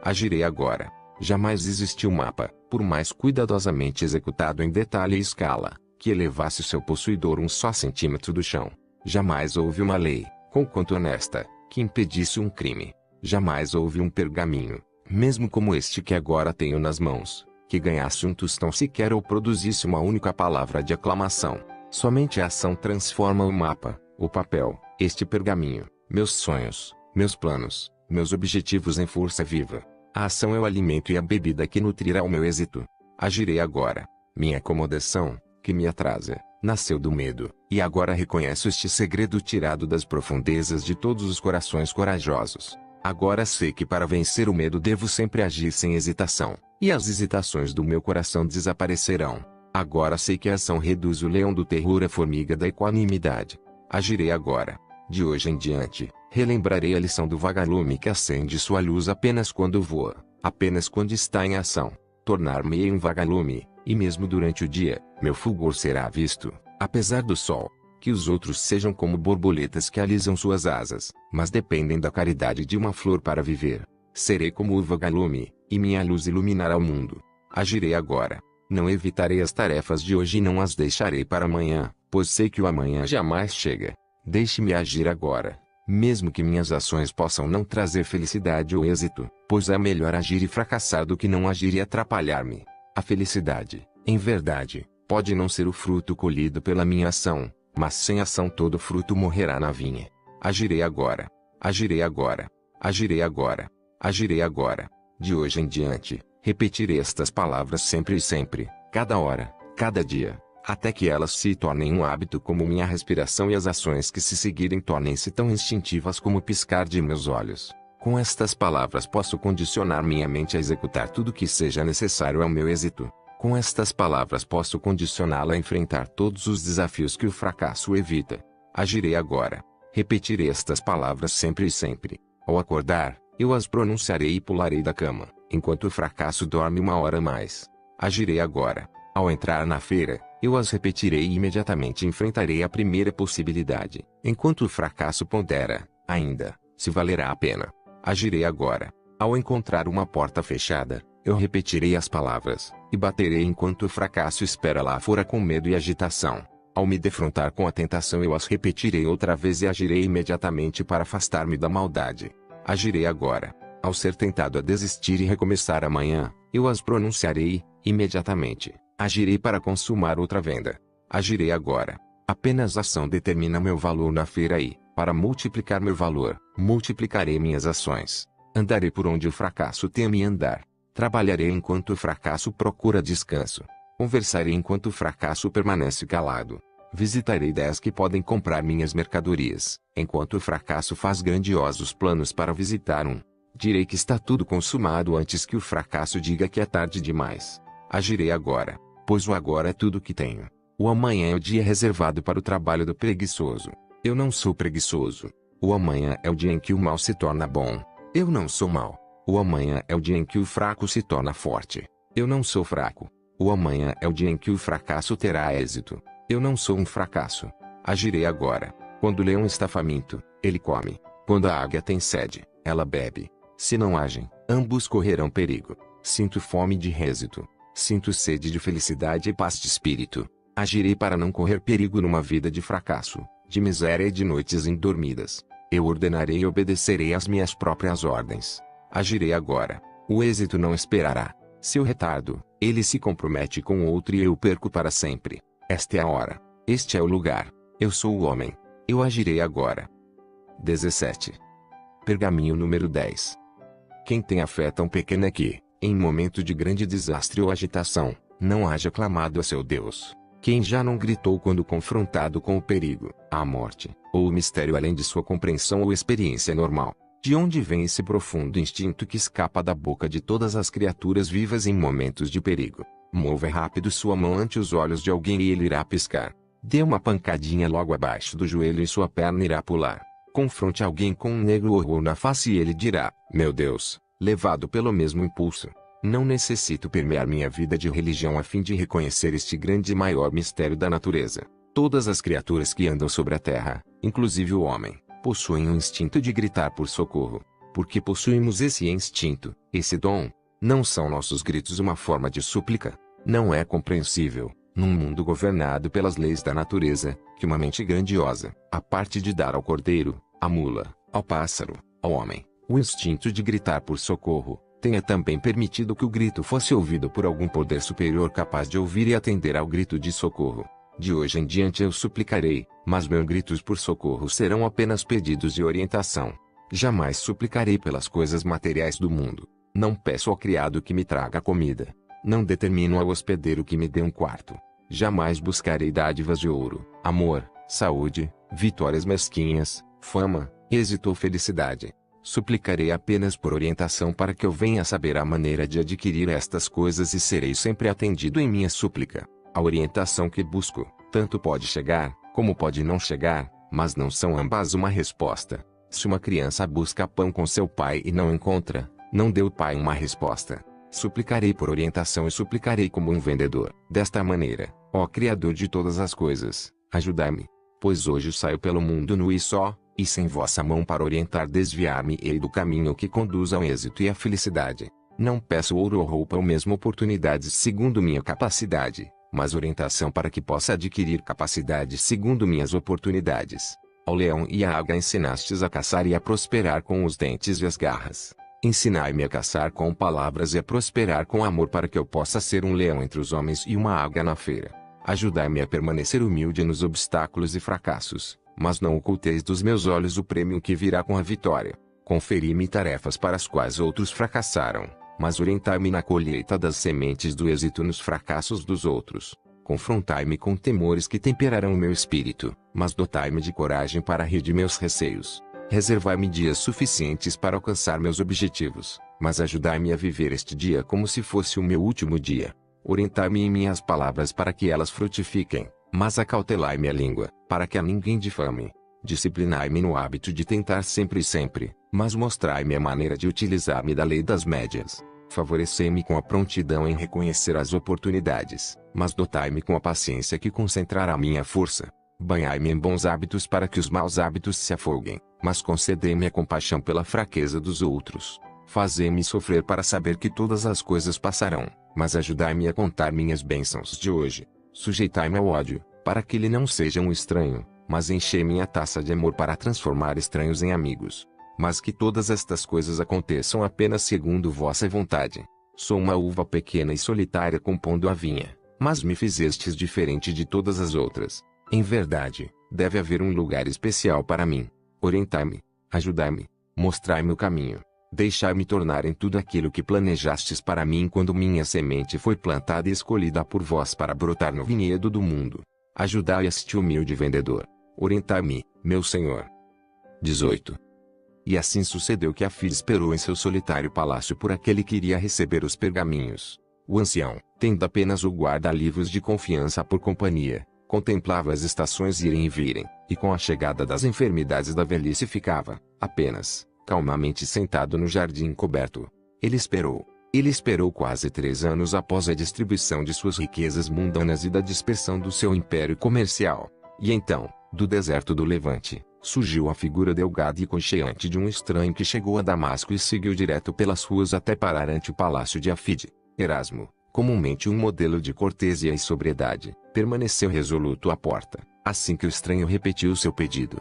Agirei agora. Jamais existiu mapa, por mais cuidadosamente executado em detalhe e escala, que elevasse o seu possuidor um só centímetro do chão. Jamais houve uma lei, conquanto honesta, que impedisse um crime. Jamais houve um pergaminho, mesmo como este que agora tenho nas mãos, que ganhasse um tostão sequer ou produzisse uma única palavra de aclamação. Somente a ação transforma o mapa, o papel, este pergaminho, meus sonhos, meus planos, meus objetivos em força viva. A ação é o alimento e a bebida que nutrirá o meu êxito. Agirei agora. Minha acomodação, que me atrasa, nasceu do medo, e agora reconheço este segredo tirado das profundezas de todos os corações corajosos. Agora sei que para vencer o medo devo sempre agir sem hesitação, e as hesitações do meu coração desaparecerão. Agora sei que a ação reduz o leão do terror à formiga da equanimidade. Agirei agora. De hoje em diante, relembrarei a lição do vagalume que acende sua luz apenas quando voa, apenas quando está em ação. Tornar-me-ei um vagalume, e mesmo durante o dia, meu fulgor será visto, apesar do sol. Que os outros sejam como borboletas que alisam suas asas, mas dependem da caridade de uma flor para viver. Serei como o vagalume, e minha luz iluminará o mundo. Agirei agora. Não evitarei as tarefas de hoje e não as deixarei para amanhã, pois sei que o amanhã jamais chega. Deixe-me agir agora. Mesmo que minhas ações possam não trazer felicidade ou êxito, pois é melhor agir e fracassar do que não agir e atrapalhar-me. A felicidade, em verdade, pode não ser o fruto colhido pela minha ação, mas sem ação todo fruto morrerá na vinha. Agirei agora. Agirei agora. Agirei agora. Agirei agora. De hoje em diante, repetirei estas palavras sempre e sempre, cada hora, cada dia, até que elas se tornem um hábito como minha respiração e as ações que se seguirem tornem-se tão instintivas como o piscar de meus olhos. Com estas palavras posso condicionar minha mente a executar tudo o que seja necessário ao meu êxito. Com estas palavras posso condicioná-la a enfrentar todos os desafios que o fracasso evita. Agirei agora. Repetirei estas palavras sempre e sempre. Ao acordar, eu as pronunciarei e pularei da cama, enquanto o fracasso dorme uma hora mais. Agirei agora. Ao entrar na feira, eu as repetirei e imediatamente enfrentarei a primeira possibilidade, enquanto o fracasso pondera, ainda, se valerá a pena. Agirei agora. Ao encontrar uma porta fechada, eu repetirei as palavras, e baterei enquanto o fracasso espera lá fora com medo e agitação. Ao me defrontar com a tentação eu as repetirei outra vez e agirei imediatamente para afastar-me da maldade. Agirei agora. Ao ser tentado a desistir e recomeçar amanhã, eu as pronunciarei, imediatamente. Agirei para consumar outra venda. Agirei agora. Apenas a ação determina meu valor na feira e, para multiplicar meu valor, multiplicarei minhas ações. Andarei por onde o fracasso teme andar. Trabalharei enquanto o fracasso procura descanso. Conversarei enquanto o fracasso permanece calado. Visitarei 10 que podem comprar minhas mercadorias, enquanto o fracasso faz grandiosos planos para visitar um. Direi que está tudo consumado antes que o fracasso diga que é tarde demais. Agirei agora, pois o agora é tudo que tenho. O amanhã é o dia reservado para o trabalho do preguiçoso. Eu não sou preguiçoso. O amanhã é o dia em que o mal se torna bom. Eu não sou mau. O amanhã é o dia em que o fraco se torna forte. Eu não sou fraco. O amanhã é o dia em que o fracasso terá êxito. Eu não sou um fracasso. Agirei agora. Quando o leão está faminto, ele come. Quando a águia tem sede, ela bebe. Se não agem, ambos correrão perigo. Sinto fome de êxito. Sinto sede de felicidade e paz de espírito. Agirei para não correr perigo numa vida de fracasso, de miséria e de noites indormidas. Eu ordenarei e obedecerei às minhas próprias ordens. Agirei agora. O êxito não esperará. Se eu retardo, ele se compromete com outro e eu perco para sempre. Esta é a hora. Este é o lugar. Eu sou o homem. Eu agirei agora. 17. Pergaminho número 10. Quem tem a fé tão pequena que, em momento de grande desastre ou agitação, não haja clamado a seu Deus. Quem já não gritou quando confrontado com o perigo, a morte, ou o mistério além de sua compreensão ou experiência normal? De onde vem esse profundo instinto que escapa da boca de todas as criaturas vivas em momentos de perigo? Mova rápido sua mão ante os olhos de alguém e ele irá piscar. Dê uma pancadinha logo abaixo do joelho e sua perna irá pular. Confronte alguém com um negro horror na face e ele dirá, meu Deus, levado pelo mesmo impulso. Não necessito permear minha vida de religião a fim de reconhecer este grande e maior mistério da natureza. Todas as criaturas que andam sobre a terra, inclusive o homem, possuem um instinto de gritar por socorro. Porque possuímos esse instinto, esse dom, não são nossos gritos uma forma de súplica? Não é compreensível, num mundo governado pelas leis da natureza, que uma mente grandiosa, a parte de dar ao cordeiro, à mula, ao pássaro, ao homem, o instinto de gritar por socorro, tenha também permitido que o grito fosse ouvido por algum poder superior capaz de ouvir e atender ao grito de socorro. De hoje em diante eu suplicarei, mas meus gritos por socorro serão apenas pedidos de orientação. Jamais suplicarei pelas coisas materiais do mundo. Não peço ao criado que me traga comida. Não determino ao hospedeiro que me dê um quarto. Jamais buscarei dádivas de ouro, amor, saúde, vitórias mesquinhas, fama, êxito ou felicidade. Suplicarei apenas por orientação para que eu venha saber a maneira de adquirir estas coisas e serei sempre atendido em minha súplica. A orientação que busco, tanto pode chegar, como pode não chegar, mas não são ambas uma resposta. Se uma criança busca pão com seu pai e não encontra, não dê ao pai uma resposta. Suplicarei por orientação e suplicarei como um vendedor. Desta maneira, ó Criador de todas as coisas, ajudai-me. Pois hoje saio pelo mundo nu e só, e sem vossa mão para orientar desviar-me-ei do caminho que conduz ao êxito e à felicidade. Não peço ouro ou roupa ou mesmo oportunidades segundo minha capacidade, mas orientação para que possa adquirir capacidade segundo minhas oportunidades. Ao leão e à águia ensinastes a caçar e a prosperar com os dentes e as garras. Ensinai-me a caçar com palavras e a prosperar com amor para que eu possa ser um leão entre os homens e uma águia na feira. Ajudai-me a permanecer humilde nos obstáculos e fracassos, mas não oculteis dos meus olhos o prêmio que virá com a vitória. Conferi-me tarefas para as quais outros fracassaram, mas orientai-me na colheita das sementes do êxito nos fracassos dos outros. Confrontai-me com temores que temperarão o meu espírito, mas dotai-me de coragem para rir de meus receios. Reservai-me dias suficientes para alcançar meus objetivos, mas ajudai-me a viver este dia como se fosse o meu último dia. Orientai-me em minhas palavras para que elas frutifiquem, mas acautelai-me a língua, para que a ninguém difame. Disciplinai-me no hábito de tentar sempre e sempre, mas mostrai-me a maneira de utilizar-me da lei das médias. Favorecei-me com a prontidão em reconhecer as oportunidades, mas dotai-me com a paciência que concentrará minha força. Banhai-me em bons hábitos para que os maus hábitos se afoguem, mas concedei-me a compaixão pela fraqueza dos outros. Fazei-me sofrer para saber que todas as coisas passarão, mas ajudai-me a contar minhas bênçãos de hoje. Sujeitai-me ao ódio, para que ele não seja um estranho, mas enchei minha taça de amor para transformar estranhos em amigos. Mas que todas estas coisas aconteçam apenas segundo vossa vontade. Sou uma uva pequena e solitária compondo a vinha, mas me fizestes diferente de todas as outras. Em verdade, deve haver um lugar especial para mim. Orientai-me, ajudai-me, mostrai-me o caminho. Deixai-me tornar em tudo aquilo que planejastes para mim quando minha semente foi plantada e escolhida por vós para brotar no vinhedo do mundo. Ajudai este humilde vendedor. Orientai-me, meu Senhor. 18. E assim sucedeu que a filha esperou em seu solitário palácio por aquele que iria receber os pergaminhos. O ancião, tendo apenas o guarda-livros de confiança por companhia, contemplava as estações irem e virem, e com a chegada das enfermidades da velhice ficava, apenas, calmamente sentado no jardim coberto. Ele esperou quase 3 anos após a distribuição de suas riquezas mundanas e da dispersão do seu império comercial. E então, do deserto do Levante, surgiu a figura delgada e concheante de um estranho que chegou a Damasco e seguiu direto pelas ruas até parar ante o palácio de Afide. Erasmo, comumente um modelo de cortesia e sobriedade, permaneceu resoluto à porta, assim que o estranho repetiu seu pedido.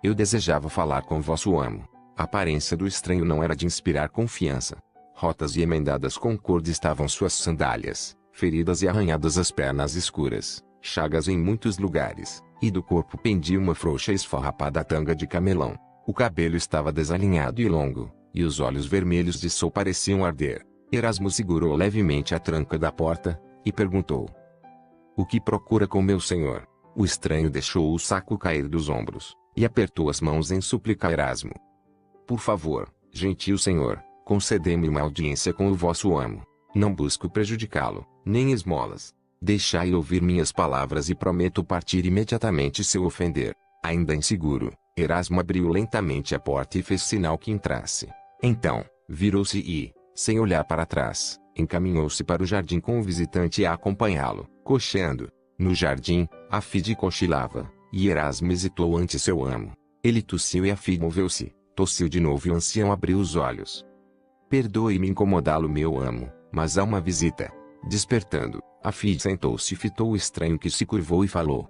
Eu desejava falar com vosso amo. A aparência do estranho não era de inspirar confiança. Rotas e emendadas com corda estavam suas sandálias, feridas e arranhadas as pernas escuras, chagas em muitos lugares, e do corpo pendia uma frouxa e esfarrapada tanga de camelão. O cabelo estava desalinhado e longo, e os olhos vermelhos de sol pareciam arder. Erasmo segurou levemente a tranca da porta, e perguntou: O que procura com meu senhor? O estranho deixou o saco cair dos ombros, e apertou as mãos em súplica a Erasmo. Por favor, gentil senhor, concedei-me uma audiência com o vosso amo. Não busco prejudicá-lo, nem esmolas. Deixai ouvir minhas palavras e prometo partir imediatamente se o ofender. Ainda inseguro, Erasmo abriu lentamente a porta e fez sinal que entrasse. Então, virou-se e, sem olhar para trás, encaminhou-se para o jardim com o visitante a acompanhá-lo, cocheando. No jardim, Afide cochilava, e Erasmo hesitou ante seu amo. Ele tossiu e Afide moveu-se, tossiu de novo e o ancião abriu os olhos. Perdoe-me incomodá-lo, meu amo, mas há uma visita. Despertando, Afide sentou-se e fitou o estranho que se curvou e falou.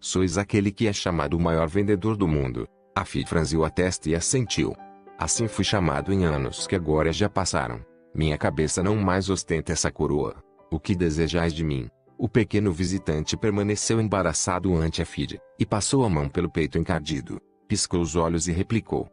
Sois aquele que é chamado o maior vendedor do mundo. Afide franziu a testa e assentiu. Assim fui chamado em anos que agora já passaram. Minha cabeça não mais ostenta essa coroa. O que desejais de mim? O pequeno visitante permaneceu embaraçado ante Afide, e passou a mão pelo peito encardido. Piscou os olhos e replicou.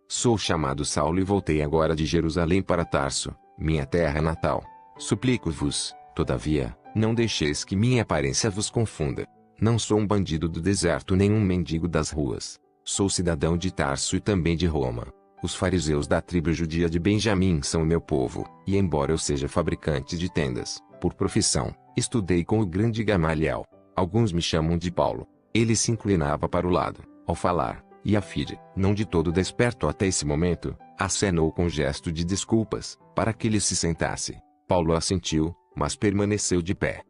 Sou chamado Saulo e voltei agora de Jerusalém para Tarso, minha terra natal. Suplico-vos, todavia, não deixeis que minha aparência vos confunda. Não sou um bandido do deserto nem um mendigo das ruas. Sou cidadão de Tarso e também de Roma. Os fariseus da tribo judia de Benjamim são o meu povo, e embora eu seja fabricante de tendas, por profissão, estudei com o grande Gamaliel. Alguns me chamam de Paulo. Ele se inclinava para o lado, ao falar, e Afide, não de todo desperto até esse momento, acenou com gesto de desculpas, para que ele se sentasse. Paulo assentiu, mas permaneceu de pé.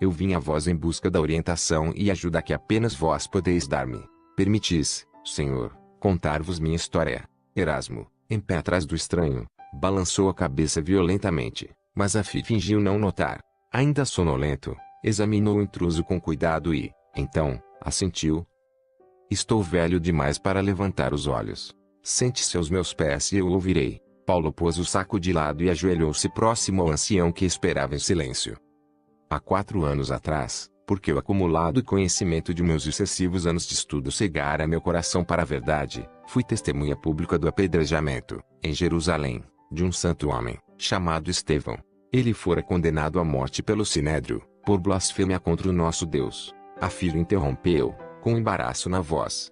Eu vim a vós em busca da orientação e ajuda que apenas vós podeis dar-me. Permitis, Senhor, contar-vos minha história. Erasmo, em pé atrás do estranho, balançou a cabeça violentamente, mas Afide fingiu não notar. Ainda sonolento, examinou o intruso com cuidado e, então, assentiu. Estou velho demais para levantar os olhos. Sente-se aos meus pés e eu o ouvirei. Paulo pôs o saco de lado e ajoelhou-se próximo ao ancião que esperava em silêncio. Há 4 anos atrás, porque o acumulado conhecimento de meus excessivos anos de estudo cegara meu coração para a verdade, fui testemunha pública do apedrejamento, em Jerusalém, de um santo homem, chamado Estevão. Ele fora condenado à morte pelo Sinédrio, por blasfêmia contra o nosso Deus. A filha interrompeu, com embaraço na voz.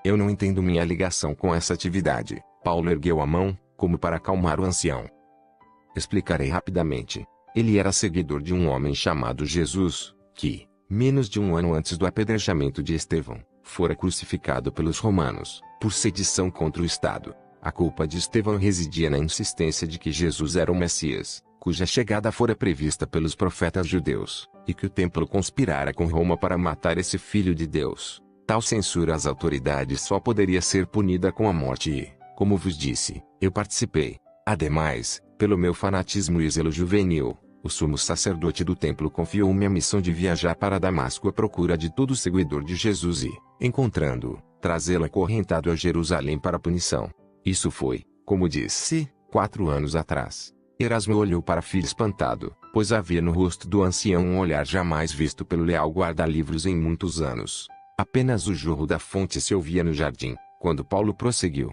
Eu não entendo minha ligação com essa atividade. Paulo ergueu a mão, como para acalmar o ancião. Explicarei rapidamente. Ele era seguidor de um homem chamado Jesus, que, menos de 1 ano antes do apedrejamento de Estevão, fora crucificado pelos romanos, por sedição contra o Estado. A culpa de Estevão residia na insistência de que Jesus era o Messias, cuja chegada fora prevista pelos profetas judeus, e que o templo conspirara com Roma para matar esse filho de Deus. Tal censura às autoridades só poderia ser punida com a morte e, como vos disse, eu participei. Ademais, pelo meu fanatismo e zelo juvenil, o sumo sacerdote do templo confiou-me a missão de viajar para Damasco à procura de todo seguidor de Jesus e, encontrando-o, trazê-lo acorrentado a Jerusalém para punição. Isso foi, como disse, 4 anos atrás. Erasmo olhou para a filha espantado, pois havia no rosto do ancião um olhar jamais visto pelo leal guarda-livros em muitos anos. Apenas o jorro da fonte se ouvia no jardim, quando Paulo prosseguiu.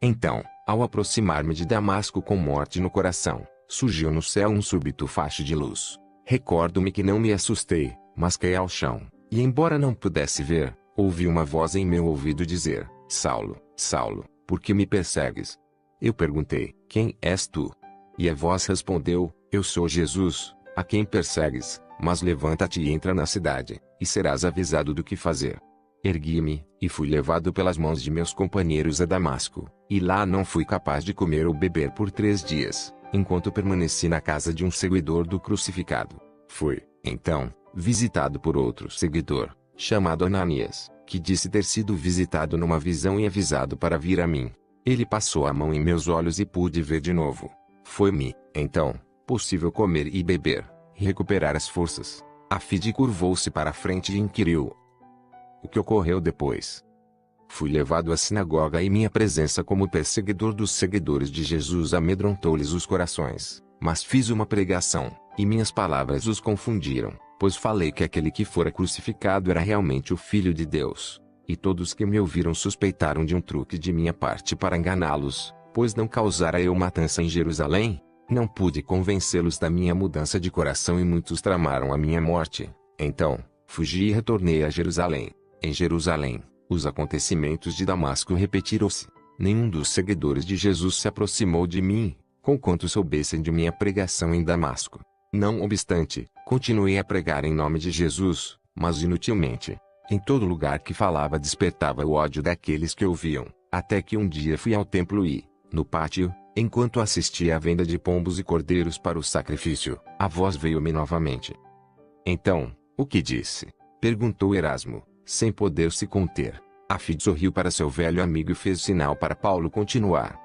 Então, ao aproximar-me de Damasco com morte no coração, surgiu no céu um súbito facho de luz. Recordo-me que não me assustei, mas caí ao chão, e embora não pudesse ver, ouvi uma voz em meu ouvido dizer: Saulo, Saulo, por que me persegues? Eu perguntei: quem és tu? E a voz respondeu: eu sou Jesus, a quem persegues, mas levanta-te e entra na cidade, e serás avisado do que fazer. Ergui-me, e fui levado pelas mãos de meus companheiros a Damasco, e lá não fui capaz de comer ou beber por 3 dias, enquanto permaneci na casa de um seguidor do crucificado. Fui, então, visitado por outro seguidor, chamado Ananias, que disse ter sido visitado numa visão e avisado para vir a mim. Ele passou a mão em meus olhos e pude ver de novo. Foi-me, então, possível comer e beber, e recuperar as forças. A filha curvou-se para a frente e inquiriu: o que ocorreu depois? Fui levado à sinagoga e minha presença como perseguidor dos seguidores de Jesus amedrontou-lhes os corações, mas fiz uma pregação, e minhas palavras os confundiram, pois falei que aquele que fora crucificado era realmente o Filho de Deus. E todos que me ouviram suspeitaram de um truque de minha parte para enganá-los, pois não causara eu matança em Jerusalém. Não pude convencê-los da minha mudança de coração e muitos tramaram a minha morte. Então, fugi e retornei a Jerusalém. Em Jerusalém, os acontecimentos de Damasco repetiram-se. Nenhum dos seguidores de Jesus se aproximou de mim, conquanto soubessem de minha pregação em Damasco. Não obstante, continuei a pregar em nome de Jesus, mas inutilmente. Em todo lugar que falava despertava o ódio daqueles que ouviam, até que um dia fui ao templo e, no pátio, enquanto assistia à venda de pombos e cordeiros para o sacrifício, a voz veio-me novamente. Então, o que disse? Perguntou Erasmo, sem poder se conter. A filha sorriu para seu velho amigo e fez sinal para Paulo continuar.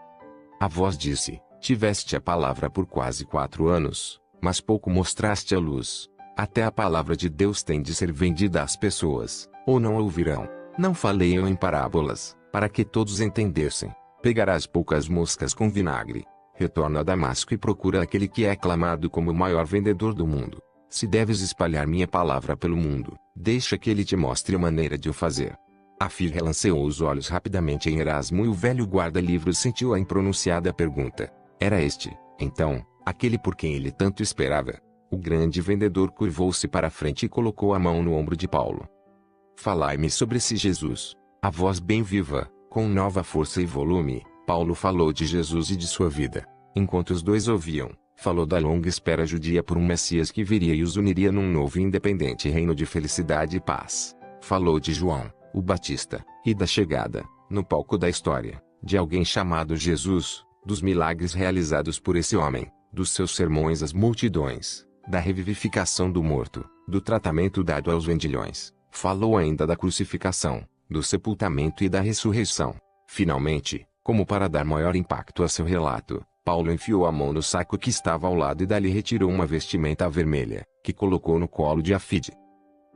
A voz disse: tiveste a palavra por quase 4 anos, mas pouco mostraste a luz. Até a palavra de Deus tem de ser vendida às pessoas, ou não a ouvirão. Não falei eu em parábolas, para que todos entendessem. Pegarás poucas moscas com vinagre. Retorna a Damasco e procura aquele que é aclamado como o maior vendedor do mundo. Se deves espalhar minha palavra pelo mundo, deixa que ele te mostre a maneira de o fazer. A filha relanceou os olhos rapidamente em Erasmo e o velho guarda-livros sentiu a impronunciada pergunta. Era este, então, aquele por quem ele tanto esperava. O grande vendedor curvou-se para a frente e colocou a mão no ombro de Paulo. Falai-me sobre esse Jesus. A voz bem viva, com nova força e volume, Paulo falou de Jesus e de sua vida. Enquanto os dois ouviam, falou da longa espera judia por um Messias que viria e os uniria num novo e independente reino de felicidade e paz. Falou de João, o Batista, e da chegada, no palco da história, de alguém chamado Jesus, dos milagres realizados por esse homem, dos seus sermões às multidões, da revivificação do morto, do tratamento dado aos vendilhões. Falou ainda da crucificação, do sepultamento e da ressurreição. Finalmente, como para dar maior impacto a seu relato, Paulo enfiou a mão no saco que estava ao lado e dali retirou uma vestimenta vermelha, que colocou no colo de Afide.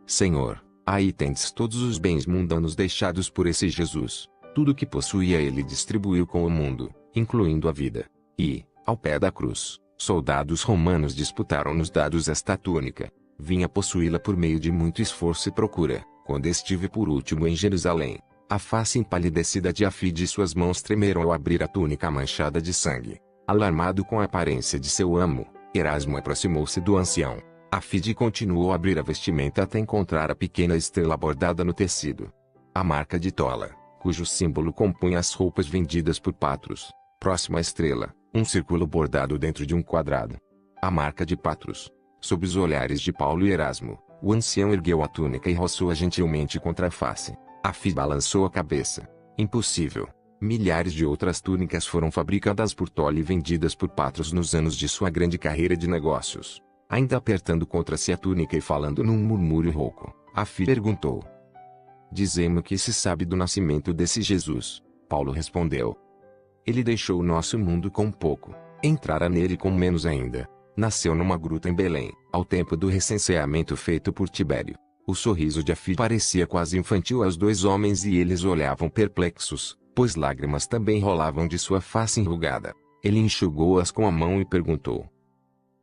Senhor, Aí tendes todos os bens mundanos deixados por esse Jesus. Tudo que possuía ele distribuiu com o mundo, incluindo a vida. E, ao pé da cruz, soldados romanos disputaram nos dados esta túnica. Vinha possuí-la por meio de muito esforço e procura, quando estive por último em Jerusalém. A face empalidecida de Afide e suas mãos tremeram ao abrir a túnica manchada de sangue. Alarmado com a aparência de seu amo, Erasmo aproximou-se do ancião. Afide continuou a abrir a vestimenta até encontrar a pequena estrela bordada no tecido. A marca de Tola, cujo símbolo compunha as roupas vendidas por Patros. Próximo à estrela, um círculo bordado dentro de um quadrado. A marca de Patros. Sob os olhares de Paulo e Erasmo, o ancião ergueu a túnica e roçou-a gentilmente contra a face. Afide balançou a cabeça. Impossível. Milhares de outras túnicas foram fabricadas por Tola e vendidas por Patros nos anos de sua grande carreira de negócios. Ainda apertando contra si a túnica e falando num murmúrio rouco, Afide perguntou: Dizei-me o que se sabe do nascimento desse Jesus. Paulo respondeu: Ele deixou o nosso mundo com pouco, entrara nele com menos ainda. Nasceu numa gruta em Belém, ao tempo do recenseamento feito por Tibério. O sorriso de Afide parecia quase infantil aos dois homens e eles olhavam perplexos, pois lágrimas também rolavam de sua face enrugada. Ele enxugou-as com a mão e perguntou: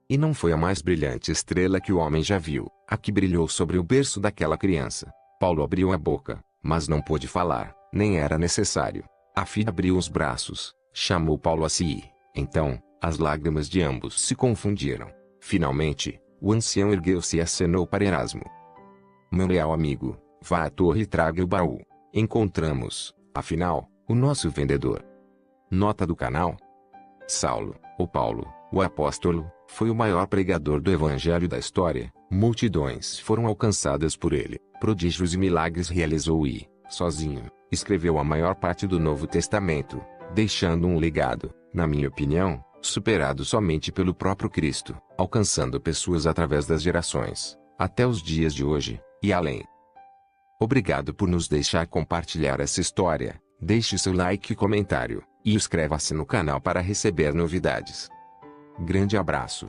E não foi a mais brilhante estrela que o homem já viu, a que brilhou sobre o berço daquela criança? Paulo abriu a boca, mas não pôde falar, nem era necessário. Afide abriu os braços, chamou Paulo a si. Então, as lágrimas de ambos se confundiram. Finalmente, o ancião ergueu-se e acenou para Erasmo: Meu leal amigo, vá à torre e traga o baú. Encontramos, afinal, o nosso vendedor. Nota do canal: Saulo, ou Paulo, o apóstolo, foi o maior pregador do evangelho da história. Multidões foram alcançadas por ele, prodígios e milagres realizou e, sozinho, escreveu a maior parte do Novo Testamento, deixando um legado, na minha opinião, superado somente pelo próprio Cristo, alcançando pessoas através das gerações, até os dias de hoje, e além. Obrigado por nos deixar compartilhar essa história. Deixe seu like e comentário, e inscreva-se no canal para receber novidades. Grande abraço.